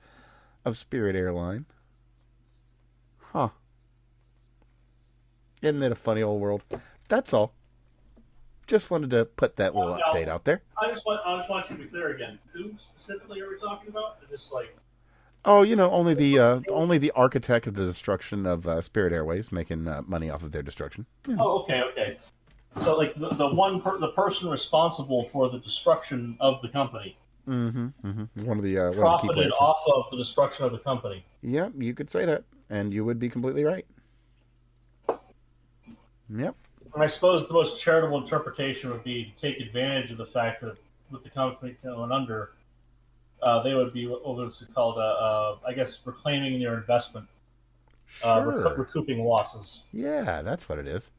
of Spirit Airline. Huh. Isn't it a funny old world? That's all. Just wanted to put that little update out there. I just want you to be clear again. Who specifically are we talking about? Just like... Oh, only the architect of the destruction of Spirit Airways making money off of their destruction. Yeah. Oh, okay. So, like, the person responsible for the destruction of the company. Mm-hmm. One of the profited off of the destruction of the company. Yeah, you could say that, and you would be completely right. Yep. And I suppose the most charitable interpretation would be to take advantage of the fact that with the company going under, they would be what's it called? I guess reclaiming their investment, recouping losses. Yeah, that's what it is.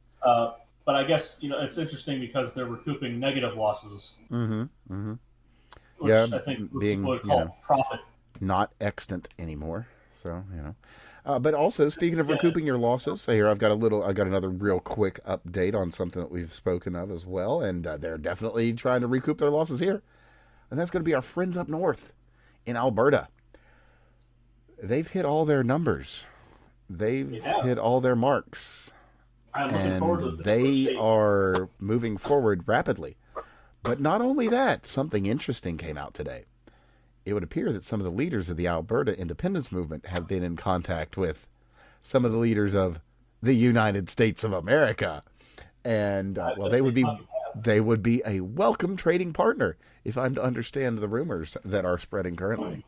But I guess it's interesting because they're recouping negative losses. Mm-hmm. Which I think people would call profit. Not extant anymore. So but also speaking of recouping your losses, so here I got another real quick update on something that we've spoken of as well, and they're definitely trying to recoup their losses here, and that's going to be our friends up north in Alberta. They've hit all their numbers. They've hit all their marks. I'm looking forward to they are moving forward rapidly. But not only that, something interesting came out today. It would appear that some of the leaders of the Alberta independence movement have been in contact with some of the leaders of the United States of America. And, well, they would be a welcome trading partner, if I'm to understand the rumors that are spreading currently.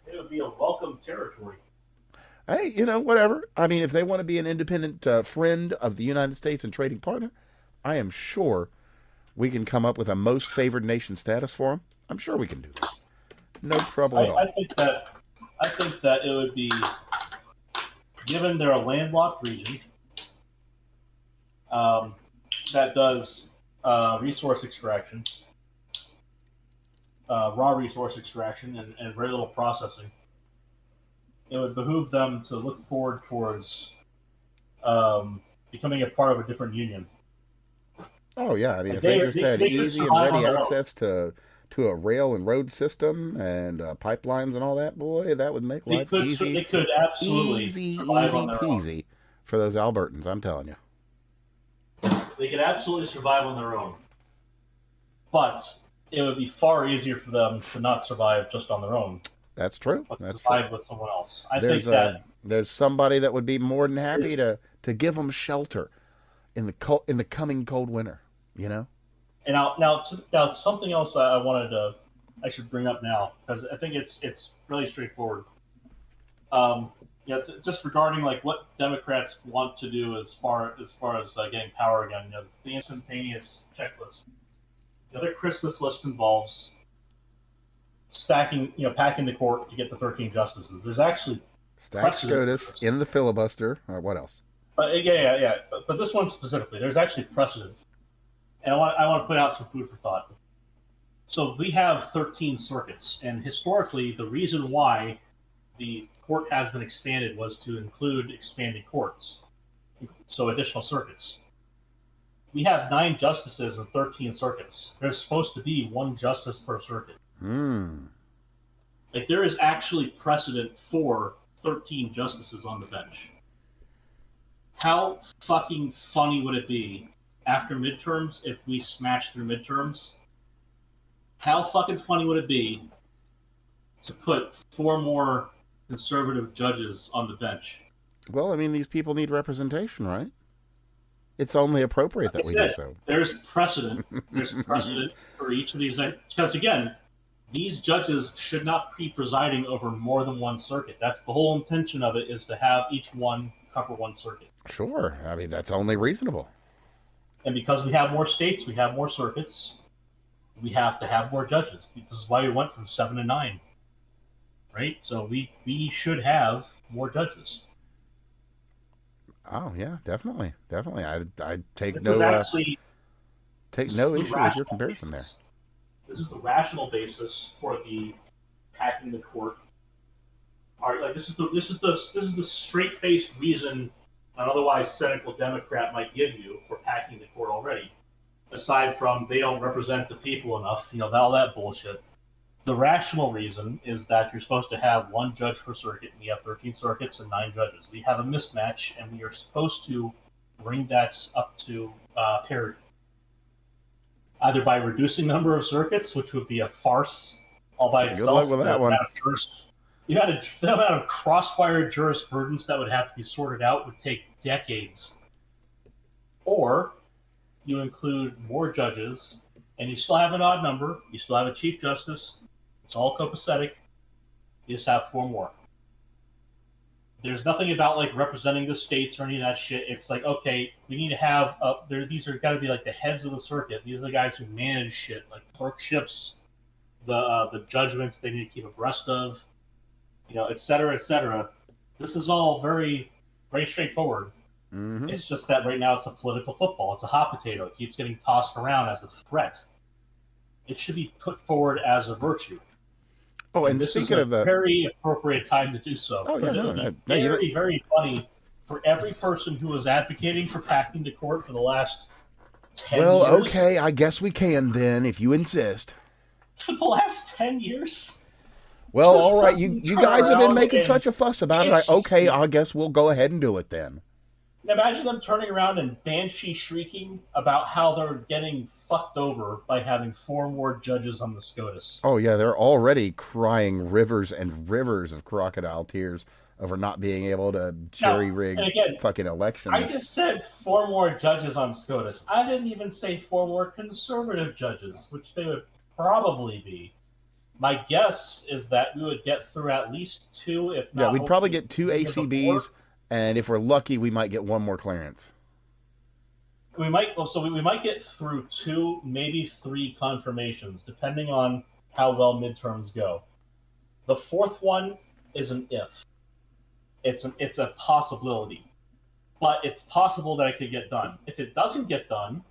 It would be a welcome territory. Hey, whatever. I mean, if they want to be an independent friend of the United States and trading partner, I am sure we can come up with a most favored nation status for them. I'm sure we can do that. No trouble at all. I think that it would be, given they're a landlocked region that does resource extraction, raw resource extraction, and very little processing, it would behoove them to look forward towards becoming a part of a different union. Oh, yeah. I mean, if they just had easy and ready access to a rail and road system and pipelines and all that, boy, that would make life easy. They could absolutely easy peasy for those Albertans, I'm telling you. They could absolutely survive on their own. But it would be far easier for them to not survive just on their own. That's true. But That's survive true. with someone else. There's somebody that would be more than happy to give them shelter in the coming cold winter, And now something else I should bring up now, because I think it's really straightforward. Just regarding like what Democrats want to do as far as getting power again. The instantaneous checklist. Their Christmas list involves packing the court to get the 13 justices. There's actually stack SCOTUS in the filibuster. Or what else? Yeah. But this one specifically, there's actually precedent. And I want to put out some food for thought. So we have 13 circuits, and historically, the reason why the court has been expanded was to include expanded courts, so additional circuits. We have 9 justices and 13 circuits. There's supposed to be 1 justice per circuit. Like, there is actually precedent for 13 justices on the bench. How fucking funny would it be after midterms if we smash through midterms? How fucking funny would it be to put 4 more conservative judges on the bench? Well, I mean, these people need representation, right? It's only appropriate that we do so. There's precedent. There's precedent for each of these. Because, again, these judges should not be presiding over more than 1 circuit. That's the whole intention of it, is to have each one cover 1 circuit. Sure. I mean, that's only reasonable. And because we have more states, we have more circuits, we have to have more judges. This is why we went from 7 to 9. Right? So we should have more judges. Oh, yeah, definitely. I'd take this no issue with your comparison there. This is the rational basis for the packing the court. All right, like this is the straight-faced reason an otherwise cynical Democrat might give you for packing the court already. Aside from they don't represent the people enough, all that bullshit. The rational reason is that you're supposed to have 1 judge per circuit, and we have 13 circuits and 9 judges. We have a mismatch, and we are supposed to bring that up to parity. Either by reducing the number of circuits, which would be a farce all by itself. Good luck with that one. The amount of crossfire jurisprudence that would have to be sorted out would take decades. Or you include more judges, and you still have an odd number. You still have a Chief Justice. It's all copacetic. You just have 4 more. There's nothing about like representing the states or any of that shit. It's like, okay, we need to have these are got to be like the heads of the circuit. These are the guys who manage shit, like clerkships, the judgments they need to keep abreast of, et cetera, et cetera. This is all very, very straightforward. Mm-hmm. It's just that right now it's a political football. It's a hot potato. It keeps getting tossed around as a threat. It should be put forward as a virtue. Oh, and this speaking is of a very appropriate time to do so. Oh, yeah, it would be very, very funny for every person who was advocating for packing the court for the last 10 years. Well, okay, I guess we can then, if you insist. For the last 10 years? Well, all right, you guys have been making such a fuss about it. Okay, I guess we'll go ahead and do it then. Imagine them turning around and banshee shrieking about how they're getting fucked over by having 4 more judges on the SCOTUS. Oh, yeah, they're already crying rivers and rivers of crocodile tears over not being able to jury-rig fucking elections. I just said 4 more judges on SCOTUS. I didn't even say 4 more conservative judges, which they would probably be. My guess is that we would get through at least 2, if not... Yeah, we'd probably get 2 ACBs, and if we're lucky, we might get 1 more clearance. We might get through 2, maybe 3 confirmations, depending on how well midterms go. The 4th one is an if. It's a possibility, but it's possible that it could get done. If it doesn't get done,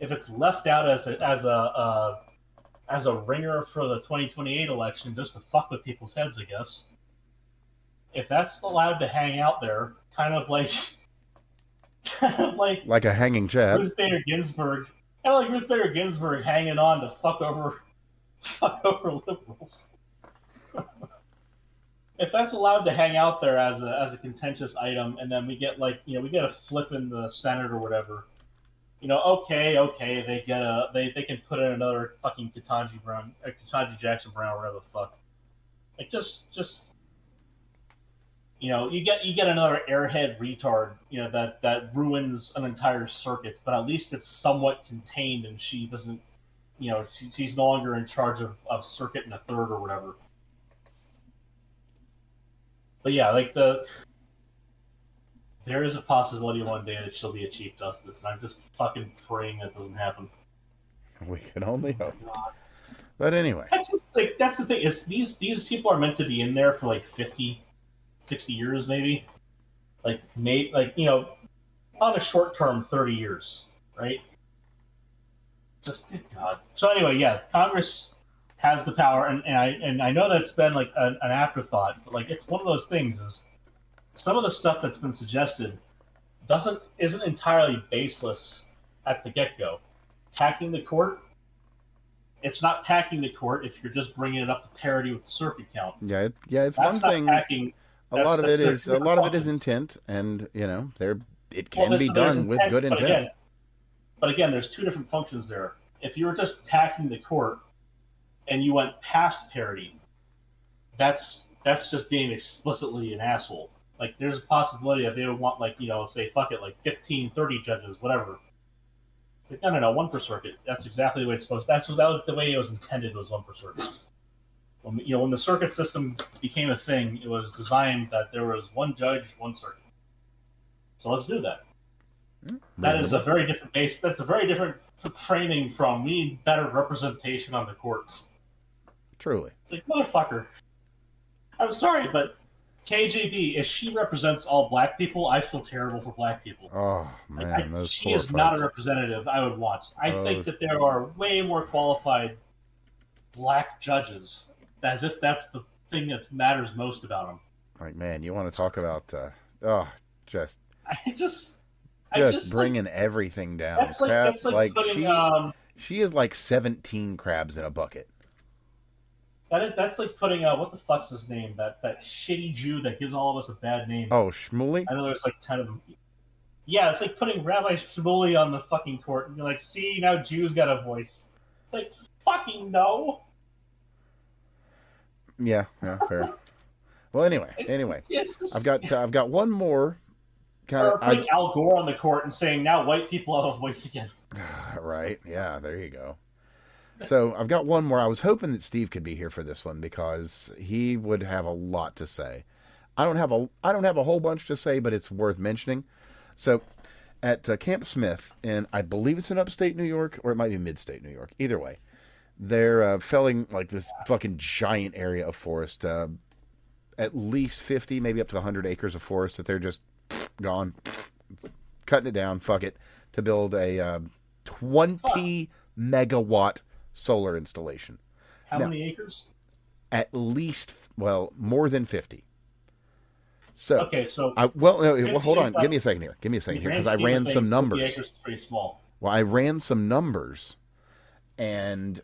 if it's left out as a ringer for the 2028 election, just to fuck with people's heads, I guess. If that's allowed to hang out there, kind of like a hanging Chad. Ruth Bader Ginsburg, kind of like Ruth Bader Ginsburg hanging on to fuck over liberals. If that's allowed to hang out there as a contentious item, and then we get we get a flip in the Senate or whatever, okay, they can put in another fucking Ketanji Jackson Brown, whatever the fuck. Like just you get another airhead retard, that ruins an entire circuit, but at least it's somewhat contained, and she doesn't, she's no longer in charge of circuit and a third or whatever. But yeah, there is a possibility one day that she'll be a Chief Justice, and I'm just fucking praying that doesn't happen. We can only hope. But anyway. That's the thing, is these people are meant to be in there for 50, 60 years maybe. On a short term, 30 years, right? Just, good God. So anyway, yeah, Congress has the power, and I know that's been an afterthought, but it's one of those things, is some of the stuff that's been suggested isn't entirely baseless at the get-go. Packing the court, it's not packing the court if you're just bringing it up to parity with the circuit count. Yeah, it's that's one thing. Packing, a lot of it is intent, and it can be done with good intent. But again, there's 2 different functions there. If you were just packing the court and you went past parity, that's just being explicitly an asshole. There's a possibility that they would want, say, fuck it, 15, 30 judges, whatever. No, 1 per circuit. That's exactly the way it's supposed to. That was the way it was intended, was 1 per circuit. When the circuit system became a thing, it was designed that there was 1 judge, 1 circuit. So let's do that. That is a very different base. That's a very different framing from, we need better representation on the court. Truly. It's motherfucker. I'm sorry, but KJB, if she represents all black people, I feel terrible for black people. Oh, man, she is not a representative I would want. I think that there are way more qualified black judges, as if that's the thing that matters most about them. Man, you want to talk about, just bringing everything down. That's like putting, she is like 17 crabs in a bucket. That's like putting what the fuck's his name? That shitty Jew that gives all of us a bad name. Oh, Shmuley? I know there's 10 of them. Yeah, it's like putting Rabbi Shmuley on the fucking court, and you're like, see, now Jews got a voice. It's fucking no. Yeah, fair. Well, anyway, I've got one more. Or putting Al Gore on the court and saying, now white people have a voice again. Right, yeah, there you go. So I've got one more. I was hoping that Steve could be here for this one because he would have a lot to say. I don't have a whole bunch to say, but it's worth mentioning. So at Camp Smith, and I believe it's in upstate New York, or it might be mid-state New York. Either way, they're felling this fucking giant area of forest, at least 50, maybe up to 100 acres of forest that they're just gone, cutting it down, fuck it, to build a 20 megawatt solar installation. How many acres? At least, more than 50. So okay, so hold on. Give me a second here. Because I ran some numbers. 50 acres is pretty small. Well, I ran some numbers, and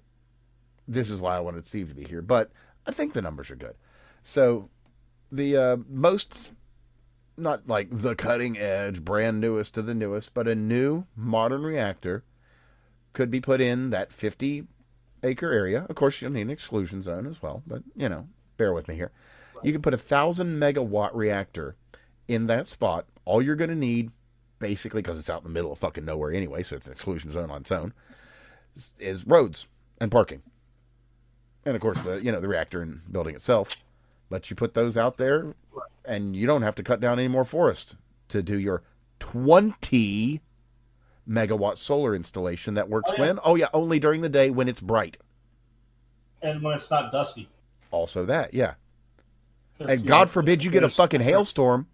this is why I wanted Steve to be here. But I think the numbers are good. So the most not like the cutting edge, brand newest to the newest, but a new modern reactor could be put in that 50-acre area. Of course, you'll need an exclusion zone as well, but, bear with me here. You can put 1,000-megawatt reactor in that spot. All you're going to need, basically, because it's out in the middle of fucking nowhere anyway, so it's an exclusion zone on its own, is roads and parking. And, of course, the reactor and building itself. But you put those out there, and you don't have to cut down any more forest to do your 20-megawatt solar installation that works when? Oh, yeah, only during the day when it's bright. And when it's not dusty. Also that, yeah. And God forbid you get a fucking hailstorm.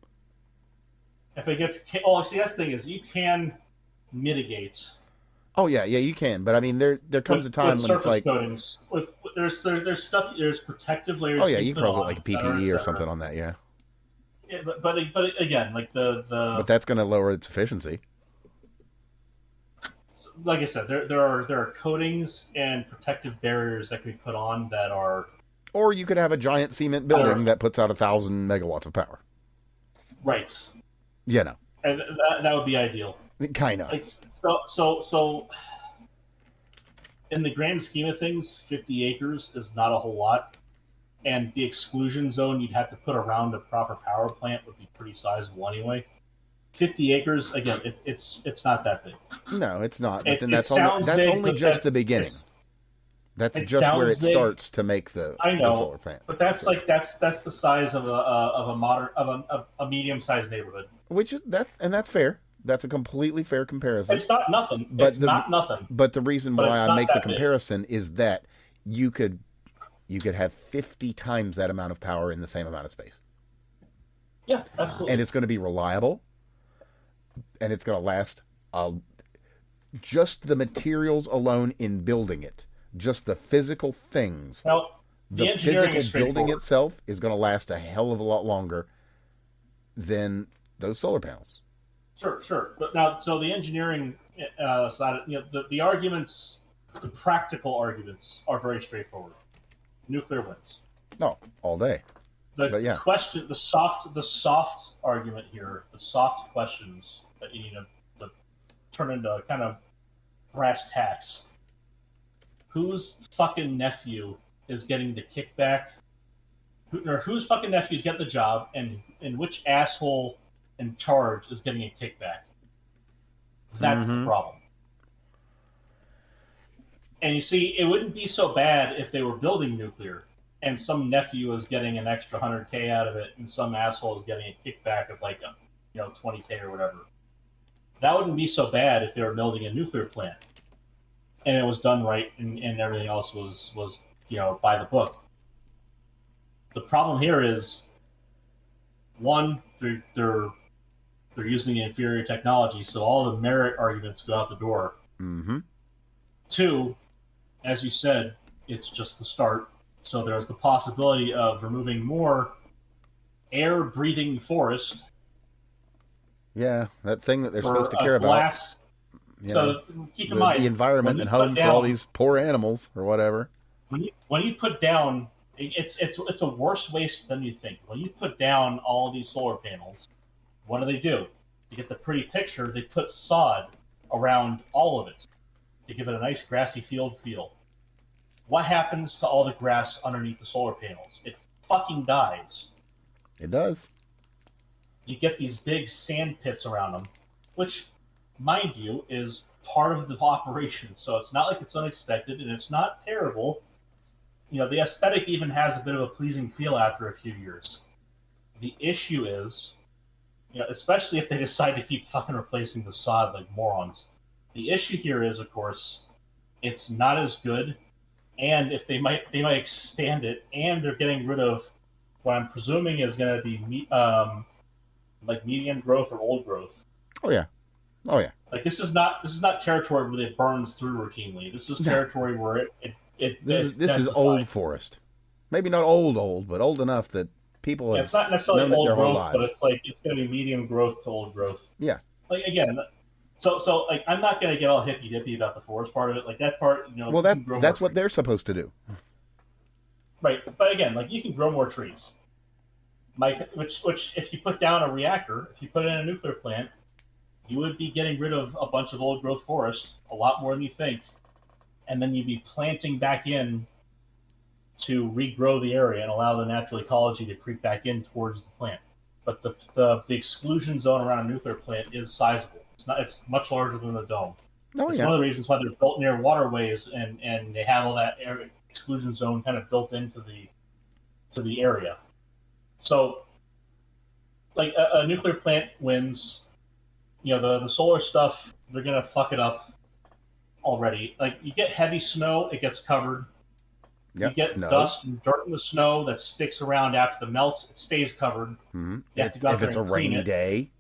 If it gets... Oh, see, that's the thing is you can mitigate. Oh, yeah, you can. But, I mean, there comes a time when it's like... Coatings. There's stuff... There's protective layers... Oh, yeah, you can probably put like a PPE or something on that, yeah. Yeah, but again, like the... But that's going to lower its efficiency. Like I said, there are coatings and protective barriers that can be put on that are... Or you could have a giant cement building that puts out 1,000 megawatts of power. Right. And that would be ideal. Kind of. Like, so in the grand scheme of things, 50 acres is not a whole lot. And the exclusion zone you'd have to put around a proper power plant would be pretty sizable anyway. 50 acres, again, it's not that big. No, it's not. But then that's only just the beginning. That's just where it starts to make the solar plant. But that's the size of a medium-sized neighborhood. That's fair. That's a completely fair comparison. It's not nothing. It's not nothing. But the reason why I make the comparison is that you could have 50 times that amount of power in the same amount of space. Yeah, absolutely. And it's going to be reliable, and it's going to last. Just the materials alone in building it, just the physical things. Now, the physical building itself is going to last a hell of a lot longer than those solar panels. Sure. But now, so the engineering side, the arguments, the practical arguments are very straightforward. Nuclear wins. No, all day. Question, the soft argument here, the soft questions that you need to turn into kind of brass tacks. Whose fucking nephew is getting the kickback? Whose fucking nephew is getting the job, and which asshole in charge is getting a kickback? That's the problem. And you see, it wouldn't be so bad if they were building nuclear, and some nephew is getting an extra 100K out of it, and some asshole is getting a kickback of like a 20K or whatever. That wouldn't be so bad if they were building a nuclear plant, and it was done right, and everything else was by the book. The problem here is, one, they're using inferior technology, so all the merit arguments go out the door. Mm-hmm. Two, as you said, it's just the start. So there's the possibility of removing more air-breathing forest. Yeah, that thing that they're supposed to care about. So keep in mind the environment and home for all these poor animals or whatever. When you put down, it's a worse waste than you think. When you put down all these solar panels, what do? To get the pretty picture, they put sod around all of it to give it a nice grassy field feel. What happens to all the grass underneath the solar panels? It fucking dies. It does. You get these big sand pits around them, which, mind you, is part of the operation. So it's not like it's unexpected, and it's not terrible. The aesthetic even has a bit of a pleasing feel after a few years. The issue is, especially if they decide to keep fucking replacing the sod like morons. The issue here is, of course, it's not as good, and if they might expand it, and they're getting rid of what I'm presuming is going to be like medium growth or old growth. Oh yeah. Like this is not territory where it burns through routinely. This is territory where this is old forest. Maybe not old, but old enough that people have. It's not necessarily old growth, but it's going to be medium growth to old growth. Yeah. Like again. So like I'm not gonna get all hippy dippy about the forest part of it. Like that part, Well, that's what they're supposed to do. Right, but again, like you can grow more trees. which if you put down a reactor, if you put in a nuclear plant, you would be getting rid of a bunch of old growth forest, a lot more than you think, and then you'd be planting back in to regrow the area and allow the natural ecology to creep back in towards the plant. But the exclusion zone around a nuclear plant is sizable. It's much larger than the dome. Oh, It's yeah. one of the reasons why they're built near waterways and they have all that exclusion zone kind of built into the area. So, like a nuclear plant wins. The solar stuff, they're gonna fuck it up already. Like you get heavy snow, it gets covered. Yep, You get snow. dust and dirt in the snow that sticks around after the melt. It stays covered. Mm-hmm. You have to go out If there it's a and clean rainy it. day.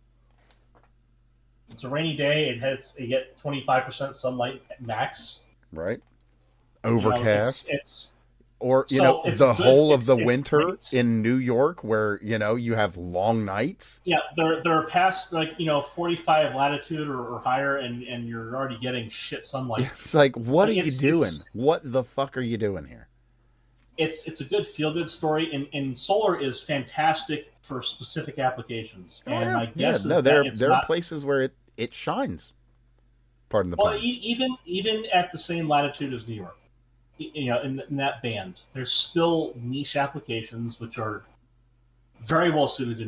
If it's a rainy day, you get 25% sunlight max. Right. You know, Overcast. it's Or, So it's the good- whole of the it's winter great. in New York where, you have long nights. Yeah, they're past 45 latitude or higher, and you're already getting shit sunlight. It's like, what are you It's- doing? it's- What the fuck are you doing here? It's a good feel good story, and solar is fantastic for specific applications. And my guess is that it's there not, are places where it shines. Pardon the well, pun. even at the same latitude as New York, in that band, there's still niche applications which are very well suited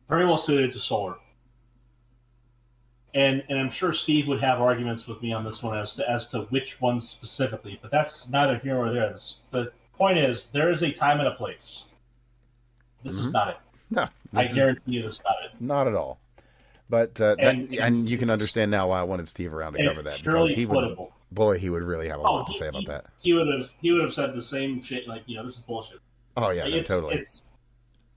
very well suited to solar. And I'm sure Steve would have arguments with me on this one as to which ones specifically, but that's neither here nor there. The point is, there is a time and a place. This is not it. No, I this is guarantee you this is not it. not at all. But And and you can it's- understand now why I wanted Steve around to And cover it's that, because purely he would, political. boy, he would really have a lot to say about that. He would have said the same shit, like, this is bullshit. Oh yeah, no, it's, totally.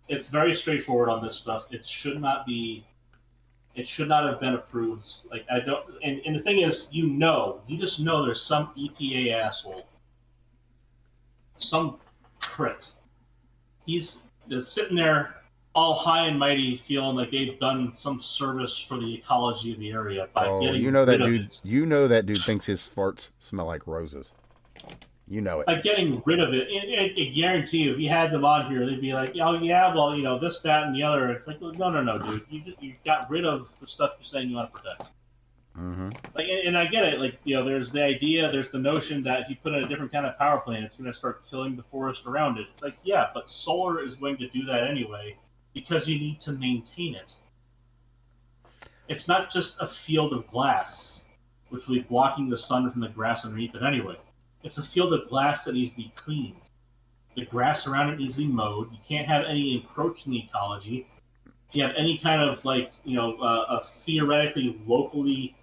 It's very straightforward on this stuff. It should not have been approved. Like, I don't. And the thing is, you just know there's some EPA asshole, some prick. He's just sitting there, all high and mighty, feeling like they've done some service for the ecology of the area by getting that rid of dude. it. That dude thinks his farts smell like roses. You know it. By getting rid of it, I guarantee you, if you had them on here, they'd be like, "Oh yeah, well, this, that, and the other." It's like, no, dude, you got rid of the stuff you're saying you want to protect. Mm-hmm. Like, and I get it. Like, there's the idea, there's the notion that if you put in a different kind of power plant, it's going to start killing the forest around it. It's like, yeah, but solar is going to do that anyway because you need to maintain it. It's not just a field of glass, which will be blocking the sun from the grass underneath it anyway. It's a field of glass that needs to be cleaned. The grass around it needs to be mowed. You can't have any encroach in the ecology. If you have any kind of a theoretically locally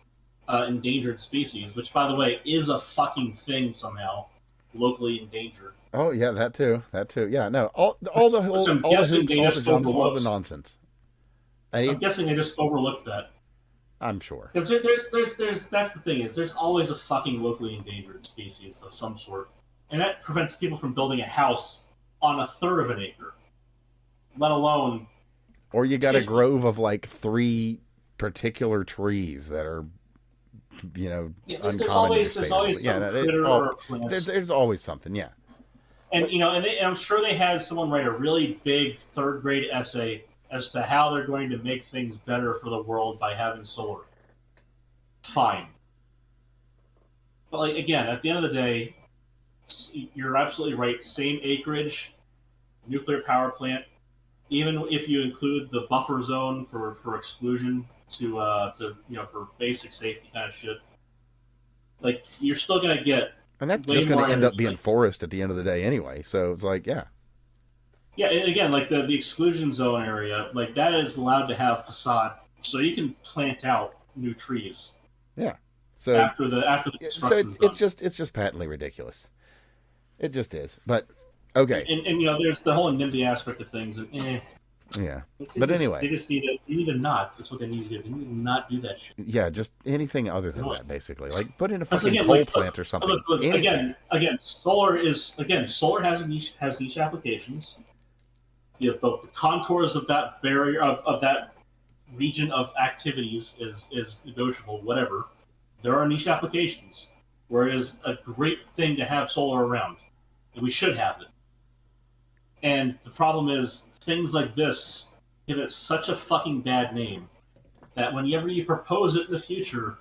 endangered species, which by the way is a fucking thing somehow, locally endangered. Oh yeah, that too. Yeah, no, all the Which I'm hoops, all guessing the they jumps, just all the overlooked. nonsense. I'm guessing they just overlooked that. I'm sure. Because there's that's the thing is there's always a fucking locally endangered species of some sort, and that prevents people from building a house on a third of an acre, let alone. Or you got a 50. grove of like 3 particular trees that are, Yeah, uncommon. there's always some critter or plant. There's always something. Yeah. And and I'm sure they had someone write a really big third grade essay as to how they're going to make things better for the world by having solar. Fine. But again, at the end of the day, you're absolutely right. Same acreage, nuclear power plant. Even if you include the buffer zone for exclusion to for basic safety kind of shit, like you're still gonna get. And that's way just going more to end up energy. being forest at the end of the day anyway. So it's like, yeah. Yeah, and again, like the exclusion zone area, like that is allowed to have facade, so you can plant out new trees. Yeah. So after the construction's done. it's just patently ridiculous. It just is. But okay. And there's the whole NIMBY aspect of things, and Yeah. They But just- anyway. they just need to not. That's what they need to do. They need to not do that shit. Yeah, just anything other than that, basically. Like put in a Because fucking again, coal like, plant or something. Look, Anything. again, solar has niche applications. The contours of that barrier of that region of activities is negotiable. Whatever, there are niche applications where it is a great thing to have solar around, and we should have it. And the problem is, things like this give it such a fucking bad name that whenever you propose it in the future,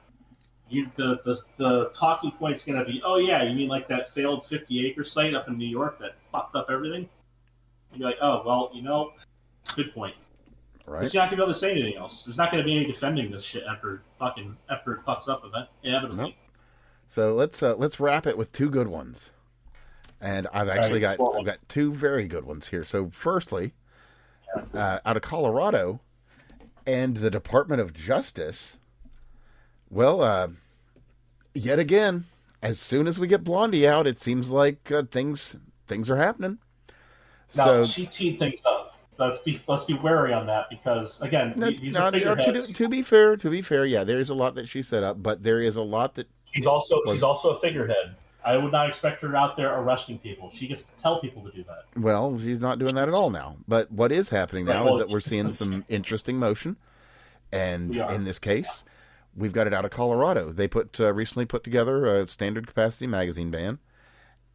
the talking point's going to be, oh yeah, you mean like that failed 50-acre site up in New York that fucked up everything? And you're like, oh, well, good point. Right. Because you're not going to be able to say anything else. There's not going to be any defending this shit after it fucks up inevitably. Nope. So let's wrap it with two good ones. And I've got two very good ones here. So firstly, out of Colorado and the Department of Justice, well, yet again, as soon as we get Blondie out, it seems like things are happening. Now, So she teed things up. Let's be wary on that because again, these are figureheads. To be fair, yeah, there's a lot that she set up, but there is a lot that she's also a figurehead. I would not expect her out there arresting people. She gets to tell people to do that. Well, she's not doing that at all now. But what is happening now is that we're seeing some interesting motion, and in this case, we've got it out of Colorado. They recently put together a standard capacity magazine ban,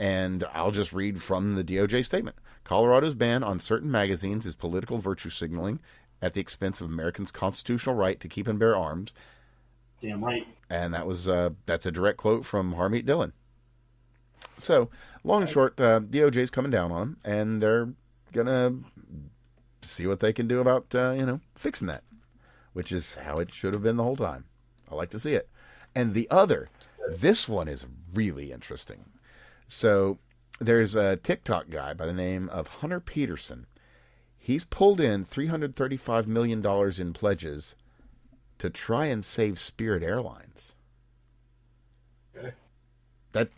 and I'll just read from the DOJ statement. Colorado's ban on certain magazines is political virtue signaling at the expense of Americans' constitutional right to keep and bear arms. Damn right. And that's a direct quote from Harmeet Dillon. So, long and short, DOJ's coming down on them, and they're going to see what they can do about, fixing that, which is how it should have been the whole time. I like to see it. And this one is really interesting. So, there's a TikTok guy by the name of Hunter Peterson. He's pulled in $335 million in pledges to try and save Spirit Airlines. Okay.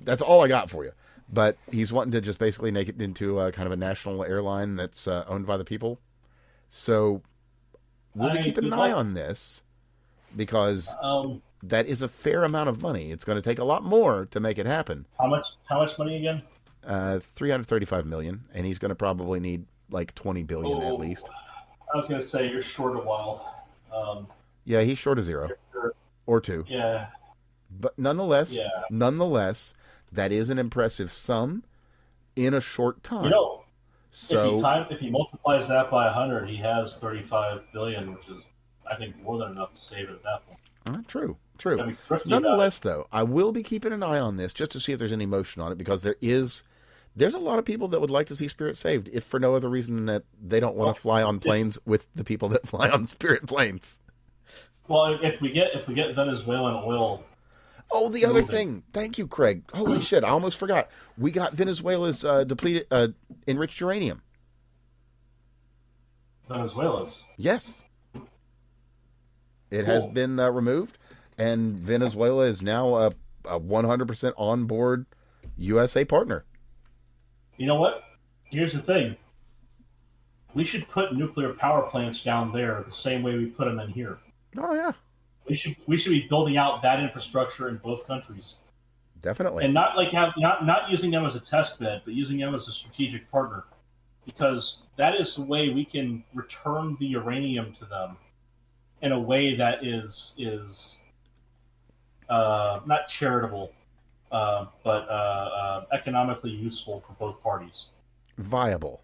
That's all I got for you. But he's wanting to just basically make it into a kind of a national airline that's owned by the people. So we'll be keeping an eye on this because that is a fair amount of money. It's going to take a lot more to make it happen. How much money again? $335 million, and he's going to probably need like $20 billion at least. I was going to say you're short a while. Yeah, he's short of zero or two. Yeah. But nonetheless, that is an impressive sum in a short time. So if he multiplies that by 100, he has 35 billion, which is, I think, more than enough to save it at that point. True. Nonetheless, though, I will be keeping an eye on this just to see if there's any motion on it, because there's a lot of people that would like to see Spirit saved, if for no other reason than that they don't want to fly on planes with the people that fly on Spirit planes. Well, if we get Venezuelan oil. Oh, the other thing. Thank you, Craig. Holy shit, I almost forgot. We got Venezuela's depleted enriched uranium. Venezuela's? Yes. It has been removed, and Venezuela is now a 100% on board USA partner. You know what? Here's the thing. We should put nuclear power plants down there the same way we put them in here. Oh, yeah. We should be building out that infrastructure in both countries. Definitely. And not using them as a test bed, but using them as a strategic partner. Because that is the way we can return the uranium to them in a way that is not charitable, but economically useful for both parties. Viable.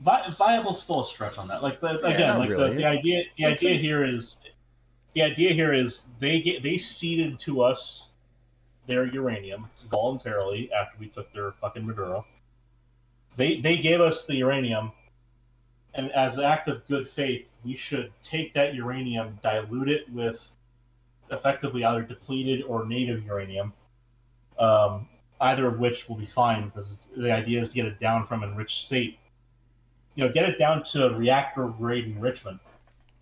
Viable is still a stretch on that. The idea here is they ceded to us their uranium voluntarily after we took their fucking Maduro. They gave us the uranium, and as an act of good faith, we should take that uranium, dilute it with effectively either depleted or native uranium, either of which will be fine, because the idea is to get it down from enriched state. Get it down to reactor grade enrichment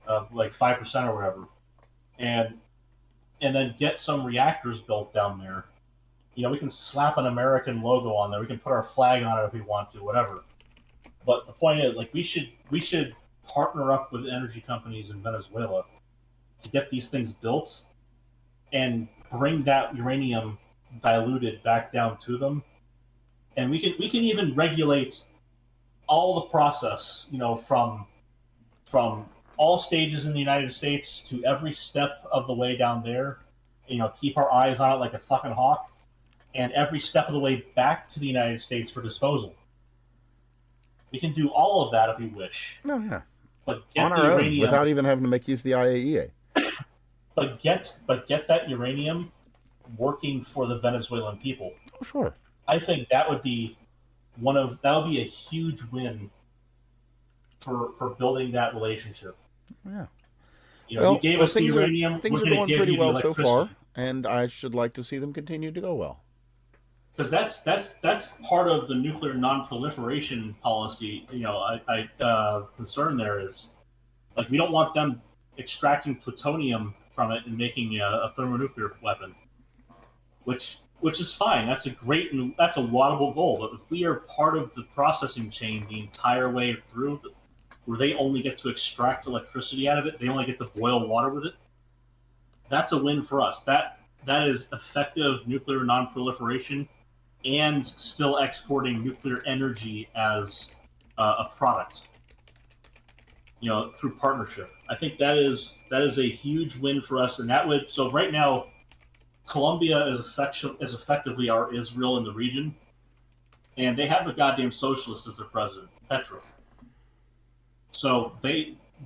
of like 5% or whatever, and then get some reactors built down there. We can slap an American logo on there. We can put our flag on it if we want to, whatever. But the point is, we should partner up with energy companies in Venezuela to get these things built and bring that uranium diluted back down to them. And we can even regulate all the process, from all stages in the United States to every step of the way down there. Keep our eyes on it like a fucking hawk, and every step of the way back to the United States for disposal. We can do all of that if we wish. No, yeah. But get On the our own, uranium without even having to make use of the IAEA. But get that uranium working for the Venezuelan people. Oh, sure. I think that would be a huge win for building that relationship. Yeah. You know, you gave us the uranium. Things are going pretty well so far, and I should like to see them continue to go well. Because that's part of the nuclear non-proliferation policy. You know, I concern there is, like, we don't want them extracting plutonium from it and making a thermonuclear weapon, which is fine. That's a laudable goal. But if we are part of the processing chain the entire way through, where they only get to extract electricity out of it, they only get to boil water with it, that's a win for us. That is effective nuclear non-proliferation and still exporting nuclear energy as a product, you know, through partnership. I think that is a huge win for us, and that would. So right now, Colombia is effectively our Israel in the region, and they have a goddamn socialist as their president, Petro. So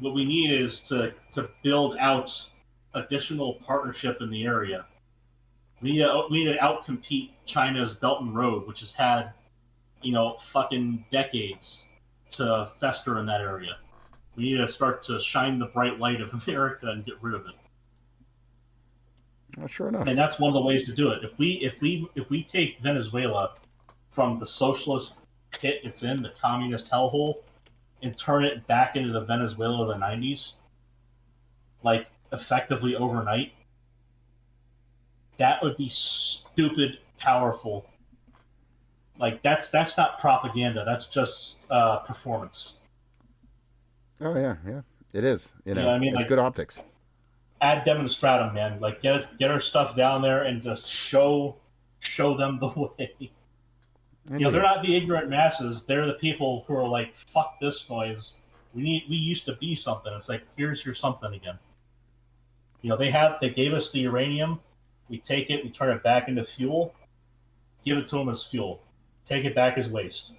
what we need is to build out additional partnership in the area. We need to outcompete China's Belt and Road, which has had, you know, fucking decades to fester in that area. We need to start to shine the bright light of America and get rid of it. Well, sure enough. And that's one of the ways to do it. If we take Venezuela from the socialist pit it's in, the communist hellhole, and turn it back into the Venezuela of the 90s, like effectively overnight, that would be stupid powerful. Like that's not propaganda. That's just performance. Oh yeah, it is. You know, I mean, it's like, good optics. Ad demonstratum, man. Like get our stuff down there and just show them the way. Indeed. You know, they're not the ignorant masses. They're the people who are like, fuck this noise. We used to be something. It's like, here's your something again. You know, they gave us the uranium. We take it, we turn it back into fuel, give it to them as fuel, take it back as waste.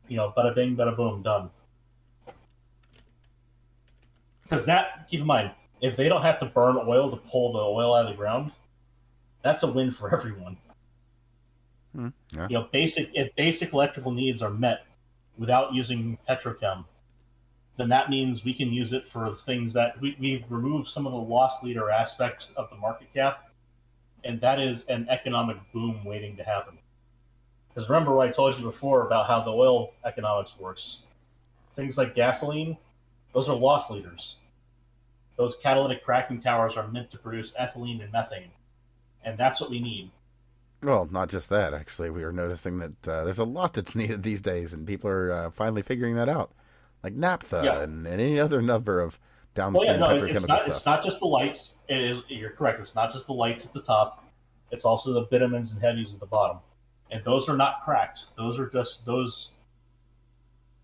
You know, bada bing, bada boom, done. Because keep in mind, if they don't have to burn oil to pull the oil out of the ground, that's a win for everyone. Yeah. You know, if basic electrical needs are met without using petrochem, then that means we can use it for things that we've removed some of the loss leader aspect of the market cap, and that is an economic boom waiting to happen. Because remember what I told you before about how the oil economics works. Things like gasoline, those are loss leaders. Those catalytic cracking towers are meant to produce ethylene and methane, and that's what we need. Well, not just that. Actually, we are noticing that there's a lot that's needed these days, and people are finally figuring that out. Like naphtha and any other number of downstream petrochemical stuff. It's not just the lights. You're correct. It's not just the lights at the top. It's also the bitumens and heavies at the bottom. And those are not cracked. Those are just those.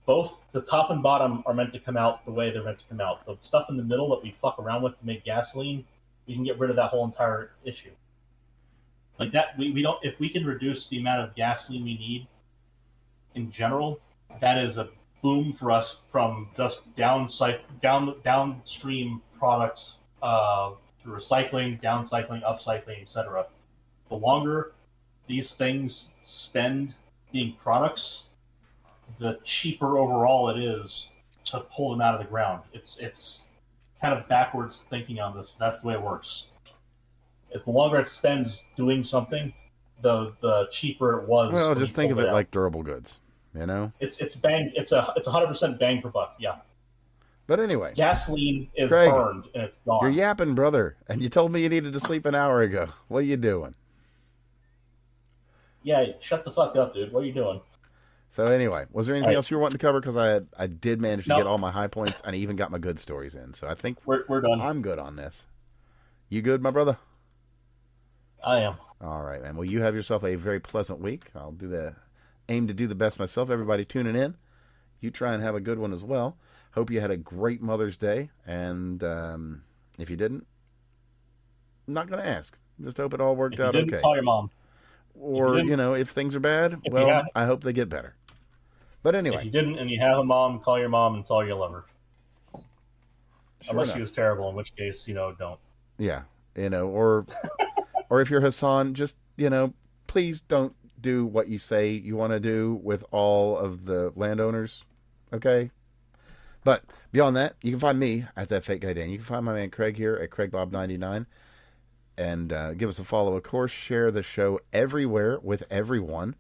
Both the top and bottom are meant to come out the way they're meant to come out. The stuff in the middle that we fuck around with to make gasoline, we can get rid of that whole entire issue. Like that, we don't. If we can reduce the amount of gasoline we need in general, that is a boom for us from just downstream products through recycling, downcycling, upcycling, etc. The longer these things spend being products, the cheaper overall it is to pull them out of the ground. It's kind of backwards thinking on this. That's the way it works. If the longer it spends doing something, the cheaper it was. Well, just think of it like durable goods. You know, it's 100% bang for buck. Yeah. But anyway, gasoline is Craig, burned and it's gone. You're yapping, brother, and you told me you needed to sleep an hour ago. What are you doing? Yeah, shut the fuck up, dude. What are you doing? So anyway, was there anything else you were wanting to cover? Because I did manage to get all my high points and I even got my good stories in. So I think we're done. I'm good on this. You good, my brother? I am. All right, man. Well, you have yourself a very pleasant week. I'll aim to do the best myself. Everybody tuning in, you try and have a good one as well. Hope you had a great Mother's Day. And if you didn't, I'm not going to ask. Just hope it all worked out okay. Call your mom. Or, if things are bad, well, I hope they get better. But If anyway, you didn't and you have a mom, call your mom and tell her you love her. sure Unless enough. she was terrible, in which case, don't. Yeah, or if you're Hasan, just please don't do what you say you want to do with all of the landowners. Okay. But beyond that, you can find me at that fake guy Dan. You can find my man Craig here at CraigBob99, and give us a follow. Of course, share the show everywhere with everyone.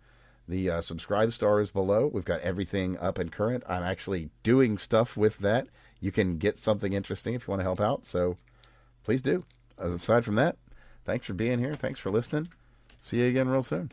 The subscribe star is below. We've got everything up and current. I'm actually doing stuff with that. You can get something interesting if you want to help out. So please do. Aside from that, thanks for being here. Thanks for listening. See you again real soon.